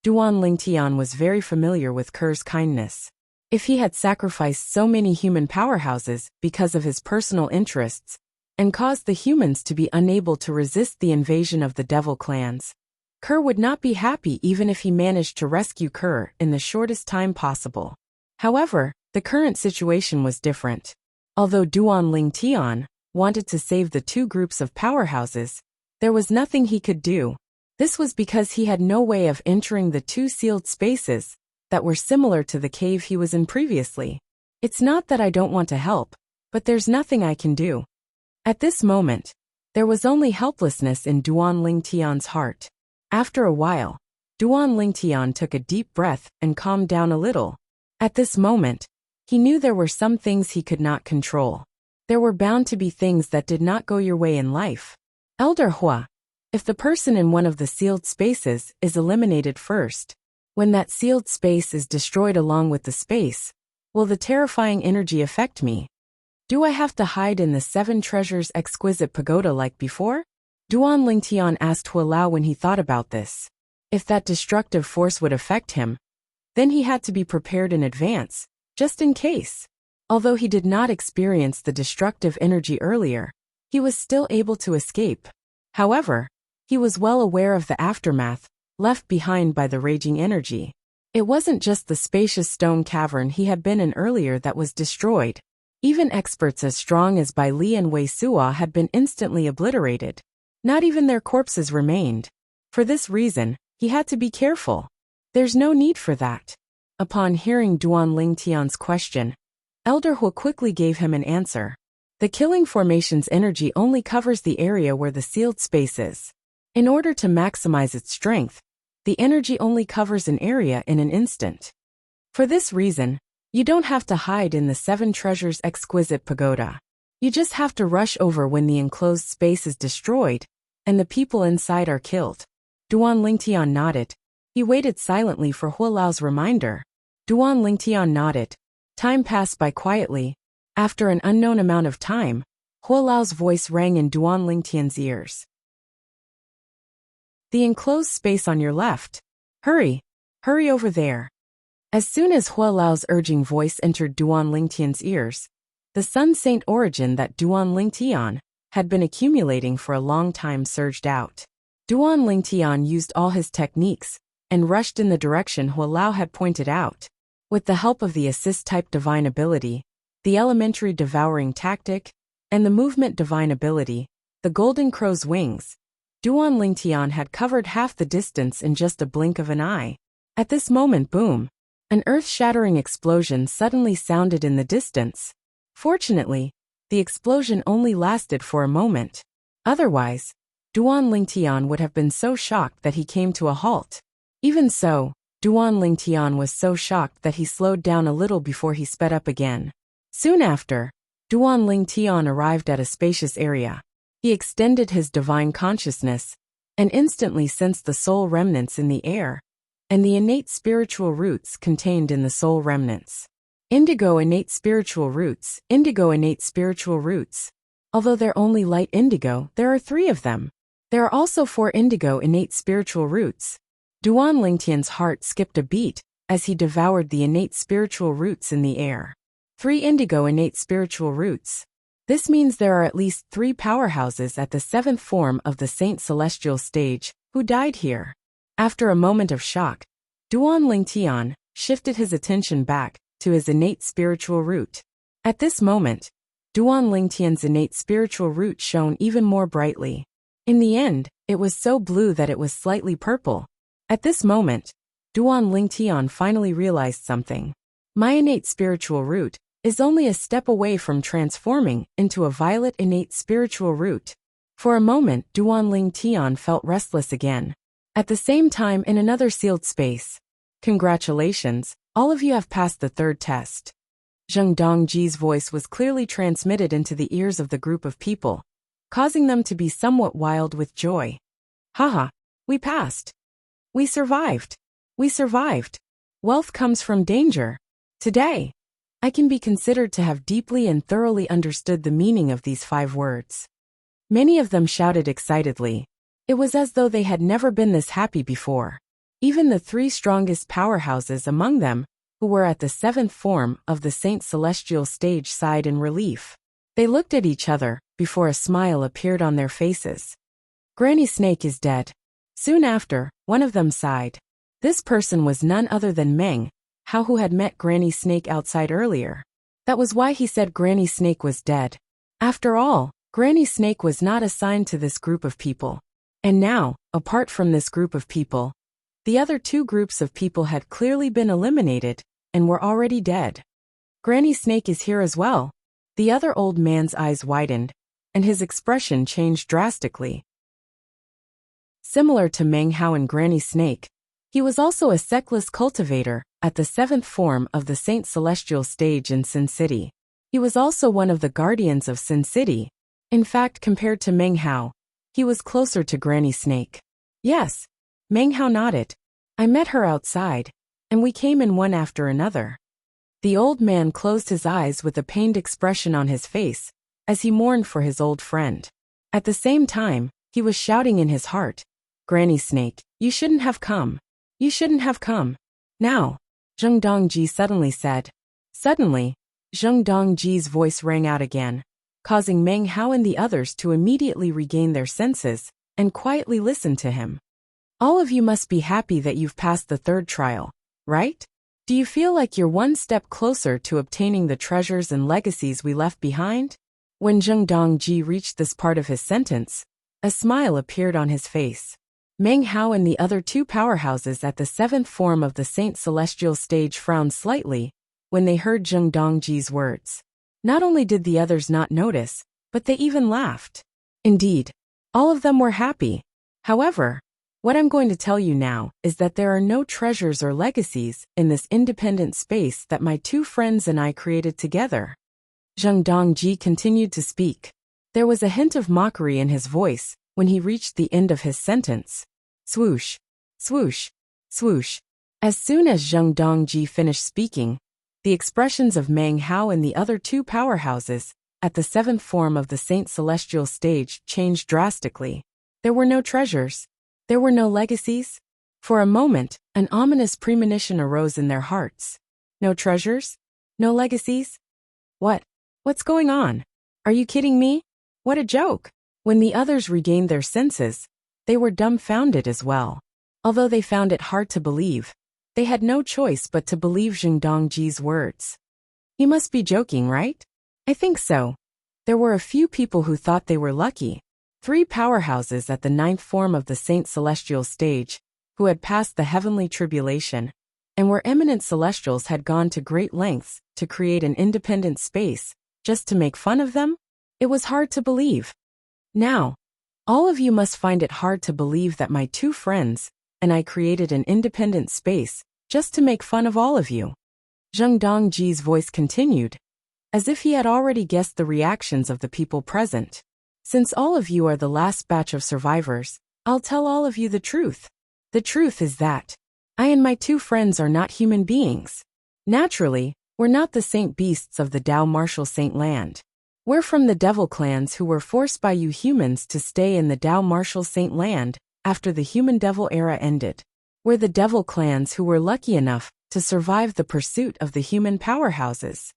Duan Lingtian was very familiar with Kerr's kindness. If he had sacrificed so many human powerhouses because of his personal interests, and caused the humans to be unable to resist the invasion of the devil clans, Kerr would not be happy even if he managed to rescue Kerr in the shortest time possible. However, the current situation was different. Although Duan Lingtian wanted to save the two groups of powerhouses, there was nothing he could do. This was because he had no way of entering the two sealed spaces that were similar to the cave he was in previously. It's not that I don't want to help, but there's nothing I can do. At this moment, there was only helplessness in Duan Lingtian's heart. After a while, Duan Lingtian took a deep breath and calmed down a little. At this moment, he knew there were some things he could not control. There were bound to be things that did not go your way in life. Elder Hua, if the person in one of the sealed spaces is eliminated first, when that sealed space is destroyed along with the space, will the terrifying energy affect me? Do I have to hide in the 7 treasures exquisite pagoda like before? Duan Lingtian asked Hualao when he thought about this. If that destructive force would affect him, then he had to be prepared in advance, just in case. Although he did not experience the destructive energy earlier, he was still able to escape. However, he was well aware of the aftermath left behind by the raging energy. It wasn't just the spacious stone cavern he had been in earlier that was destroyed. Even experts as strong as Bai Li and Wei Suo had been instantly obliterated. Not even their corpses remained. For this reason, he had to be careful. There's no need for that. Upon hearing Duan Lingtian's question, Elder Hu quickly gave him an answer. The killing formation's energy only covers the area where the sealed space is. In order to maximize its strength, the energy only covers an area in an instant. For this reason, you don't have to hide in the 7 treasures exquisite pagoda. You just have to rush over when the enclosed space is destroyed, and the people inside are killed. Duan Lingtian nodded. He waited silently for Hualao's reminder. Duan Lingtian nodded. Time passed by quietly. After an unknown amount of time, Hualao's voice rang in Duan Lingtian's ears. The enclosed space on your left. Hurry! Hurry over there. As soon as Hualao's urging voice entered Duan Lingtian's ears, the Sun Saint origin that Duan Lingtian had been accumulating for a long time surged out. Duan Lingtian used all his techniques and rushed in the direction Hualao had pointed out. With the help of the assist-type divine ability, the elementary devouring tactic, and the movement divine ability, the golden crow's wings, Duan Lingtian had covered half the distance in just a blink of an eye. At this moment, boom! An earth-shattering explosion suddenly sounded in the distance. Fortunately, the explosion only lasted for a moment. Otherwise, Duan Lingtian would have been so shocked that he came to a halt. Even so, Duan Lingtian was so shocked that he slowed down a little before he sped up again. Soon after, Duan Lingtian arrived at a spacious area. He extended his divine consciousness, and instantly sensed the soul remnants in the air, and the innate spiritual roots contained in the soul remnants. Indigo innate spiritual roots, indigo innate spiritual roots. Although they're only light indigo, there are 3 of them. There are also 4 indigo innate spiritual roots. Duan Lingtian's heart skipped a beat as he devoured the innate spiritual roots in the air. 3 indigo innate spiritual roots. This means there are at least 3 powerhouses at the 7th form of the Saint Celestial stage who died here. After a moment of shock, Duan Lingtian shifted his attention back to his innate spiritual root. At this moment, Duan Lingtian's innate spiritual root shone even more brightly. In the end, it was so blue that it was slightly purple. At this moment, Duan Lingtian finally realized something. My innate spiritual root is only a step away from transforming into a violet innate spiritual root. For a moment, Duan Lingtian felt restless again. At the same time, in another sealed space. Congratulations, all of you have passed the 3rd test. Zheng Dongji's voice was clearly transmitted into the ears of the group of people, causing them to be somewhat wild with joy. Haha, we passed. We survived. We survived. Wealth comes from danger. Today, I can be considered to have deeply and thoroughly understood the meaning of these 5 words. Many of them shouted excitedly. It was as though they had never been this happy before. Even the 3 strongest powerhouses among them, who were at the 7th form of the Saint Celestial stage, sighed in relief. They looked at each other before a smile appeared on their faces. Granny Snake is dead. Soon after, one of them sighed. This person was none other than Meng Hao, who had met Granny Snake outside earlier. That was why he said Granny Snake was dead. After all, Granny Snake was not assigned to this group of people. And now, apart from this group of people, the other 2 groups of people had clearly been eliminated and were already dead. Granny Snake is here as well. The other old man's eyes widened, and his expression changed drastically. Similar to Meng Hao and Granny Snake, he was also a Seckless cultivator at the 7th form of the Saint Celestial stage in Sin City. He was also one of the guardians of Sin City. In fact, compared to Meng Hao, he was closer to Granny Snake. Yes, Meng Hao nodded. I met her outside, and we came in one after another. The old man closed his eyes with a pained expression on his face, as he mourned for his old friend. At the same time, he was shouting in his heart, Granny Snake, you shouldn't have come. You shouldn't have come. Now, Zheng Dongji suddenly said. Suddenly, Zheng Dongji's voice rang out again, causing Meng Hao and the others to immediately regain their senses and quietly listen to him. All of you must be happy that you've passed the 3rd trial, right? Do you feel like you're one step closer to obtaining the treasures and legacies we left behind? When Zheng Dongji reached this part of his sentence, a smile appeared on his face. Meng Hao and the other 2 powerhouses at the 7th form of the Saint Celestial stage frowned slightly when they heard Zheng Dongji's words. Not only did the others not notice, but they even laughed. Indeed, all of them were happy. However, what I'm going to tell you now is that there are no treasures or legacies in this independent space that my 2 friends and I created together. Zheng Dongji continued to speak. There was a hint of mockery in his voice when he reached the end of his sentence. Swoosh, swoosh, swoosh. As soon as Zheng Dongji finished speaking, the expressions of Meng Hao and the other 2 powerhouses at the 7th form of the Saint Celestial stage changed drastically. There were no treasures. There were no legacies. For a moment, an ominous premonition arose in their hearts. No treasures? No legacies? What's going on? Are you kidding me? What a joke! When the others regained their senses, they were dumbfounded as well. Although they found it hard to believe, they had no choice but to believe Zheng Dongji's words. He must be joking, right? I think so. There were a few people who thought they were lucky. 3 powerhouses at the 9th form of the Saint Celestial stage, who had passed the heavenly tribulation, and were eminent celestials, had gone to great lengths to create an independent space, just to make fun of them? It was hard to believe. Now, all of you must find it hard to believe that my 2 friends and I created an independent space just to make fun of all of you. Zheng Dongji's voice continued, as if he had already guessed the reactions of the people present. Since all of you are the last batch of survivors, I'll tell all of you the truth. The truth is that I and my 2 friends are not human beings. Naturally, we're not the saint beasts of the Dao Martial Saint Land. We're from the devil clans who were forced by you humans to stay in the Dao Martial Saint Land after the human-devil era ended. We're the devil clans who were lucky enough to survive the pursuit of the human powerhouses.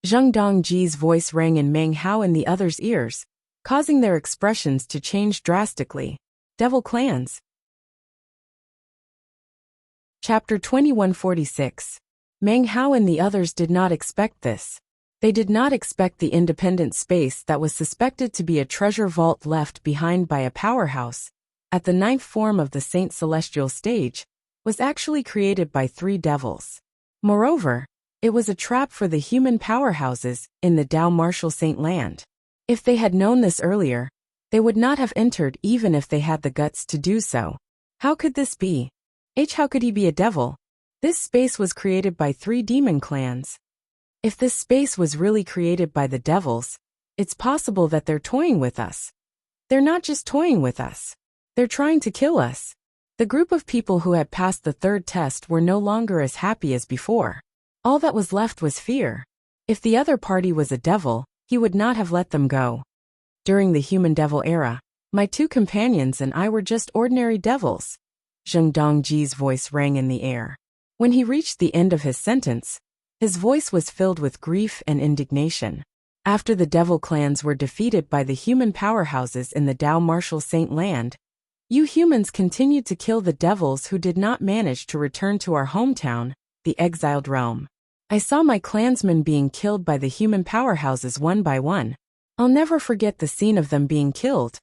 Zheng Dongji's voice rang in Meng Hao and the others' ears, causing their expressions to change drastically. Devil clans. Chapter 2146. Meng Hao and the others did not expect this. They did not expect the independent space that was suspected to be a treasure vault left behind by a powerhouse at the 9th form of the Saint Celestial stage was actually created by 3 devils. Moreover, it was a trap for the human powerhouses in the Dao Martial Saint Land. If they had known this earlier, they would not have entered even if they had the guts to do so. How could this be? How could he be a devil? This space was created by 3 demon clans. If this space was really created by the devils, it's possible that they're toying with us. They're not just toying with us. They're trying to kill us. The group of people who had passed the third test were no longer as happy as before. All that was left was fear. If the other party was a devil, he would not have let them go. During the human-devil era, my two companions and I were just ordinary devils. Zheng Dongji's voice rang in the air. When he reached the end of his sentence, his voice was filled with grief and indignation. After the devil clans were defeated by the human powerhouses in the Dao Martial Saint Land, you humans continued to kill the devils who did not manage to return to our hometown, the exiled realm. I saw my clansmen being killed by the human powerhouses one by one. I'll never forget the scene of them being killed.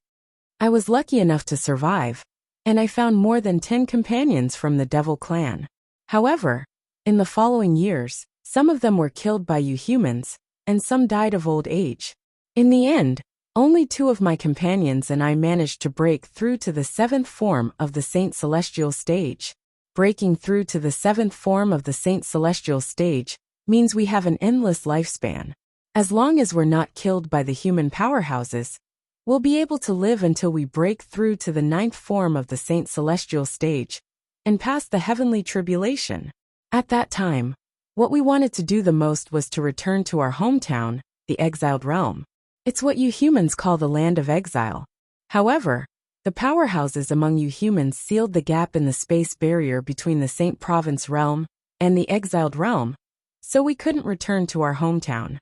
I was lucky enough to survive, and I found more than 10 companions from the devil clan. However, in the following years, some of them were killed by you humans, and some died of old age. In the end, only 2 of my companions and I managed to break through to the 7th form of the Saint Celestial stage. Breaking through to the 7th form of the Saint Celestial stage means we have an endless lifespan. As long as we're not killed by the human powerhouses, we'll be able to live until we break through to the 9th form of the Saint Celestial stage and pass the heavenly tribulation. At that time, what we wanted to do the most was to return to our hometown, the exiled realm. It's what you humans call the land of exile. However, the powerhouses among you humans sealed the gap in the space barrier between the Saint Province realm and the exiled realm, so we couldn't return to our hometown.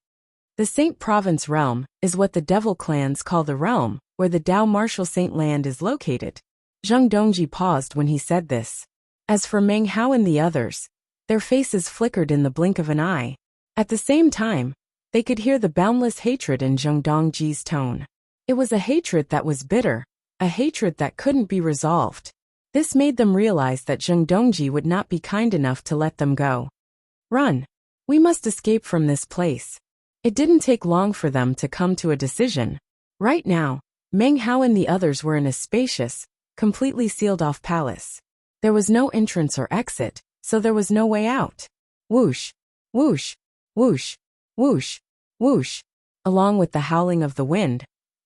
The Saint Province realm is what the devil clans call the realm where the Dao Martial Saint Land is located. Zheng Dongji paused when he said this. As for Meng Hao and the others, their faces flickered in the blink of an eye. At the same time, they could hear the boundless hatred in Zheng Dongji's tone. It was a hatred that was bitter, a hatred that couldn't be resolved. This made them realize that Zheng Dongji would not be kind enough to let them go. Run! We must escape from this place. It didn't take long for them to come to a decision. Right now, Meng Hao and the others were in a spacious, completely sealed-off palace. There was no entrance or exit, so there was no way out. Whoosh! Whoosh! Whoosh! Whoosh! Whoosh! Along with the howling of the wind,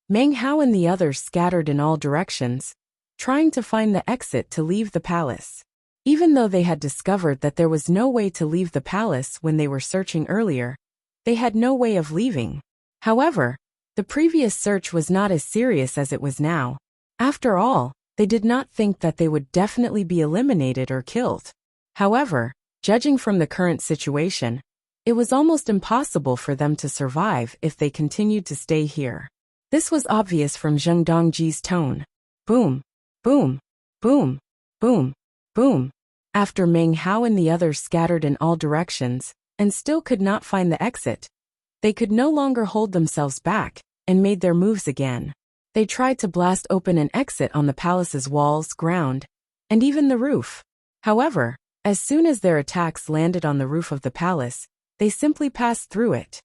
Meng Hao and the others scattered in all directions, trying to find the exit to leave the palace. Even though they had discovered that there was no way to leave the palace when they were searching earlier, they had no way of leaving. However, the previous search was not as serious as it was now. After all, they did not think that they would definitely be eliminated or killed. However, judging from the current situation, it was almost impossible for them to survive if they continued to stay here. This was obvious from Zheng Dongji's tone. Boom, boom, boom, boom, boom. After Meng Hao and the others scattered in all directions and still could not find the exit, they could no longer hold themselves back and made their moves again. They tried to blast open an exit on the palace's walls, ground, and even the roof. However, as soon as their attacks landed on the roof of the palace, they simply passed through it.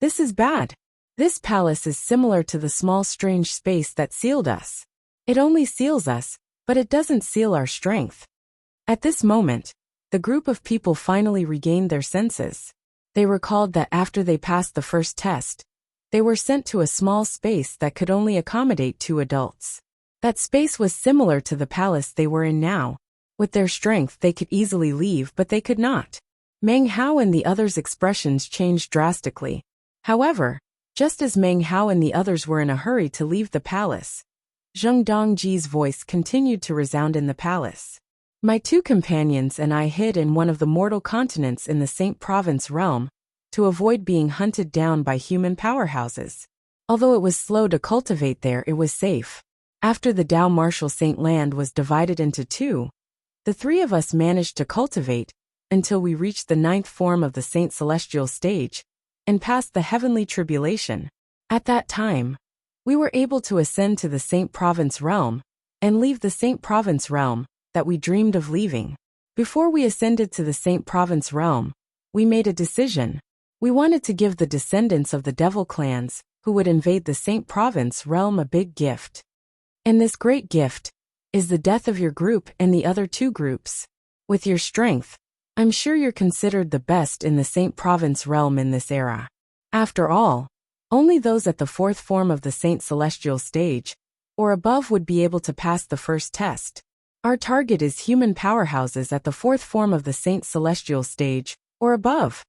This is bad. This palace is similar to the small strange space that sealed us. It only seals us, but it doesn't seal our strength. At this moment, the group of people finally regained their senses. They recalled that after they passed the first test, they were sent to a small space that could only accommodate 2 adults. That space was similar to the palace they were in now. With their strength they could easily leave, but they could not. Meng Hao and the others' expressions changed drastically. However, just as Meng Hao and the others were in a hurry to leave the palace, Zheng Dongji's voice continued to resound in the palace. My 2 companions and I hid in one of the mortal continents in the Saint Province realm to avoid being hunted down by human powerhouses. Although it was slow to cultivate there, it was safe. After the Dao Martial Saint Land was divided into 2, the 3 of us managed to cultivate until we reached the 9th form of the Saint Celestial stage and passed the heavenly tribulation. At that time, we were able to ascend to the Saint Province realm and leave the Saint Province realm that we dreamed of leaving. Before we ascended to the Saint Province realm, we made a decision. We wanted to give the descendants of the devil clans who would invade the Saint Province realm a big gift. And this great gift is the death of your group and the other 2 groups. With your strength, I'm sure you're considered the best in the Saint Province realm in this era. After all, only those at the 4th form of the Saint Celestial stage or above would be able to pass the first test. Our target is human powerhouses at the fourth form of the Saint Celestial stage, or above.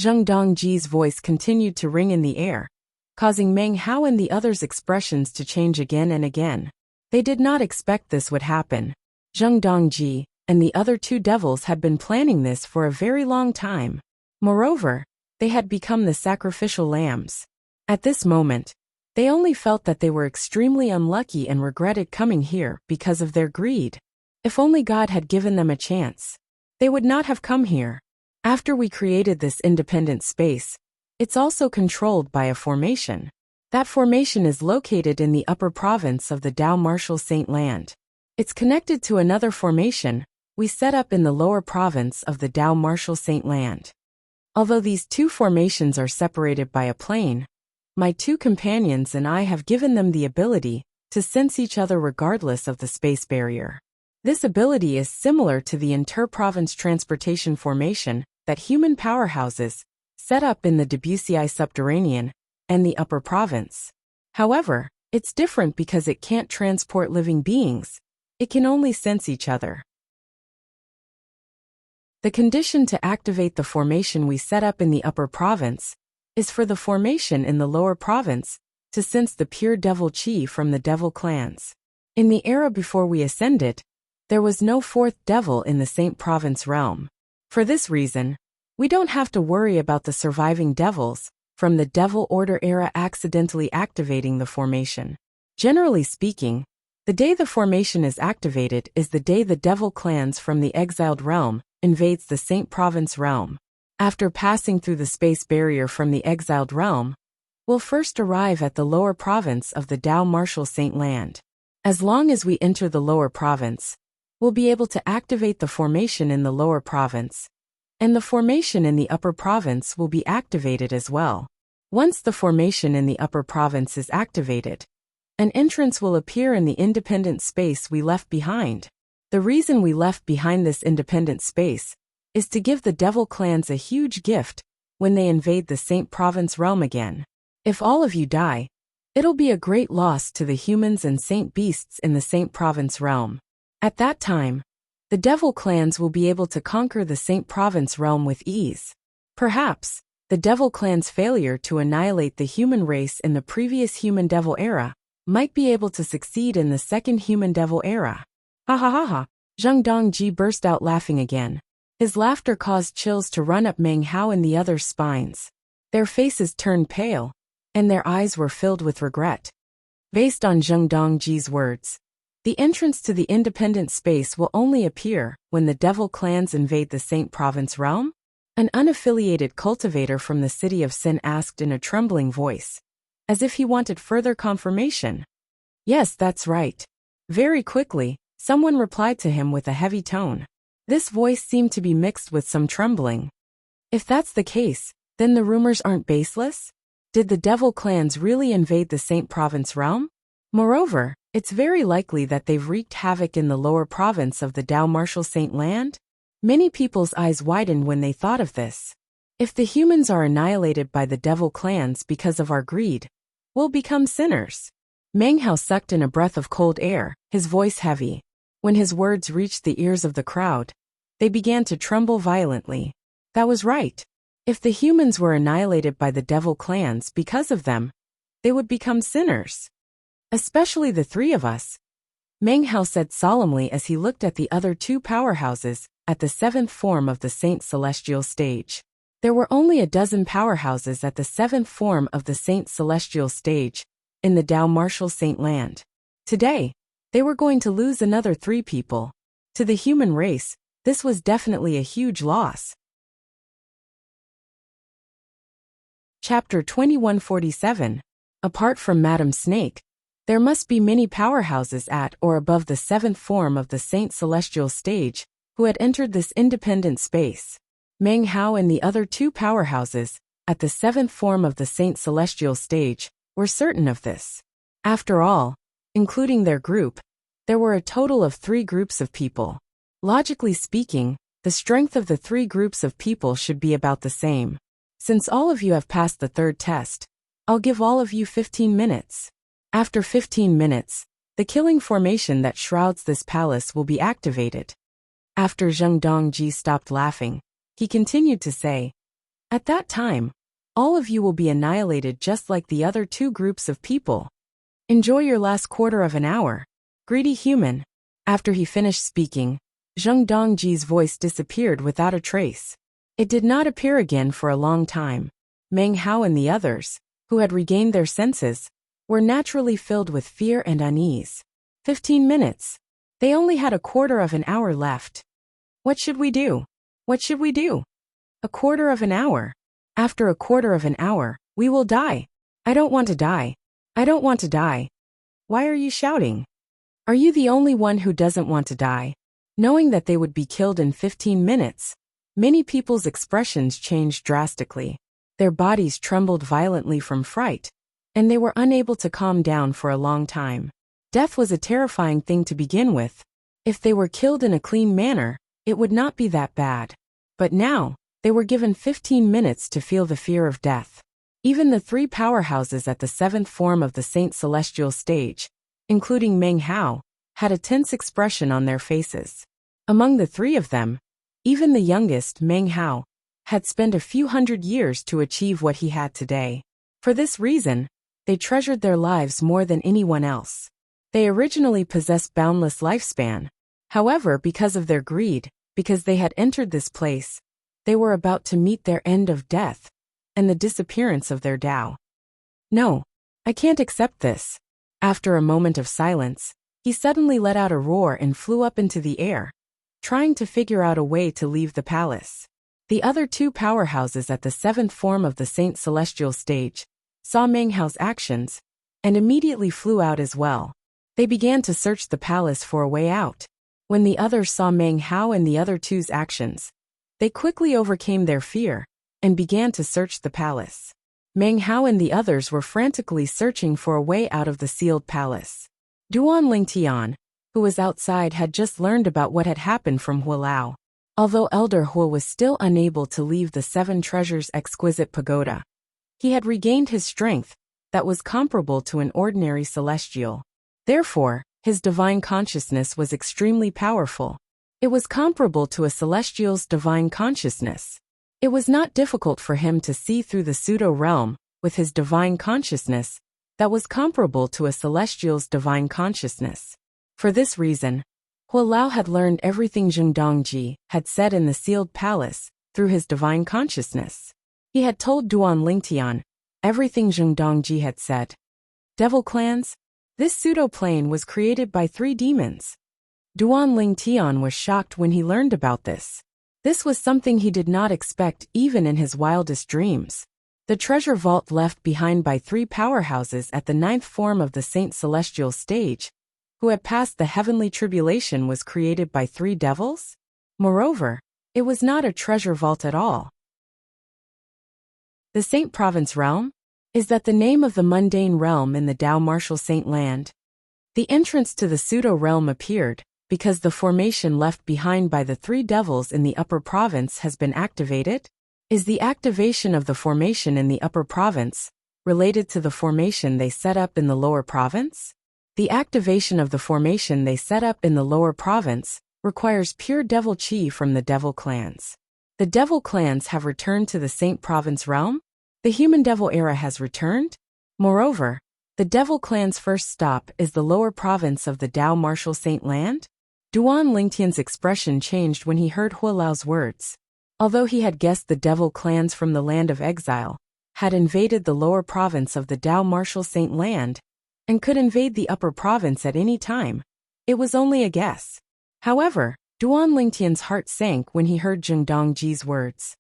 Zheng Dongji's voice continued to ring in the air, causing Meng Hao and the others' expressions to change again and again. They did not expect this would happen. Zheng Dongji and the other two devils had been planning this for a very long time. Moreover, they had become the sacrificial lambs. At this moment, they only felt that they were extremely unlucky and regretted coming here because of their greed. If only God had given them a chance, they would not have come here. After we created this independent space, it's also controlled by a formation. That formation is located in the upper province of the Dao Martial Saint Land. It's connected to another formation we set up in the lower province of the Dao Martial Saint Land. Although these two formations are separated by a plane, my two companions and I have given them the ability to sense each other regardless of the space barrier. This ability is similar to the inter-province transportation formation that human powerhouses set up in the Debussy subterranean and the upper province. However, it's different because it can't transport living beings. It can only sense each other. The condition to activate the formation we set up in the upper province is for the formation in the lower province to sense the pure devil chi from the devil clans. In the era before we ascended, there was no fourth devil in the Saint Province realm. For this reason, we don't have to worry about the surviving devils from the Devil Order era accidentally activating the formation. Generally speaking, the day the formation is activated is the day the devil clans from the exiled realm invades the Saint Province realm. After passing through the space barrier from the exiled realm, we'll first arrive at the lower province of the Dao Martial Saint Land. As long as we enter the lower province, we'll be able to activate the formation in the lower province, and the formation in the upper province will be activated as well. Once the formation in the upper province is activated, an entrance will appear in the independent space we left behind. The reason we left behind this independent space is to give the devil clans a huge gift when they invade the Saint Province realm again. If all of you die, it'll be a great loss to the humans and saint beasts in the Saint Province realm. At that time, the devil clans will be able to conquer the Saint Province realm with ease. Perhaps, the devil clan's failure to annihilate the human race in the previous human-devil era might be able to succeed in the second human-devil era. Ha ha ha ha! Zheng Dongji burst out laughing again. His laughter caused chills to run up Meng Hao and the others' spines. Their faces turned pale, and their eyes were filled with regret. Based on Zheng Dongji's words, the entrance to the independent space will only appear when the devil clans invade the Saint Province realm? An unaffiliated cultivator from the city of Sin asked in a trembling voice, as if he wanted further confirmation. Yes, that's right. Very quickly, someone replied to him with a heavy tone. This voice seemed to be mixed with some trembling. If that's the case, then the rumors aren't baseless? Did the devil clans really invade the Saint Province realm? Moreover, it's very likely that they've wreaked havoc in the lower province of the Dao Martial Saint Land. Many people's eyes widened when they thought of this. If the humans are annihilated by the devil clans because of our greed, we'll become sinners. Meng Hao sucked in a breath of cold air, his voice heavy. When his words reached the ears of the crowd, they began to tremble violently. That was right. If the humans were annihilated by the devil clans because of them, they would become sinners. Especially the three of us, Meng Hao said solemnly as he looked at the other two powerhouses at the seventh form of the Saint Celestial stage. There were only a dozen powerhouses at the seventh form of the Saint Celestial stage in the Dao Martial Saint Land. Today, they were going to lose another 3 people. To the human race, this was definitely a huge loss. Chapter 2147. Apart from Madam Snake, there must be many powerhouses at or above the seventh form of the Saint Celestial stage who had entered this independent space. Meng Hao and the other 2 powerhouses at the seventh form of the Saint Celestial stage were certain of this. After all, including their group, there were a total of 3 groups of people. Logically speaking, the strength of the 3 groups of people should be about the same. Since all of you have passed the 3rd test, I'll give all of you 15 minutes. After 15 minutes, The killing formation that shrouds this palace will be activated. After Zheng Dongji stopped laughing, he continued to say, "At that time, all of you will be annihilated just like the other two groups of people. Enjoy your last quarter of an hour, greedy human." After he finished speaking, Zheng Dongji's voice disappeared without a trace. It did not appear again for a long time. Meng Hao and the others, who had regained their senses, were naturally filled with fear and unease. 15 minutes. They only had a quarter of an hour left. What should we do? What should we do? A quarter of an hour. After a quarter of an hour, we will die. I don't want to die. I don't want to die. Why are you shouting? Are you the only one who doesn't want to die? Knowing that they would be killed in 15 minutes, many people's expressions changed drastically. Their bodies trembled violently from fright, and they were unable to calm down for a long time. Death was a terrifying thing to begin with. If they were killed in a clean manner, it would not be that bad. But now, they were given 15 minutes to feel the fear of death. Even the three powerhouses at the seventh form of the Saint Celestial stage, including Meng Hao, had a tense expression on their faces. Among the three of them, even the youngest, Meng Hao, had spent a few hundred years to achieve what he had today. For this reason, they treasured their lives more than anyone else. They originally possessed boundless lifespan. However, because of their greed, because they had entered this place, they were about to meet their end of death and the disappearance of their Tao. No, I can't accept this. After a moment of silence, he suddenly let out a roar and flew up into the air, trying to figure out a way to leave the palace. The other two powerhouses at the seventh form of the Saint Celestial stage saw Meng Hao's actions and immediately flew out as well. They began to search the palace for a way out. When the others saw Meng Hao and the other two's actions, they quickly overcame their fear and began to search the palace. Meng Hao and the others were frantically searching for a way out of the sealed palace. Duan Lingtian, who was outside, had just learned about what had happened from Hualao. Although Elder Hu was still unable to leave the Seven Treasures exquisite pagoda, he had regained his strength that was comparable to an ordinary celestial. Therefore, his divine consciousness was extremely powerful. It was comparable to a celestial's divine consciousness. It was not difficult for him to see through the pseudo-realm with his divine consciousness that was comparable to a celestial's divine consciousness. For this reason, Hualao had learned everything Zheng Dongji had said in the sealed palace through his divine consciousness. He had told Duan Lingtian everything Zheng Dongji had said. Devil clans? This pseudo-plane was created by 3 demons. Duan Lingtian was shocked when he learned about this. This was something he did not expect even in his wildest dreams. The treasure vault left behind by 3 powerhouses at the 9th form of the Saint Celestial stage, who had passed the heavenly tribulation, was created by 3 devils? Moreover, it was not a treasure vault at all. The Saint Province Realm? Is that the name of the mundane realm in the Tao Martial Saint Land? The entrance to the pseudo-realm appeared, because the formation left behind by the 3 devils in the upper province has been activated? Is the activation of the formation in the upper province related to the formation they set up in the lower province? The activation of the formation they set up in the lower province requires pure devil chi from the devil clans. The devil clans have returned to the Saint Province realm? The human devil era has returned? Moreover, the devil clan's first stop is the lower province of the Tao Martial Saint Land? Duan Lingtian's expression changed when he heard Hualao's words. Although he had guessed the devil clans from the land of exile had invaded the lower province of the Tao Martial Saint Land and could invade the upper province at any time, it was only a guess. However, Duan Lingtian's heart sank when he heard Zheng Dongji's words.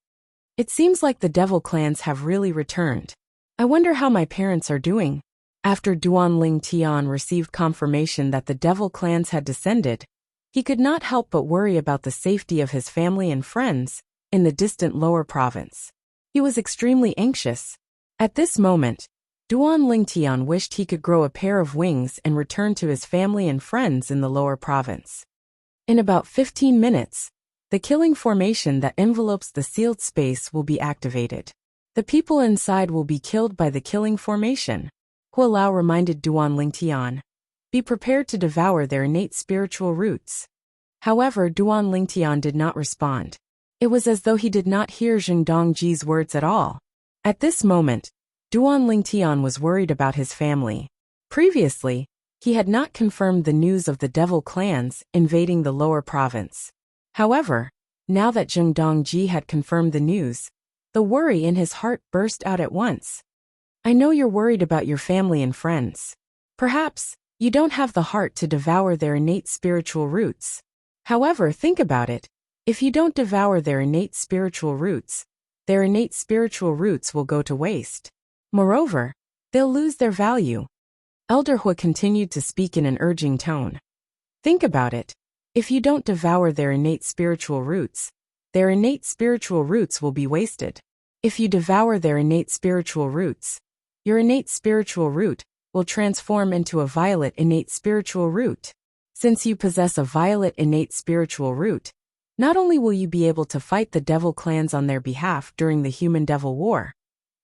It seems like the devil clans have really returned. I wonder how my parents are doing. After Duan Lingtian received confirmation that the devil clans had descended, he could not help but worry about the safety of his family and friends in the distant lower province. He was extremely anxious. At this moment, Duan Lingtian wished he could grow a pair of wings and return to his family and friends in the lower province. In about 15 minutes, the killing formation that envelopes the sealed space will be activated. The people inside will be killed by the killing formation, Hualao reminded Duan Lingtian. Be prepared to devour their innate spiritual roots. However, Duan Lingtian did not respond. It was as though he did not hear Zheng Dongji's words at all. At this moment, Duan Lingtian was worried about his family. Previously, he had not confirmed the news of the devil clans invading the lower province. However, now that Zheng Dongji had confirmed the news, the worry in his heart burst out at once. I know you're worried about your family and friends. Perhaps, you don't have the heart to devour their innate spiritual roots. However, think about it. If you don't devour their innate spiritual roots will go to waste. Moreover, they'll lose their value. Elder Hu continued to speak in an urging tone. Think about it. If you don't devour their innate spiritual roots will be wasted. If you devour their innate spiritual roots, your innate spiritual root will transform into a violet innate spiritual root. Since you possess a violet innate spiritual root, not only will you be able to fight the devil clans on their behalf during the human-devil war,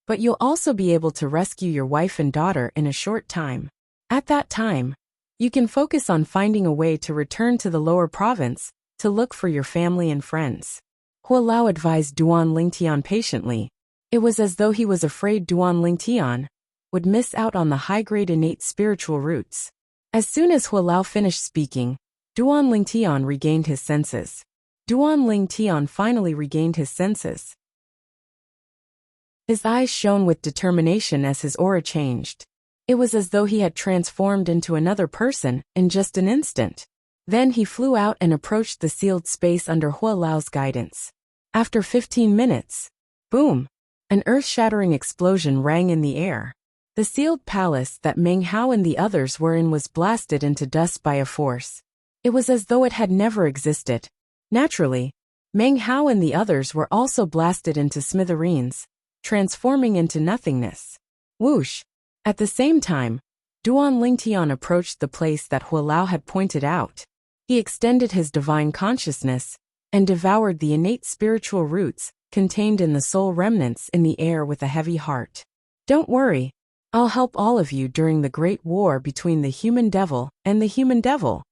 but you'll also be able to rescue your wife and daughter in a short time. At that time, you can focus on finding a way to return to the lower province to look for your family and friends. Hua Lao advised Duan Lingtian patiently. It was as though he was afraid Duan Lingtian would miss out on the high-grade innate spiritual roots. As soon as Hua Lao finished speaking, Duan Lingtian regained his senses. Duan Lingtian finally regained his senses. His eyes shone with determination as his aura changed. It was as though he had transformed into another person in just an instant. Then he flew out and approached the sealed space under Hua Lao's guidance. After 15 minutes, boom! An earth-shattering explosion rang in the air. The sealed palace that Meng Hao and the others were in was blasted into dust by a force. It was as though it had never existed. Naturally, Meng Hao and the others were also blasted into smithereens, transforming into nothingness. Whoosh! At the same time, Duan Lingtian approached the place that Hua Lao had pointed out. He extended his divine consciousness and devoured the innate spiritual roots contained in the soul remnants in the air with a heavy heart. Don't worry, I'll help all of you during the great war between the human devil and the human devil.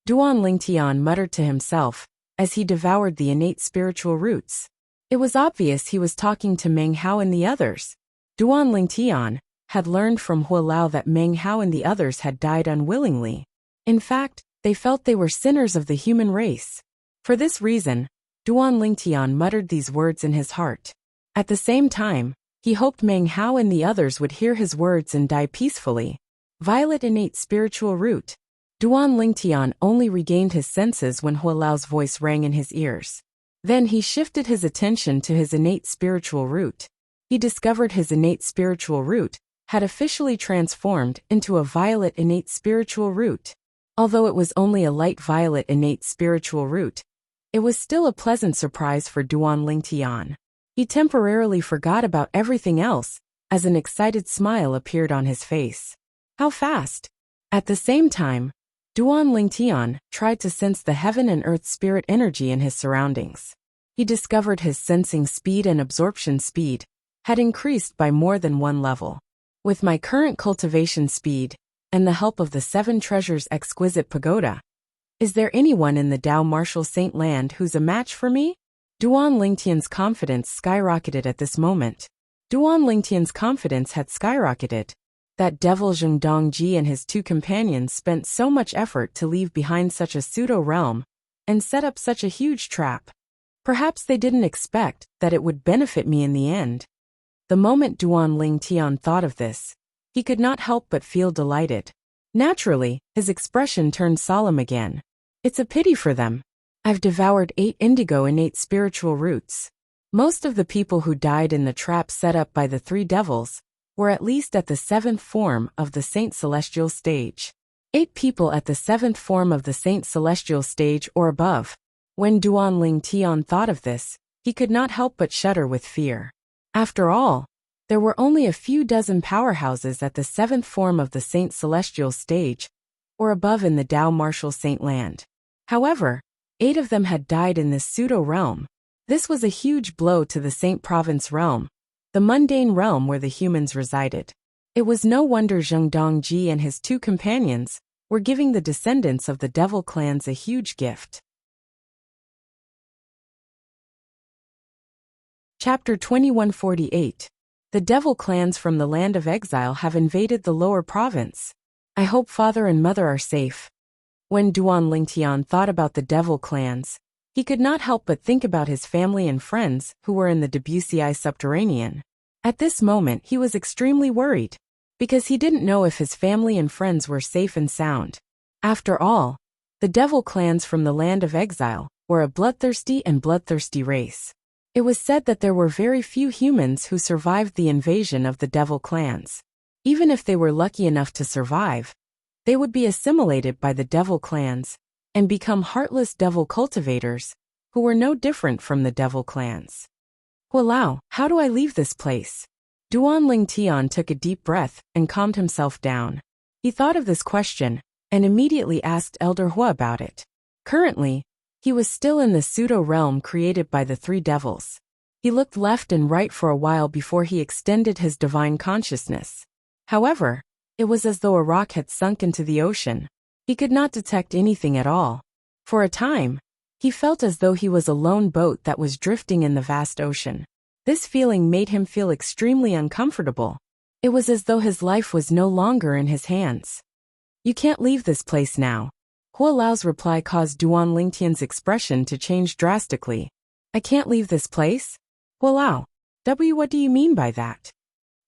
Duan Lingtian muttered to himself as he devoured the innate spiritual roots. It was obvious he was talking to Meng Hao and the others. Duan Lingtian had learned from Hua Lao that Meng Hao and the others had died unwillingly. In fact, they felt they were sinners of the human race. For this reason, Duan Lingtian muttered these words in his heart. At the same time, he hoped Meng Hao and the others would hear his words and die peacefully. Violet innate spiritual root. Duan Lingtian only regained his senses when Hua Lao's voice rang in his ears. Then he shifted his attention to his innate spiritual root. He discovered his innate spiritual root had officially transformed into a violet innate spiritual root. Although it was only a light violet innate spiritual root, it was still a pleasant surprise for Duan Lingtian. He temporarily forgot about everything else, as an excited smile appeared on his face. How fast! At the same time, Duan Lingtian tried to sense the heaven and earth spirit energy in his surroundings. He discovered his sensing speed and absorption speed had increased by more than one level. With my current cultivation speed, and the help of the 7 treasures exquisite pagoda, is there anyone in the Dao Martial Saint Land who's a match for me? Duan Lingtian's confidence skyrocketed at this moment. Duan Lingtian's confidence had skyrocketed. That devil Zheng Dongji and his 2 companions spent so much effort to leave behind such a pseudo-realm and set up such a huge trap. Perhaps they didn't expect that it would benefit me in the end. The moment Duan Lingtian thought of this, he could not help but feel delighted. Naturally, his expression turned solemn again. It's a pity for them. I've devoured 8 indigo innate spiritual roots. Most of the people who died in the trap set up by the 3 devils were at least at the 7th form of the Saint Celestial stage. 8 people at the 7th form of the Saint Celestial stage or above. When Duan Lingtian thought of this, he could not help but shudder with fear. After all, there were only a few dozen powerhouses at the 7th form of the Saint Celestial stage, or above in the Dao Martial Saint Land. However, 8 of them had died in this pseudo-realm. This was a huge blow to the Saint Province realm, the mundane realm where the humans resided. It was no wonder Zheng Dongji and his 2 companions were giving the descendants of the devil clans a huge gift. Chapter 2148. The devil clans from the land of exile have invaded the lower province. I hope father and mother are safe. When Duan Lingtian thought about the devil clans, he could not help but think about his family and friends who were in the Debussy subterranean. At this moment he was extremely worried, because he didn't know if his family and friends were safe and sound. After all, the devil clans from the land of exile were a bloodthirsty race. It was said that there were very few humans who survived the invasion of the devil clans. Even if they were lucky enough to survive, they would be assimilated by the devil clans and become heartless devil cultivators who were no different from the devil clans. Walao, how do I leave this place? Duan Lingtian took a deep breath and calmed himself down. He thought of this question and immediately asked Elder Hua about it. Currently, he was still in the pseudo-realm created by the three devils. He looked left and right for a while before he extended his divine consciousness. However, it was as though a rock had sunk into the ocean. He could not detect anything at all. For a time, he felt as though he was a lone boat that was drifting in the vast ocean. This feeling made him feel extremely uncomfortable. It was as though his life was no longer in his hands. You can't leave this place now. Hua Lao's reply caused Duan Lingtian's expression to change drastically. I can't leave this place? Hua Lao, what do you mean by that?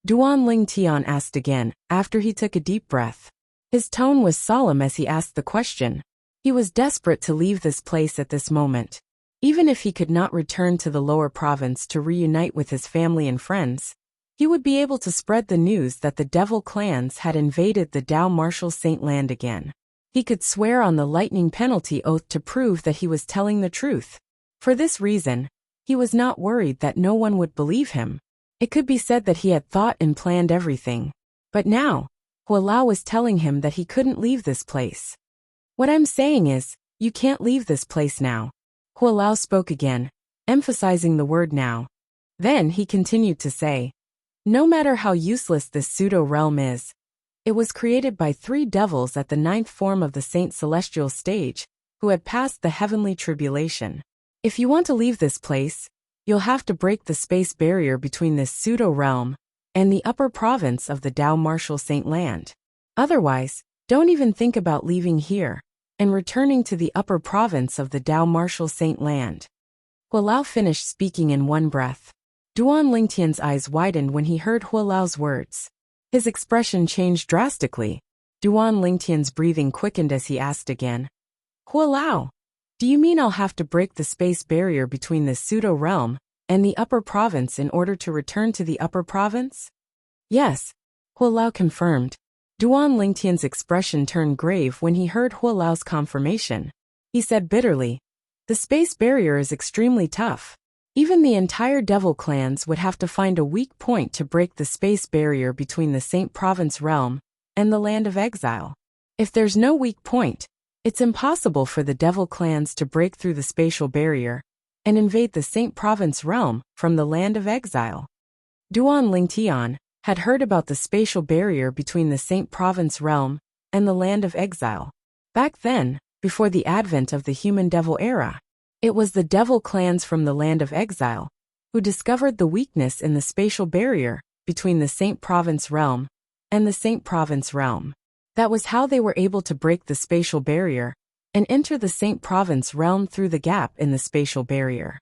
Duan Lingtian asked again, after he took a deep breath. His tone was solemn as he asked the question. He was desperate to leave this place at this moment. Even if he could not return to the lower province to reunite with his family and friends, he would be able to spread the news that the devil clans had invaded the Dao Martial Saint land again. He could swear on the lightning penalty oath to prove that he was telling the truth. For this reason, he was not worried that no one would believe him. It could be said that he had thought and planned everything. But now, Hua Lao was telling him that he couldn't leave this place. What I'm saying is, you can't leave this place now. Hua Lao spoke again, emphasizing the word now. Then he continued to say, no matter how useless this pseudo-realm is, it was created by three devils at the 9th form of the Saint Celestial stage, who had passed the heavenly tribulation. If you want to leave this place, you'll have to break the space barrier between this pseudo-realm and the upper province of the Dao Martial Saint land. Otherwise, don't even think about leaving here and returning to the upper province of the Dao Martial Saint land. Hua Lao finished speaking in one breath. Duan Lingtian's eyes widened when he heard Hua Lao's words. His expression changed drastically. Duan Lingtian's breathing quickened as he asked again. Hua Lao, do you mean I'll have to break the space barrier between the pseudo-realm and the upper province in order to return to the upper province? Yes, Hua Lao confirmed. Duan Lingtian's expression turned grave when he heard Hua Lao's confirmation. He said bitterly, the space barrier is extremely tough. Even the entire devil clans would have to find a weak point to break the space barrier between the Saint Province realm and the land of exile. If there's no weak point, it's impossible for the devil clans to break through the spatial barrier and invade the Saint Province realm from the land of exile. Duan Lingtian had heard about the spatial barrier between the Saint Province realm and the land of exile. Back then, before the advent of the human devil era, it was the devil clans from the land of exile who discovered the weakness in the spatial barrier between the Saint Province realm and the Saint Province realm. That was how they were able to break the spatial barrier and enter the Saint Province realm through the gap in the spatial barrier.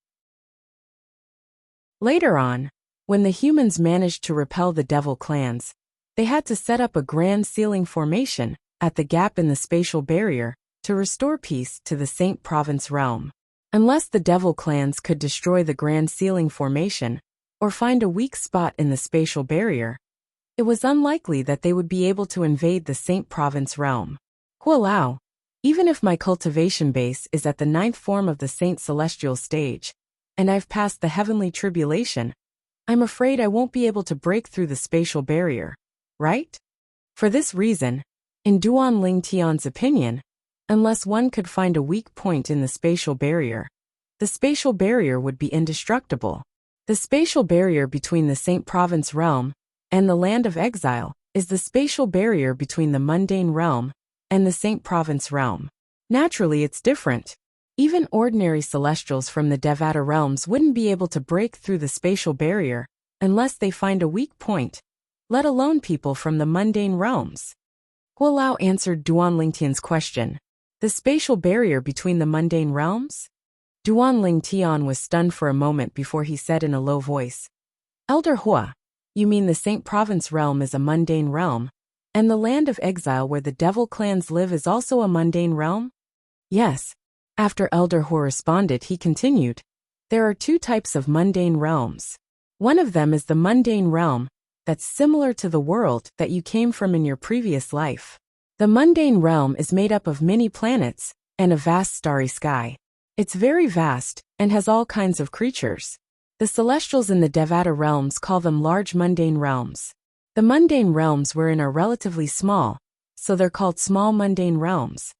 Later on, when the humans managed to repel the devil clans, they had to set up a grand ceiling formation at the gap in the spatial barrier to restore peace to the Saint Province realm. Unless the devil clans could destroy the grand ceiling formation or find a weak spot in the spatial barrier, it was unlikely that they would be able to invade the Saint Province realm. Hua Lao, even if my cultivation base is at the 9th form of the Saint Celestial stage, and I've passed the heavenly tribulation, I'm afraid I won't be able to break through the spatial barrier, right? For this reason, in Duan Lingtian's opinion, unless one could find a weak point in the spatial barrier, the spatial barrier would be indestructible. The spatial barrier between the Saint Province realm and the land of exile is the spatial barrier between the mundane realm and the Saint Province realm. Naturally, it's different. Even ordinary celestials from the Devata realms wouldn't be able to break through the spatial barrier unless they find a weak point, let alone people from the mundane realms. Hua Lao answered Duan Lingtian's question. The spatial barrier between the mundane realms? Duan Lingtian was stunned for a moment before he said in a low voice, Elder Hua, you mean the Saint Province realm is a mundane realm, and the land of exile where the devil clans live is also a mundane realm? Yes. After Elder Hua responded, he continued, there are two types of mundane realms. One of them is the mundane realm, that's similar to the world that you came from in your previous life. The mundane realm is made up of many planets and a vast starry sky. It's very vast and has all kinds of creatures. The celestials in the Devata realms call them large mundane realms. The mundane realms we're in are relatively small, so they're called small mundane realms.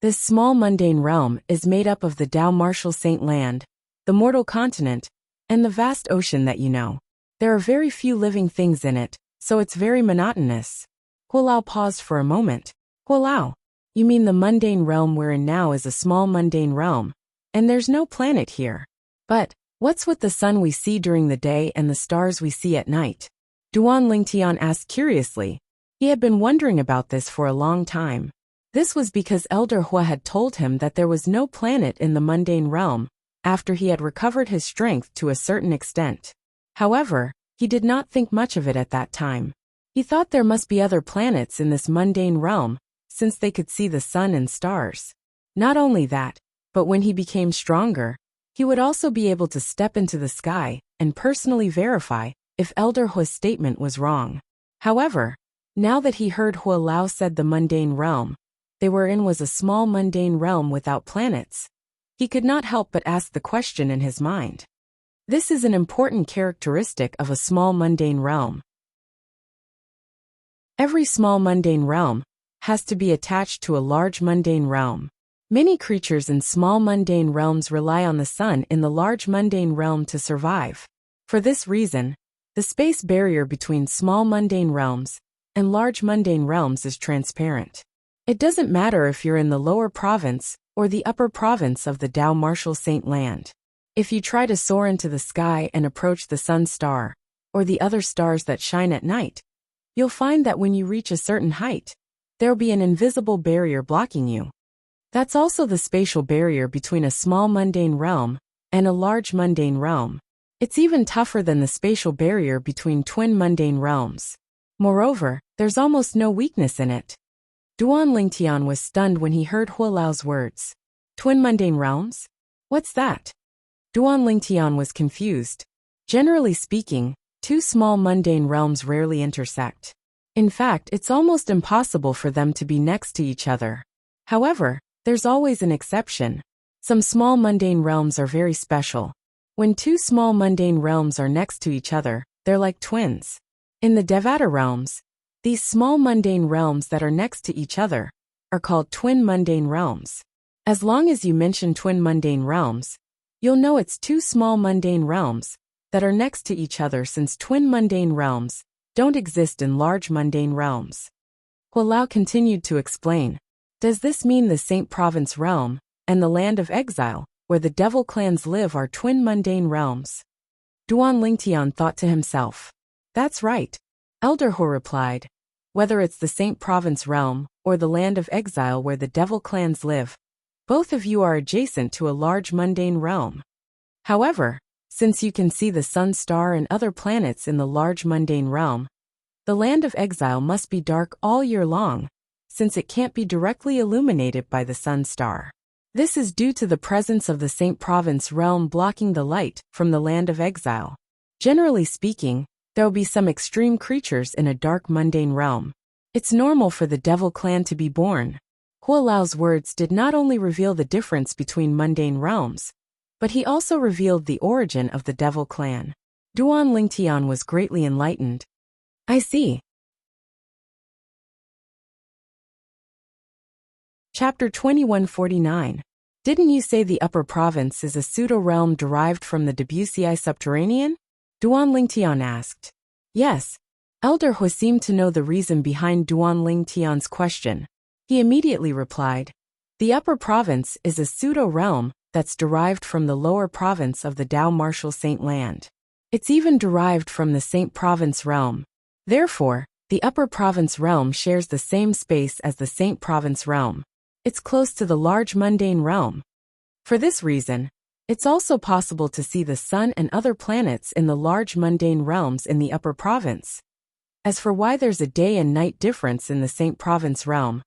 This small mundane realm is made up of the Tao Martial Saint Land, the mortal continent, and the vast ocean that you know. There are very few living things in it, so it's very monotonous. Hua Lao paused for a moment. Hua Lao, you mean the mundane realm we're in now is a small mundane realm, and there's no planet here. But what's with the sun we see during the day and the stars we see at night? Duan Lingtian asked curiously. He had been wondering about this for a long time. This was because Elder Hua had told him that there was no planet in the mundane realm after he had recovered his strength to a certain extent. However, he did not think much of it at that time. He thought there must be other planets in this mundane realm, since they could see the sun and stars. Not only that, but when he became stronger, he would also be able to step into the sky and personally verify if Elder Hua's statement was wrong. However, now that he heard Hua Lao said the mundane realm they were in was a small mundane realm without planets, he could not help but ask the question in his mind. This is an important characteristic of a small mundane realm. Every small mundane realm has to be attached to a large mundane realm. Many creatures in small mundane realms rely on the sun in the large mundane realm to survive. For this reason, the space barrier between small mundane realms and large mundane realms is transparent. It doesn't matter if you're in the lower province or the upper province of the Tao Martial Saint Land. If you try to soar into the sky and approach the sun star, or the other stars that shine at night, you'll find that when you reach a certain height, there'll be an invisible barrier blocking you. That's also the spatial barrier between a small mundane realm and a large mundane realm. It's even tougher than the spatial barrier between twin mundane realms. Moreover, there's almost no weakness in it. Duan Lingtian was stunned when he heard Hua Lao's words. Twin mundane realms? What's that? Duan Lingtian was confused. Generally speaking, two small mundane realms rarely intersect. In fact, it's almost impossible for them to be next to each other. However, there's always an exception. Some small mundane realms are very special. When two small mundane realms are next to each other, they're like twins. In the Devata realms, these small mundane realms that are next to each other are called twin mundane realms. As long as you mention twin mundane realms, you'll know it's two small mundane realms that are next to each other, since twin mundane realms don't exist in large mundane realms. Hua Lao continued to explain. Does this mean the Saint Province realm and the land of exile, where the devil clans live, are twin mundane realms? Duan Lingtian thought to himself. That's right. Elder Hua replied. Whether it's the Saint Province realm or the land of exile where the devil clans live, both of you are adjacent to a large mundane realm. However, since you can see the sun star and other planets in the large mundane realm, the land of exile must be dark all year long, since it can't be directly illuminated by the sun star. This is due to the presence of the Saint Province realm blocking the light from the land of exile. Generally speaking, there will be some extreme creatures in a dark mundane realm. It's normal for the devil clan to be born. Hua Lao's words did not only reveal the difference between mundane realms, but he also revealed the origin of the devil clan. Duan Lingtian was greatly enlightened. I see. Chapter 2149. Didn't you say the upper province is a pseudo-realm derived from the Debussy subterranean? Duan Lingtian asked. Yes. Elder Hua seemed to know the reason behind Duan Lingtian's question. He immediately replied, "The upper province is a pseudo-realm that's derived from the lower province of the Dao Martial Saint Land. It's even derived from the Saint Province realm. Therefore, the upper province realm shares the same space as the Saint Province realm. It's close to the large mundane realm. For this reason, it's also possible to see the sun and other planets in the large mundane realms in the upper province. As for why there's a day and night difference in the Saint Province realm,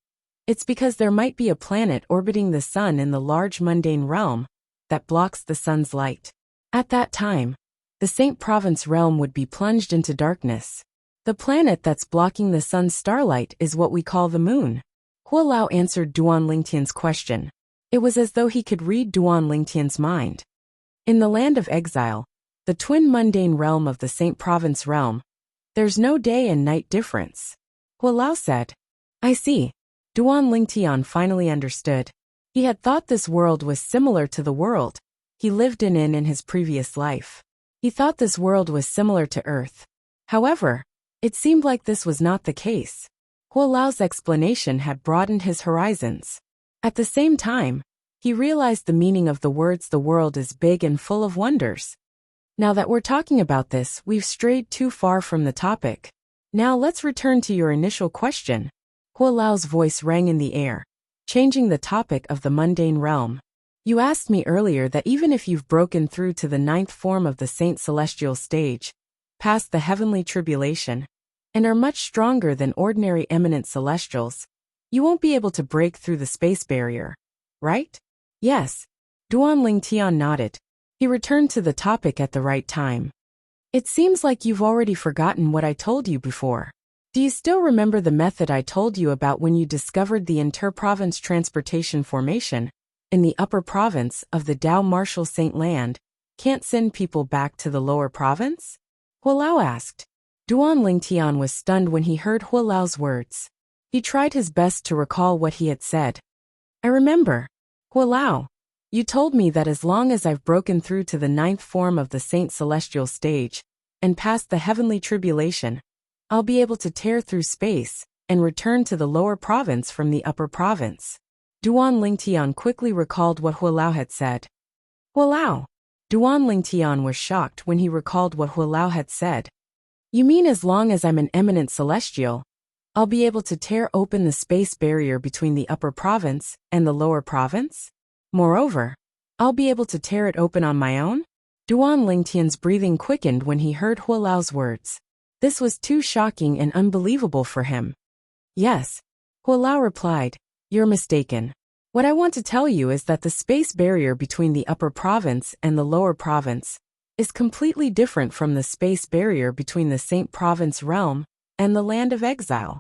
it's because there might be a planet orbiting the sun in the large mundane realm that blocks the sun's light. At that time, the Saint Province realm would be plunged into darkness. The planet that's blocking the sun's starlight is what we call the moon." Hua Lao answered Duan Lingtian's question. It was as though he could read Duan Lingtian's mind. In the land of exile, the twin mundane realm of the Saint Province realm, there's no day and night difference. Hua Lao said, "I see." Duan Lingtian finally understood. He had thought this world was similar to the world he lived in his previous life. He thought this world was similar to Earth. However, it seemed like this was not the case. Hua Lao's explanation had broadened his horizons. At the same time, he realized the meaning of the words "the world is big and full of wonders." Now that we're talking about this, we've strayed too far from the topic. Now let's return to your initial question. Hua Lao's voice rang in the air, changing the topic of the mundane realm. You asked me earlier that even if you've broken through to the 9th form of the Saint Celestial stage, past the heavenly tribulation, and are much stronger than ordinary eminent celestials, you won't be able to break through the space barrier, right? Yes. Duan Lingtian nodded. He returned to the topic at the right time. It seems like you've already forgotten what I told you before. Do you still remember the method I told you about when you discovered the inter-province transportation formation in the upper province of the Dao Martial Saint Land can't send people back to the lower province? Hua Lao asked. Duan Lingtian was stunned when he heard Hua Lao's words. He tried his best to recall what he had said. "I remember. Hua Lao, you told me that as long as I've broken through to the 9th form of the Saint Celestial stage and past the heavenly tribulation, I'll be able to tear through space and return to the lower province from the upper province." Duan Lingtian quickly recalled what Hua Lao had said. Hua Lao. Duan Lingtian was shocked when he recalled what Hua Lao had said. "You mean as long as I'm an eminent celestial, I'll be able to tear open the space barrier between the upper province and the lower province? Moreover, I'll be able to tear it open on my own?" Duan Lingtian's breathing quickened when he heard Hua Lao's words. This was too shocking and unbelievable for him. "Yes," Hua Lao replied, "you're mistaken. What I want to tell you is that the space barrier between the upper province and the lower province is completely different from the space barrier between the Saint Province realm and the land of exile.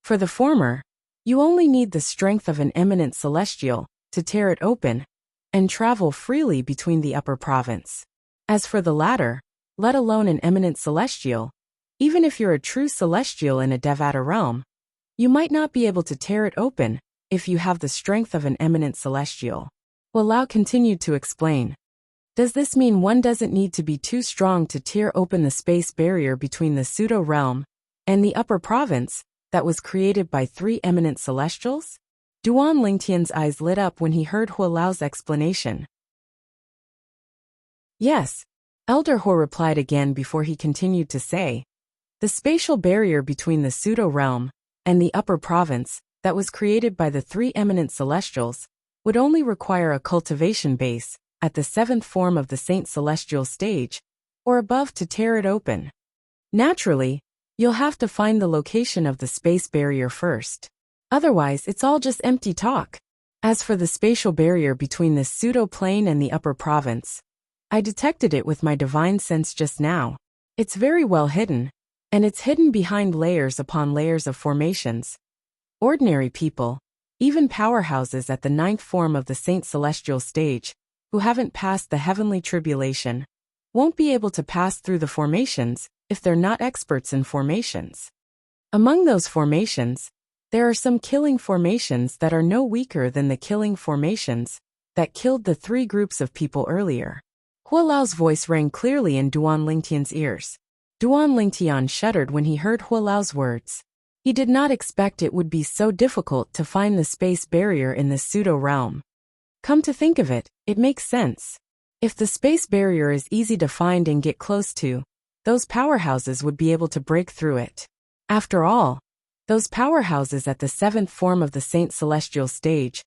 For the former, you only need the strength of an eminent celestial to tear it open and travel freely between the upper province. As for the latter, let alone an eminent celestial, even if you're a true celestial in a Devata realm, you might not be able to tear it open if you have the strength of an eminent celestial." Hua Lao continued to explain. "Does this mean one doesn't need to be too strong to tear open the space barrier between the pseudo-realm and the upper province that was created by 3 eminent celestials?" Duan Lingtian's eyes lit up when he heard Hua Lao's explanation. "Yes," Elder Hua replied again before he continued to say, "the spatial barrier between the pseudo-realm and the upper province that was created by the 3 eminent celestials would only require a cultivation base at the 7th form of the Saint Celestial stage or above to tear it open. Naturally, you'll have to find the location of the space barrier first. Otherwise, it's all just empty talk. As for the spatial barrier between the pseudo-plane and the upper province, I detected it with my divine sense just now. It's very well hidden, and it's hidden behind layers upon layers of formations. Ordinary people, even powerhouses at the 9th form of the Saint Celestial stage, who haven't passed the heavenly tribulation, won't be able to pass through the formations if they're not experts in formations. Among those formations, there are some killing formations that are no weaker than the killing formations that killed the 3 groups of people earlier." Hua Lao's voice rang clearly in Duan Lingtian's ears. Duan Lingtian shuddered when he heard Hua Lao's words. He did not expect it would be so difficult to find the space barrier in this pseudo-realm. Come to think of it, it makes sense. If the space barrier is easy to find and get close to, those powerhouses would be able to break through it. After all, those powerhouses at the 7th form of the Saint Celestial stage,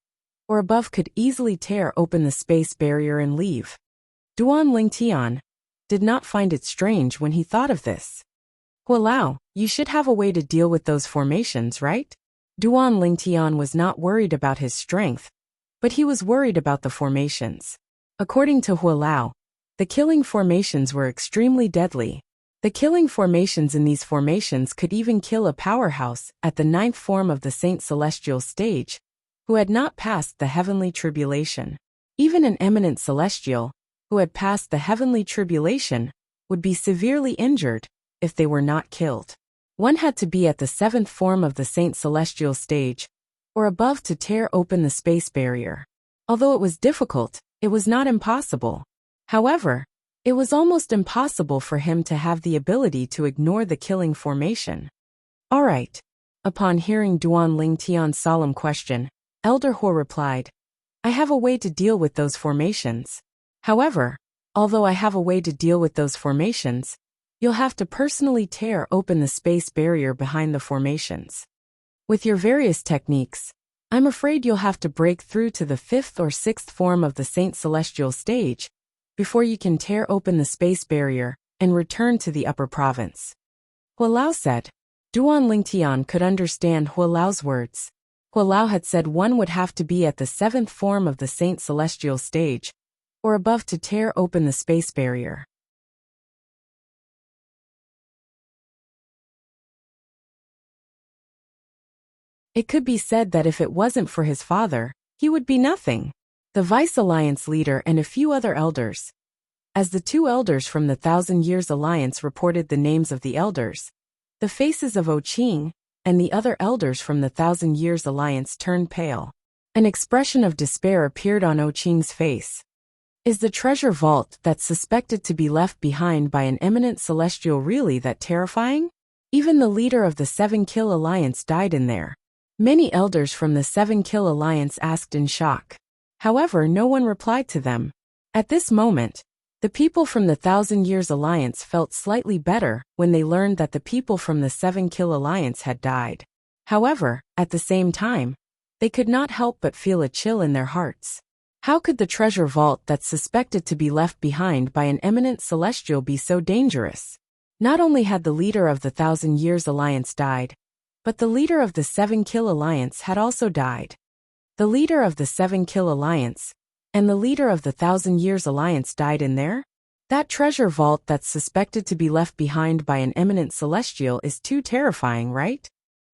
or above, could easily tear open the space barrier and leave. Duan Lingtian did not find it strange when he thought of this. Hualao, you should have a way to deal with those formations, right? Duan Lingtian was not worried about his strength, but he was worried about the formations. According to Hualao, the killing formations were extremely deadly. The killing formations in these formations could even kill a powerhouse at the 9th form of the Saint Celestial stage, who had not passed the heavenly tribulation. Even an eminent celestial, who had passed the heavenly tribulation, would be severely injured if they were not killed. One had to be at the 7th form of the Saint Celestial stage, or above, to tear open the space barrier. Although it was difficult, it was not impossible. However, it was almost impossible for him to have the ability to ignore the killing formation. All right. Upon hearing Duan Lingtian's solemn question, Elder Huo replied, I have a way to deal with those formations. However, although I have a way to deal with those formations, you'll have to personally tear open the space barrier behind the formations. With your various techniques, I'm afraid you'll have to break through to the 5th or 6th form of the Saint Celestial stage before you can tear open the space barrier and return to the upper province. Hualao said. Duan Lingtian could understand Hualao's words. Hualao had said one would have to be at the 7th form of the Saint Celestial stage, or above, to tear open the space barrier. It could be said that if it wasn't for his father, he would be nothing. The Vice Alliance leader and a few other elders. As the 2 elders from the 1,000 Years Alliance reported the names of the elders, the faces of Qing and the other elders from the 1,000 Years Alliance turned pale. An expression of despair appeared on Qing's face. Is the treasure vault that's suspected to be left behind by an eminent celestial really that terrifying? Even the leader of the 7 Kill Alliance died in there. Many elders from the 7 Kill Alliance asked in shock. However, no one replied to them. At this moment, the people from the 1,000 Years Alliance felt slightly better when they learned that the people from the 7 Kill Alliance had died. However, at the same time, they could not help but feel a chill in their hearts. How could the treasure vault that's suspected to be left behind by an eminent celestial be so dangerous? Not only had the leader of the 1,000 Years Alliance died, but the leader of the 7 Kill Alliance had also died. The leader of the 7 Kill Alliance and the leader of the 1,000 Years Alliance died in there? That treasure vault that's suspected to be left behind by an eminent celestial is too terrifying, right?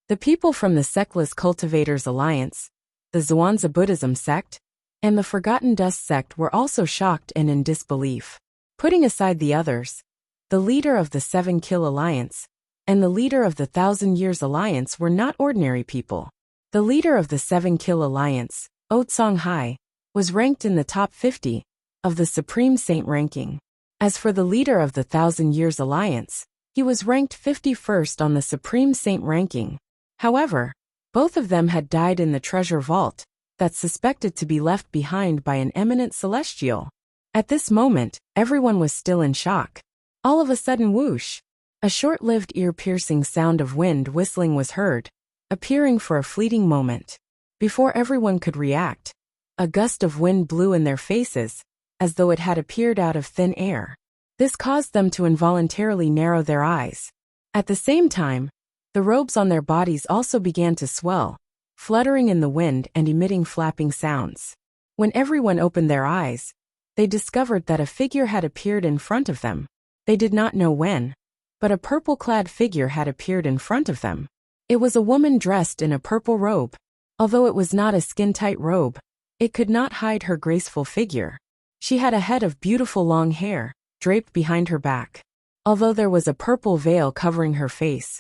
The people from the Sectless Cultivators Alliance, the Zhuangzi Buddhism sect, and the Forgotten Dust sect were also shocked and in disbelief. Putting aside the others, the leader of the 7 Kill Alliance and the leader of the 1,000 Years Alliance were not ordinary people. The leader of the 7 Kill Alliance, Otsong Hai, was ranked in the top 50 of the Supreme Saint ranking. As for the leader of the 1,000 Years Alliance, he was ranked 51st on the Supreme Saint ranking. However, both of them had died in the treasure vault that's suspected to be left behind by an eminent celestial. At this moment, everyone was still in shock. All of a sudden, whoosh! A short-lived ear-piercing sound of wind whistling was heard, appearing for a fleeting moment. Before everyone could react, a gust of wind blew in their faces, as though it had appeared out of thin air. This caused them to involuntarily narrow their eyes. At the same time, the robes on their bodies also began to swell, fluttering in the wind and emitting flapping sounds. When everyone opened their eyes, they discovered that a figure had appeared in front of them. They did not know when, but a purple-clad figure had appeared in front of them. It was a woman dressed in a purple robe. Although it was not a skin-tight robe, it could not hide her graceful figure. She had a head of beautiful long hair, draped behind her back. Although there was a purple veil covering her face,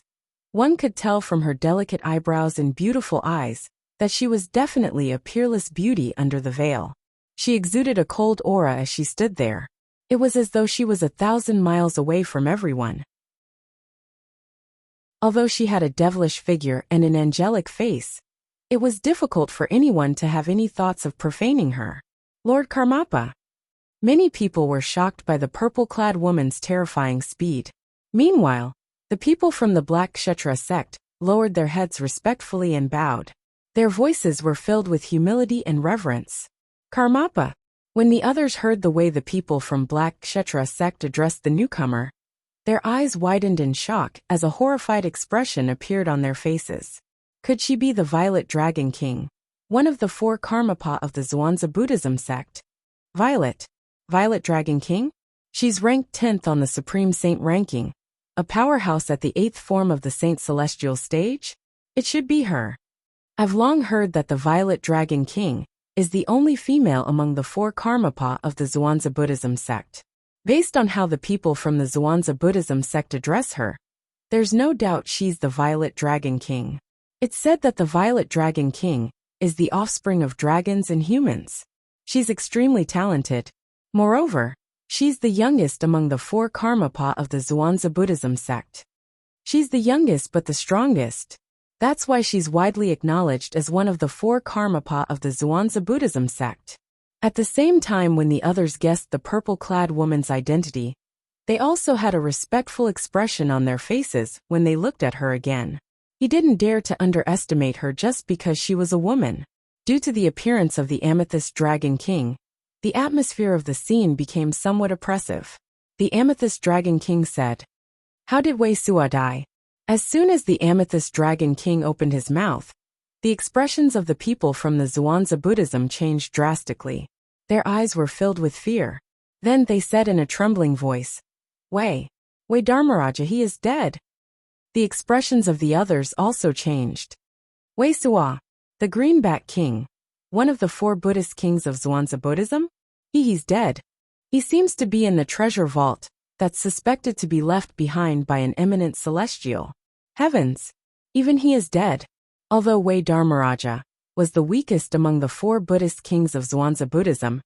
one could tell from her delicate eyebrows and beautiful eyes that she was definitely a peerless beauty under the veil. She exuded a cold aura as she stood there. It was as though she was 1,000 miles away from everyone. Although she had a devilish figure and an angelic face, it was difficult for anyone to have any thoughts of profaning her. Lord Karmapa. Many people were shocked by the purple-clad woman's terrifying speed. Meanwhile, the people from the Black Kshetra sect lowered their heads respectfully and bowed. Their voices were filled with humility and reverence. Karmapa. When the others heard the way the people from Black Kshetra sect addressed the newcomer, their eyes widened in shock as a horrified expression appeared on their faces. Could she be the Violet Dragon King, one of the 4 Karmapa of the Zhuangzi Buddhism sect? Violet Dragon King? She's ranked 10th on the Supreme Saint ranking, a powerhouse at the 8th form of the Saint Celestial stage? It should be her. I've long heard that the Violet Dragon King is the only female among the 4 Karmapa of the Zhuangzi Buddhism sect. Based on how the people from the Zhuangzi Buddhism sect address her, there's no doubt she's the Violet Dragon King. It's said that the Violet Dragon King is the offspring of dragons and humans. She's extremely talented. Moreover, she's the youngest among the 4 Karmapa of the Zhuangzi Buddhism sect. She's the youngest but the strongest. That's why she's widely acknowledged as one of the 4 Karmapa of the Zhuangzi Buddhism sect. At the same time, when the others guessed the purple-clad woman's identity, they also had a respectful expression on their faces when they looked at her again. He didn't dare to underestimate her just because she was a woman. Due to the appearance of the Amethyst Dragon King, the atmosphere of the scene became somewhat oppressive. The Amethyst Dragon King said, "How did Wei Sua die?" As soon as the Amethyst Dragon King opened his mouth, the expressions of the people from the Zhuangzi Buddhism changed drastically. Their eyes were filled with fear. Then they said in a trembling voice, Wei Dharmaraja, he is dead." The expressions of the others also changed. Wei Sua, the Greenback King, one of the 4 Buddhist kings of Zhuangzi Buddhism? He's dead. He seems to be in the treasure vault that's suspected to be left behind by an eminent celestial. Heavens! Even he is dead. Although Wei Dharmaraja was the weakest among the 4 Buddhist kings of Zhuangzi Buddhism,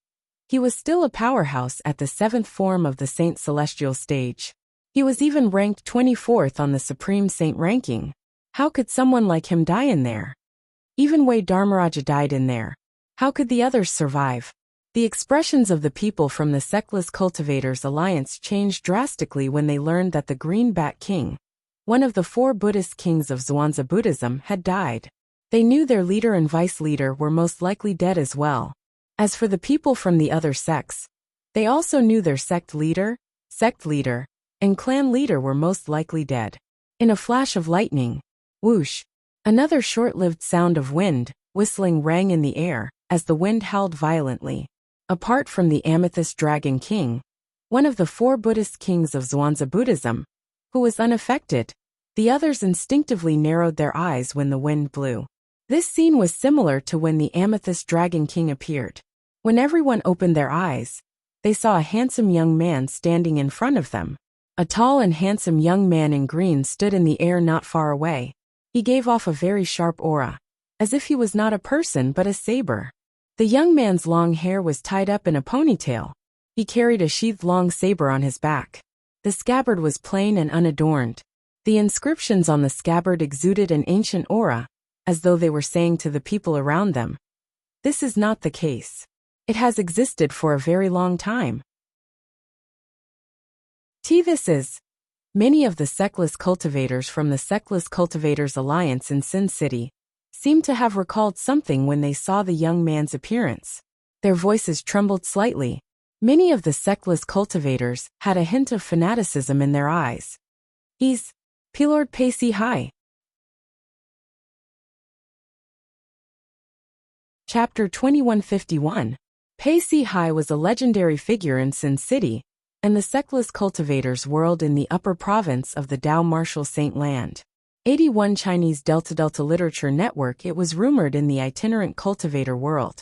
he was still a powerhouse at the 7th form of the Saint Celestial stage. He was even ranked 24th on the Supreme Saint ranking. How could someone like him die in there? Even Wei Dharmaraja died in there. How could the others survive? The expressions of the people from the Sectless Cultivators Alliance changed drastically when they learned that the Greenback King, one of the 4 Buddhist kings of Zhuangzi Buddhism, had died. They knew their leader and vice leader were most likely dead as well. As for the people from the other sects, they also knew their sect leader, and clan leader were most likely dead. In a flash of lightning, whoosh, another short-lived sound of wind whistling rang in the air as the wind howled violently. Apart from the Amethyst Dragon King, one of the 4 Buddhist kings of Zhuangzi Buddhism, who was unaffected, the others instinctively narrowed their eyes when the wind blew. This scene was similar to when the Amethyst Dragon King appeared. When everyone opened their eyes, they saw a handsome young man standing in front of them. A tall and handsome young man in green stood in the air not far away. He gave off a very sharp aura, as if he was not a person but a saber. The young man's long hair was tied up in a ponytail. He carried a sheathed long saber on his back. The scabbard was plain and unadorned. The inscriptions on the scabbard exuded an ancient aura, as though they were saying to the people around them, "This is not the case. It has existed for a very long time." This is. Many of the sectless cultivators from the Sectless Cultivators Alliance in Sin City seemed to have recalled something when they saw the young man's appearance. Their voices trembled slightly. Many of the sectless cultivators had a hint of fanaticism in their eyes. He's P-Lord Pacey High. Chapter 2151. Pacey High was a legendary figure in Sin City and the sectless cultivators' world in the upper province of the Dao Martial Saint Land. 81 Chinese Delta Literature Network. It was rumored in the itinerant cultivator world.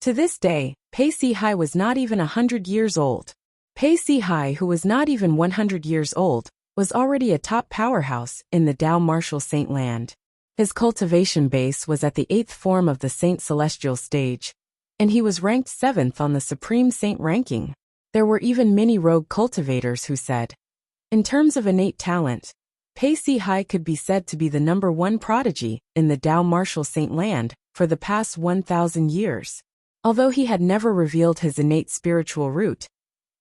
To this day, Pacey High was not even 100 years old. Pacey High, who was not even 100 years old, was already a top powerhouse in the Dao Martial Saint Land. His cultivation base was at the 8th form of the Saint Celestial stage, and he was ranked 7th on the Supreme Saint ranking. There were even many rogue cultivators who said, in terms of innate talent, Pei Si Hai could be said to be the #1 prodigy in the Dao martial saint land for the past 1,000 years. Although he had never revealed his innate spiritual root,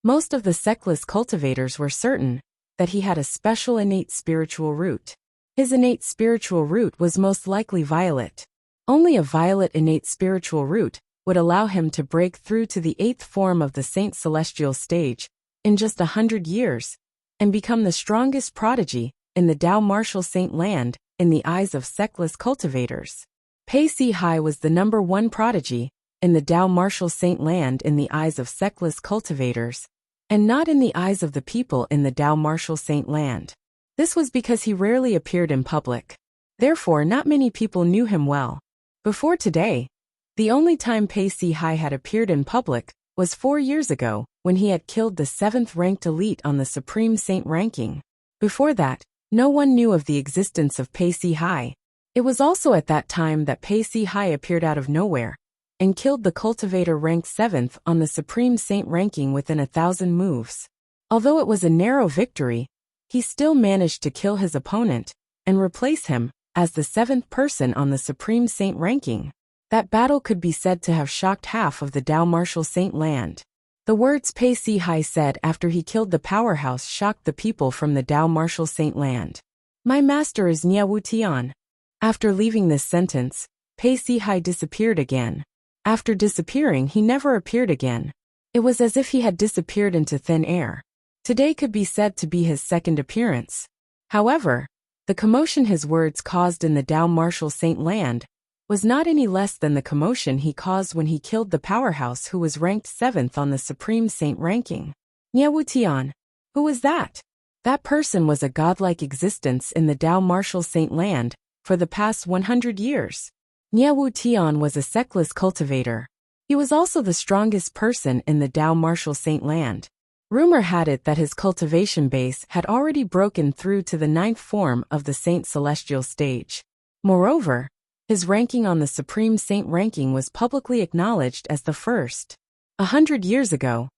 most of the sectless cultivators were certain that he had a special innate spiritual root. His innate spiritual root was most likely violet. Only a violet innate spiritual root would allow him to break through to the 8th form of the Saint Celestial stage in just 100 years and become the strongest prodigy in the Dao martial saint land in the eyes of sectless cultivators. Pei Si Hai was the #1 prodigy in the Dao martial saint land in the eyes of sectless cultivators, and not in the eyes of the people in the Dao martial saint land. This was because he rarely appeared in public. Therefore, not many people knew him well. Before today, the only time Pei Si Hai had appeared in public was 4 years ago, when he had killed the 7th ranked elite on the Supreme Saint ranking. Before that, no one knew of the existence of Pei Si Hai. It was also at that time that Pei Si Hai appeared out of nowhere and killed the cultivator ranked 7th on the Supreme Saint ranking within 1,000 moves. Although it was a narrow victory, he still managed to kill his opponent and replace him as the 7th person on the Supreme Saint ranking. That battle could be said to have shocked half of the Dao martial saint land. The words Pei Si Hai said after he killed the powerhouse shocked the people from the Dao martial saint land. "My master is Nia Wu Tian." After leaving this sentence, Pei Si Hai disappeared again. After disappearing, he never appeared again. It was as if he had disappeared into thin air. Today could be said to be his second appearance. However, the commotion his words caused in the Dao martial saint land was not any less than the commotion he caused when he killed the powerhouse who was ranked 7th on the Supreme Saint ranking. Nia Wu Tian. Who was that? That person was a godlike existence in the Dao martial saint land for the past 100 years. Nia Wu Tian was a sectless cultivator. He was also the strongest person in the Dao martial saint land. Rumor had it that his cultivation base had already broken through to the 9th form of the Saint Celestial stage. Moreover, his ranking on the Supreme Saint ranking was publicly acknowledged as the first. 100 years ago,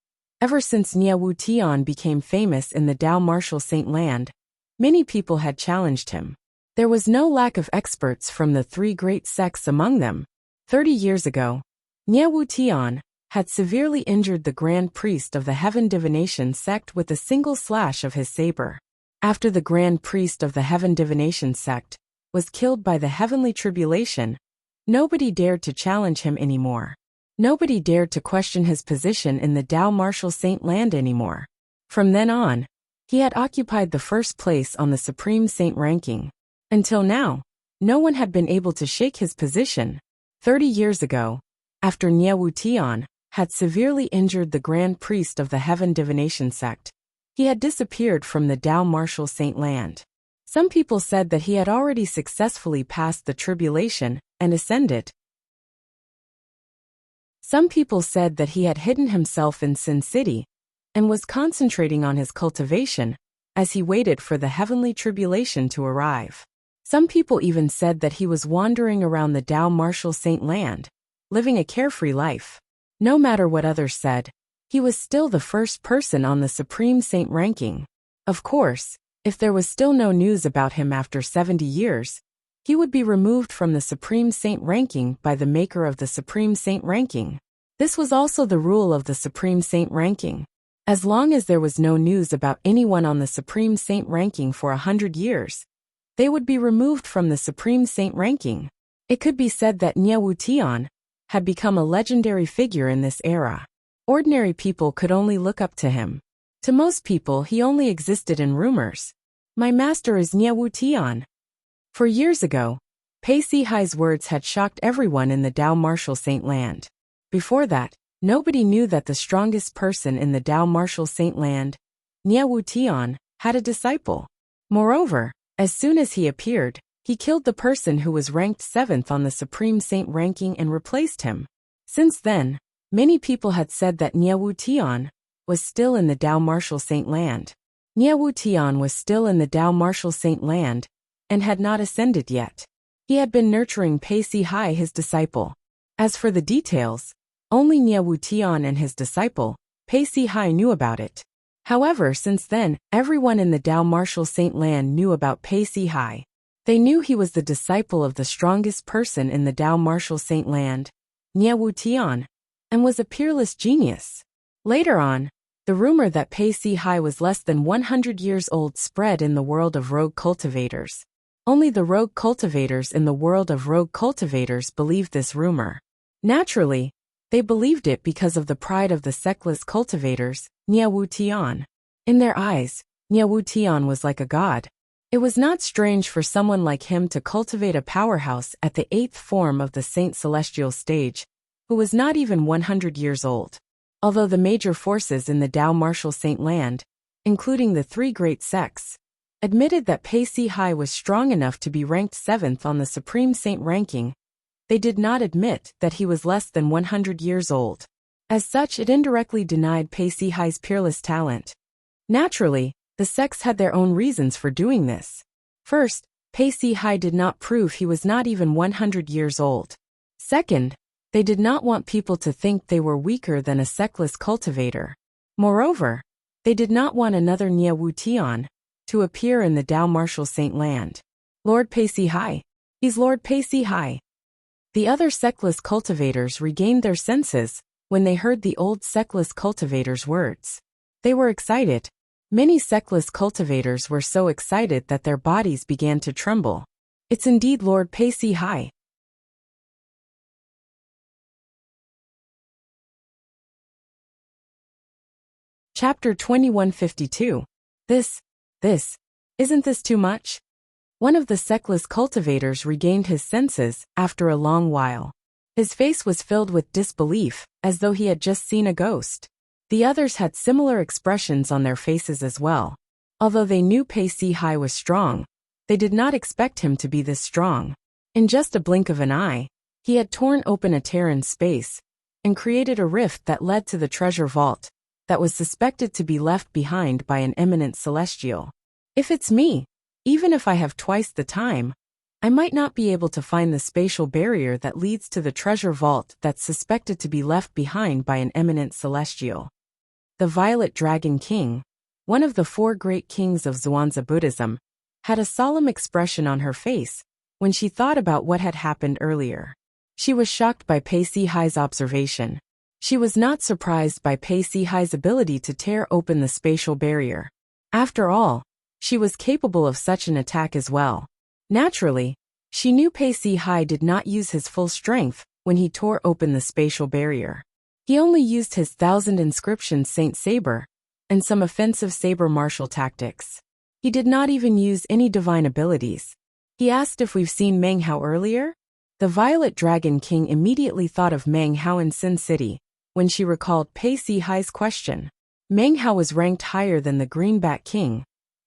ever since Nia Wu Tian became famous in the Dao martial saint land, many people had challenged him. There was no lack of experts from the 3 great sects among them. 30 years ago, Nia Wu Tian had severely injured the Grand Priest of the Heaven Divination sect with a single slash of his saber. After the Grand Priest of the Heaven Divination sect was killed by the heavenly tribulation, nobody dared to challenge him anymore. Nobody dared to question his position in the Dao martial saint land anymore. From then on, he had occupied the first place on the Supreme Saint ranking. Until now, no one had been able to shake his position. 30 years ago, after Nia Wu Tian had severely injured the Grand Priest of the Heaven Divination sect, he had disappeared from the Dao martial saint land. Some people said that he had already successfully passed the tribulation and ascended. Some people said that he had hidden himself in Sin City and was concentrating on his cultivation as he waited for the heavenly tribulation to arrive. Some people even said that he was wandering around the Dao martial saint land, living a carefree life. No matter what others said, he was still the first person on the Supreme Saint ranking. Of course, if there was still no news about him after 70 years, he would be removed from the Supreme Saint ranking by the maker of the Supreme Saint ranking. This was also the rule of the Supreme Saint ranking. As long as there was no news about anyone on the Supreme Saint ranking for 100 years, they would be removed from the Supreme Saint ranking. It could be said that Nia Wu Tian had become a legendary figure in this era. Ordinary people could only look up to him. To most people, he only existed in rumors. "My master is Nia Wu Tian." For years ago, Pei Si Hai's words had shocked everyone in the Dao martial saint land. Before that, nobody knew that the strongest person in the Dao martial saint land, Nia Wu Tian, had a disciple. Moreover, as soon as he appeared, he killed the person who was ranked 7th on the Supreme Saint ranking and replaced him. Since then, many people had said that Nia Wu Tian was still in the Dao martial saint land. Nia Wu Tian was still in the Dao martial saint land and had not ascended yet. He had been nurturing Pei Si Hai, his disciple. As for the details, only Nia Wu Tian and his disciple, Pei Si Hai, knew about it. However, since then, everyone in the Dao Martial Saint Land knew about Pei Si Hai. They knew he was the disciple of the strongest person in the Dao Martial Saint Land, Nie Wu Tian, and was a peerless genius. Later on, the rumor that Pei Si Hai was less than 100 years old spread in the world of rogue cultivators. Only the rogue cultivators in the world of rogue cultivators believed this rumor. Naturally, they believed it because of the pride of the sectless cultivators, Nie Wu Tian. In their eyes, Nie Wu Tian was like a god. It was not strange for someone like him to cultivate a powerhouse at the 8th form of the Saint Celestial stage, who was not even 100 years old. Although the major forces in the Dao Martial Saint Land, including the 3 great sects, admitted that Pei Si Hai was strong enough to be ranked 7th on the Supreme Saint ranking, they did not admit that he was less than 100 years old. As such, it indirectly denied Pei Si Hai's peerless talent. Naturally, the sects had their own reasons for doing this. First, Pei Si Hai did not prove he was not even 100 years old. Second, they did not want people to think they were weaker than a sectless cultivator. Moreover, they did not want another Nie Wu Tian to appear in the Dao Martial Saint Land. Lord Pei Si Hai. He's Lord Pei Si Hai. The other sectless cultivators regained their senses when they heard the old sectless cultivators' words. They were excited. Many sectless cultivators were so excited that their bodies began to tremble. It's indeed Lord Pei Si Hai. Chapter 2152. Isn't this too much? One of the sectless cultivators regained his senses after a long while. His face was filled with disbelief, as though he had just seen a ghost. The others had similar expressions on their faces as well. Although they knew Pei Si Hai was strong, they did not expect him to be this strong. In just a blink of an eye, he had torn open a tear in space and created a rift that led to the treasure vault that was suspected to be left behind by an eminent celestial. If it's me, even if I have twice the time, I might not be able to find the spatial barrier that leads to the treasure vault that's suspected to be left behind by an eminent celestial. The Violet Dragon King, one of the 4 great kings of Zhuangzi Buddhism, had a solemn expression on her face when she thought about what had happened earlier. She was shocked by Pei Si Hai's observation. She was not surprised by Pei Si Hai's ability to tear open the spatial barrier. After all, she was capable of such an attack as well. Naturally, she knew Pei Si Hai did not use his full strength when he tore open the spatial barrier. He only used his 1,000 inscriptions Saint Saber and some offensive saber martial tactics. He did not even use any divine abilities. He asked if we've seen Meng Hao earlier. The Violet Dragon King immediately thought of Meng Hao in Sin City when she recalled Pei Si Hai's question. Meng Hao was ranked higher than the Greenback King,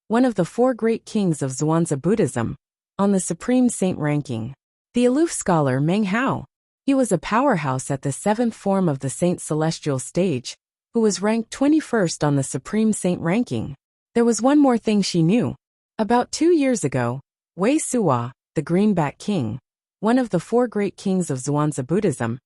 one of the 4 great kings of Zhuangzi Buddhism, on the Supreme Saint ranking. The aloof scholar Meng Hao. He was a powerhouse at the 7th form of the Saint Celestial stage, who was ranked 21st on the Supreme Saint ranking. There was one more thing she knew. About 2 years ago, Wei Suwa, the Greenback King, one of the 4 great kings of Zhuangzi Buddhism,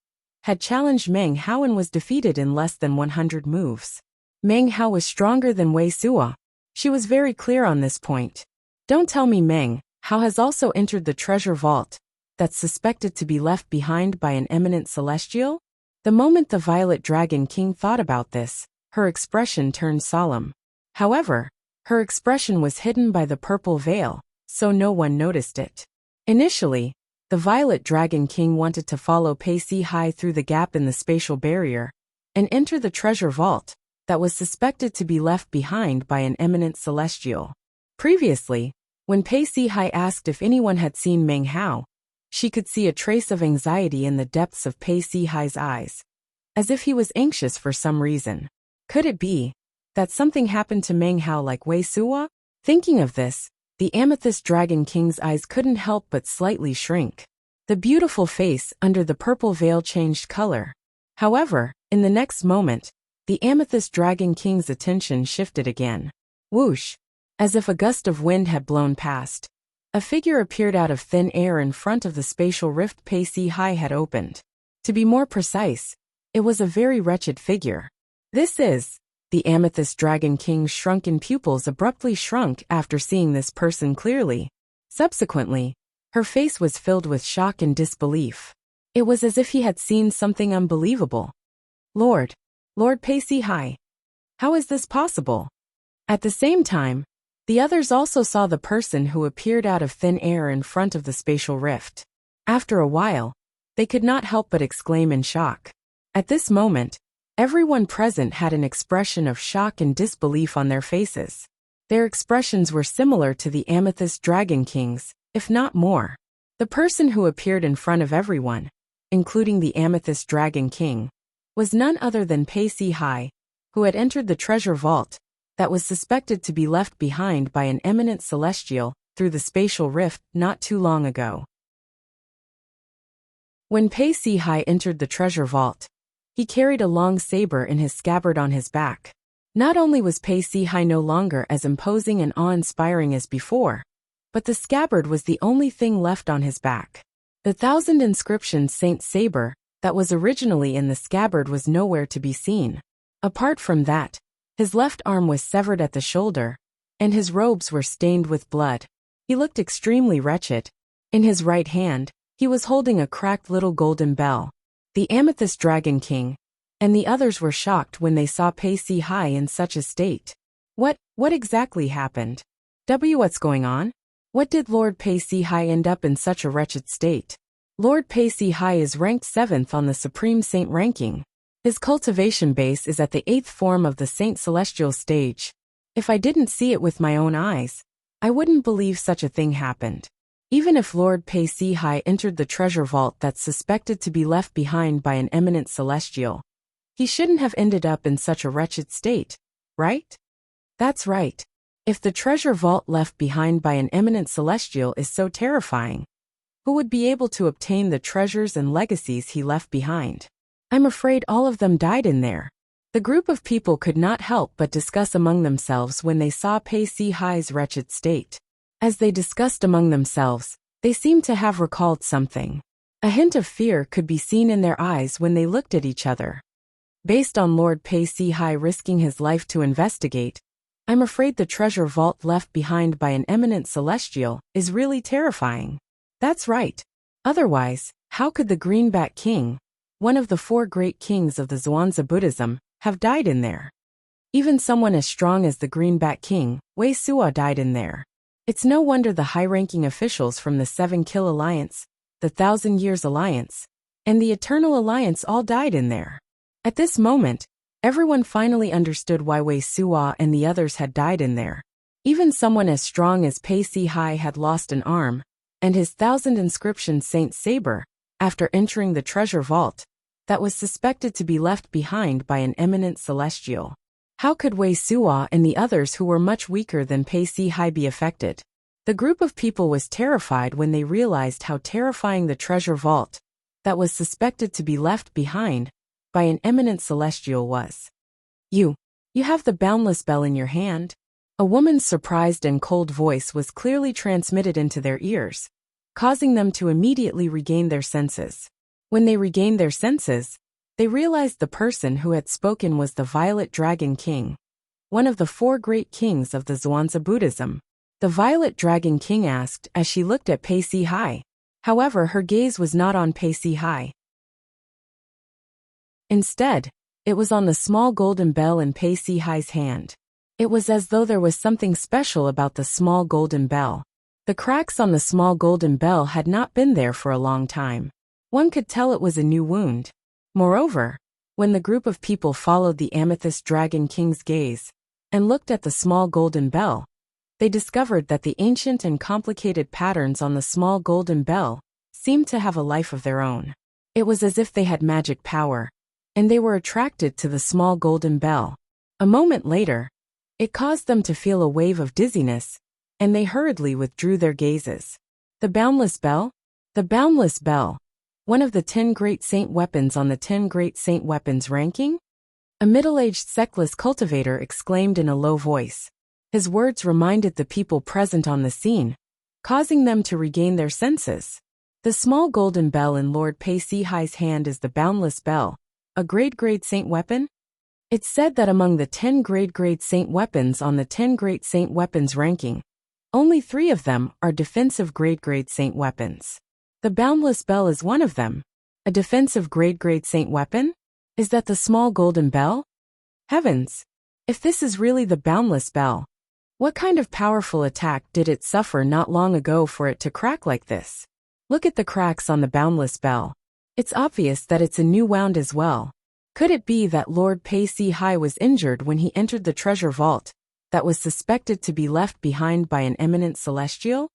had challenged Meng Hao and was defeated in less than 100 moves. Meng Hao was stronger than Wei Suwa. She was very clear on this point. Don't tell me Meng Hao has also entered the treasure vault that's suspected to be left behind by an eminent celestial? The moment the Violet Dragon King thought about this, her expression turned solemn. However, her expression was hidden by the purple veil, so no one noticed it. Initially, the Violet Dragon King wanted to follow Pei Si Hai through the gap in the spatial barrier and enter the treasure vault that was suspected to be left behind by an eminent celestial. Previously, when Pei Si Hai asked if anyone had seen Meng Hao, she could see a trace of anxiety in the depths of Pei Si Hai's eyes, as if he was anxious for some reason. Could it be that something happened to Meng Hao like Wei Suwa? Thinking of this, the Amethyst Dragon King's eyes couldn't help but slightly shrink. The beautiful face under the purple veil changed color. However, in the next moment, the Amethyst Dragon King's attention shifted again. Whoosh! As if a gust of wind had blown past, a figure appeared out of thin air in front of the spatial rift Pei Si Hai had opened. To be more precise, it was a very wretched figure. This is The Amethyst Dragon King's shrunken pupils abruptly shrunk after seeing this person clearly. Subsequently, her face was filled with shock and disbelief. It was as if he had seen something unbelievable. Lord Pacey High. How is this possible? At the same time, the others also saw the person who appeared out of thin air in front of the spatial rift. After a while, they could not help but exclaim in shock. At this moment, everyone present had an expression of shock and disbelief on their faces. Their expressions were similar to the Amethyst Dragon King's, if not more. The person who appeared in front of everyone, including the Amethyst Dragon King, was none other than Pacey High, who had entered the treasure vault that was suspected to be left behind by an eminent celestial through the spatial rift not too long ago. When Pacey High entered the treasure vault, he carried a long saber in his scabbard on his back. Not only was Pacey High no longer as imposing and awe-inspiring as before, but the scabbard was the only thing left on his back. The 1,000 inscription Saint Saber that was originally in the scabbard was nowhere to be seen. Apart from that, his left arm was severed at the shoulder, and his robes were stained with blood. He looked extremely wretched. In his right hand, he was holding a cracked little golden bell. The Amethyst Dragon King and the others were shocked when they saw Pacey High in such a state. What exactly happened? What's going on? What did Lord Pacey High end up in such a wretched state? Lord Pacey High is ranked 7th on the Supreme Saint ranking. His cultivation base is at the 8th form of the Saint Celestial stage. If I didn't see it with my own eyes, I wouldn't believe such a thing happened. Even if Lord Pacey High entered the treasure vault that's suspected to be left behind by an eminent celestial, he shouldn't have ended up in such a wretched state, right? That's right. If the treasure vault left behind by an eminent celestial is so terrifying, who would be able to obtain the treasures and legacies he left behind? I'm afraid all of them died in there. The group of people could not help but discuss among themselves when they saw Pacey High's wretched state. As they discussed among themselves, they seemed to have recalled something. A hint of fear could be seen in their eyes when they looked at each other. Based on Lord Pacey High risking his life to investigate, I'm afraid the treasure vault left behind by an eminent celestial is really terrifying. That's right. Otherwise, how could the Greenback King, one of the 4 great kings of the Zhuangzi Buddhism, have died in there? Even someone as strong as the Greenback King, Wuxia, died in there. It's no wonder the high-ranking officials from the 7 Kill Alliance, the 1,000 Years Alliance, and the Eternal Alliance all died in there. At this moment, everyone finally understood why Wuxia and the others had died in there. Even someone as strong as Pacey High had lost an arm, and his 1,000 inscription Saint Saber, after entering the treasure vault, that was suspected to be left behind by an eminent celestial. How could Wuxia and the others who were much weaker than Pacey High be affected? The group of people was terrified when they realized how terrifying the treasure vault, that was suspected to be left behind by an eminent celestial was. You have the boundless bell in your hand? A woman's surprised and cold voice was clearly transmitted into their ears, causing them to immediately regain their senses. When they regained their senses, they realized the person who had spoken was the Violet Dragon King, one of the 4 great kings of the Zhuangzi Buddhism. The Violet Dragon King asked as she looked at Pacey High. However, her gaze was not on Pacey High. Instead, it was on the small golden bell in Pacey High's hand. It was as though there was something special about the small golden bell. The cracks on the small golden bell had not been there for a long time. One could tell it was a new wound. Moreover, when the group of people followed the Amethyst Dragon King's gaze and looked at the small golden bell, they discovered that the ancient and complicated patterns on the small golden bell seemed to have a life of their own. It was as if they had magic power, and they were attracted to the small golden bell. A moment later, it caused them to feel a wave of dizziness, and they hurriedly withdrew their gazes. The boundless bell? The boundless bell, one of the 10 great saint weapons on the 10 great saint weapons ranking? A middle-aged sectless cultivator exclaimed in a low voice. His words reminded the people present on the scene, causing them to regain their senses. The small golden bell in Lord Pacey High's hand is the boundless bell, a great saint weapon? It's said that among the 10 grade saint weapons on the 10 great saint weapons ranking, only 3 of them are defensive grade saint weapons. The Boundless Bell is one of them. A defensive grade saint weapon? Is that the small golden bell? Heavens! If this is really the Boundless Bell, what kind of powerful attack did it suffer not long ago for it to crack like this? Look at the cracks on the Boundless Bell. It's obvious that it's a new wound as well. Could it be that Lord Pei Si Hai was injured when he entered the treasure vault that was suspected to be left behind by an eminent celestial?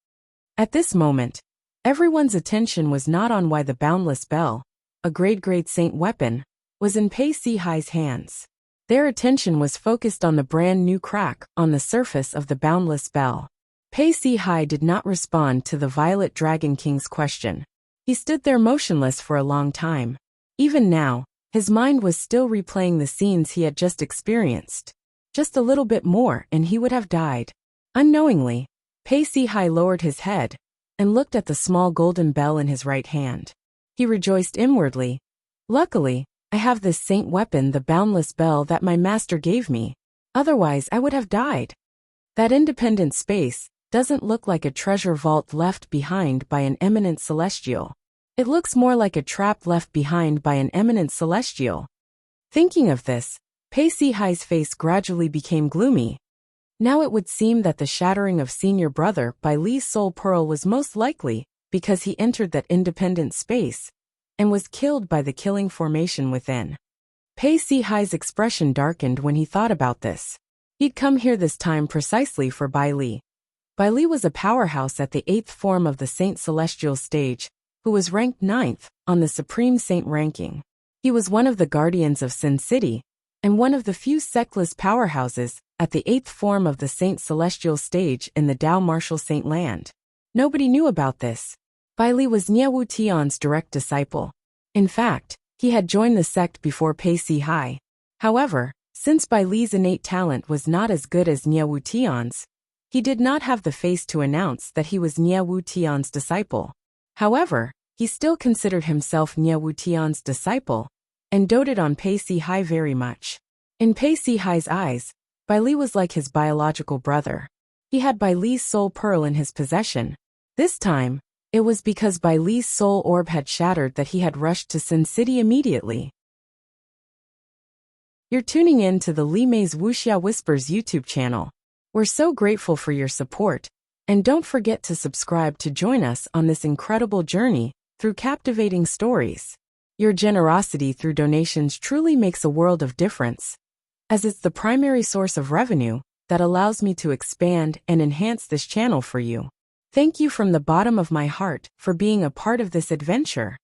At this moment, everyone's attention was not on why the Boundless Bell, a grade saint weapon, was in Pei Si Hai's hands. Their attention was focused on the brand new crack on the surface of the Boundless Bell. Pei Si Hai did not respond to the Violet Dragon King's question. He stood there motionless for a long time. Even now, his mind was still replaying the scenes he had just experienced. Just a little bit more and he would have died. Unknowingly, Pei Si Hai lowered his head and looked at the small golden bell in his right hand. He rejoiced inwardly. Luckily, I have this saint weapon, the Boundless Bell, that my master gave me. Otherwise, I would have died. That independent space doesn't look like a treasure vault left behind by an eminent celestial. It looks more like a trap left behind by an eminent celestial. Thinking of this, Pei Si Hai's face gradually became gloomy. Now it would seem that the shattering of senior brother by Li's soul pearl was most likely because he entered that independent space and was killed by the killing formation within. Pei Si Hai's expression darkened when he thought about this. He'd come here this time precisely for Bai Li. Bai Li was a powerhouse at the 8th form of the Saint Celestial stage, who was ranked 9th on the Supreme Saint ranking. He was one of the guardians of Sin City, and one of the few sectless powerhouses at the 8th form of the Saint Celestial stage in the Dao Martial Saint Land. Nobody knew about this. Bai Li was Nie Wu Tian's direct disciple. In fact, he had joined the sect before Pei Si Hai. However, since Bai Li's innate talent was not as good as Nie Wu Tian's, he did not have the face to announce that he was Nie Wu Tian's disciple. However, he still considered himself Nie Wu Tian's disciple and doted on Pei Si Hai very much. In Pei Si Hai's eyes, Bai Li was like his biological brother. He had Bai Li's soul pearl in his possession. This time, it was because Bai Li's soul orb had shattered that he had rushed to Sin City immediately. You're tuning in to the Li Mei's Wuxia Whispers YouTube channel. We're so grateful for your support, and don't forget to subscribe to join us on this incredible journey through captivating stories. Your generosity through donations truly makes a world of difference, as it's the primary source of revenue that allows me to expand and enhance this channel for you. Thank you from the bottom of my heart for being a part of this adventure.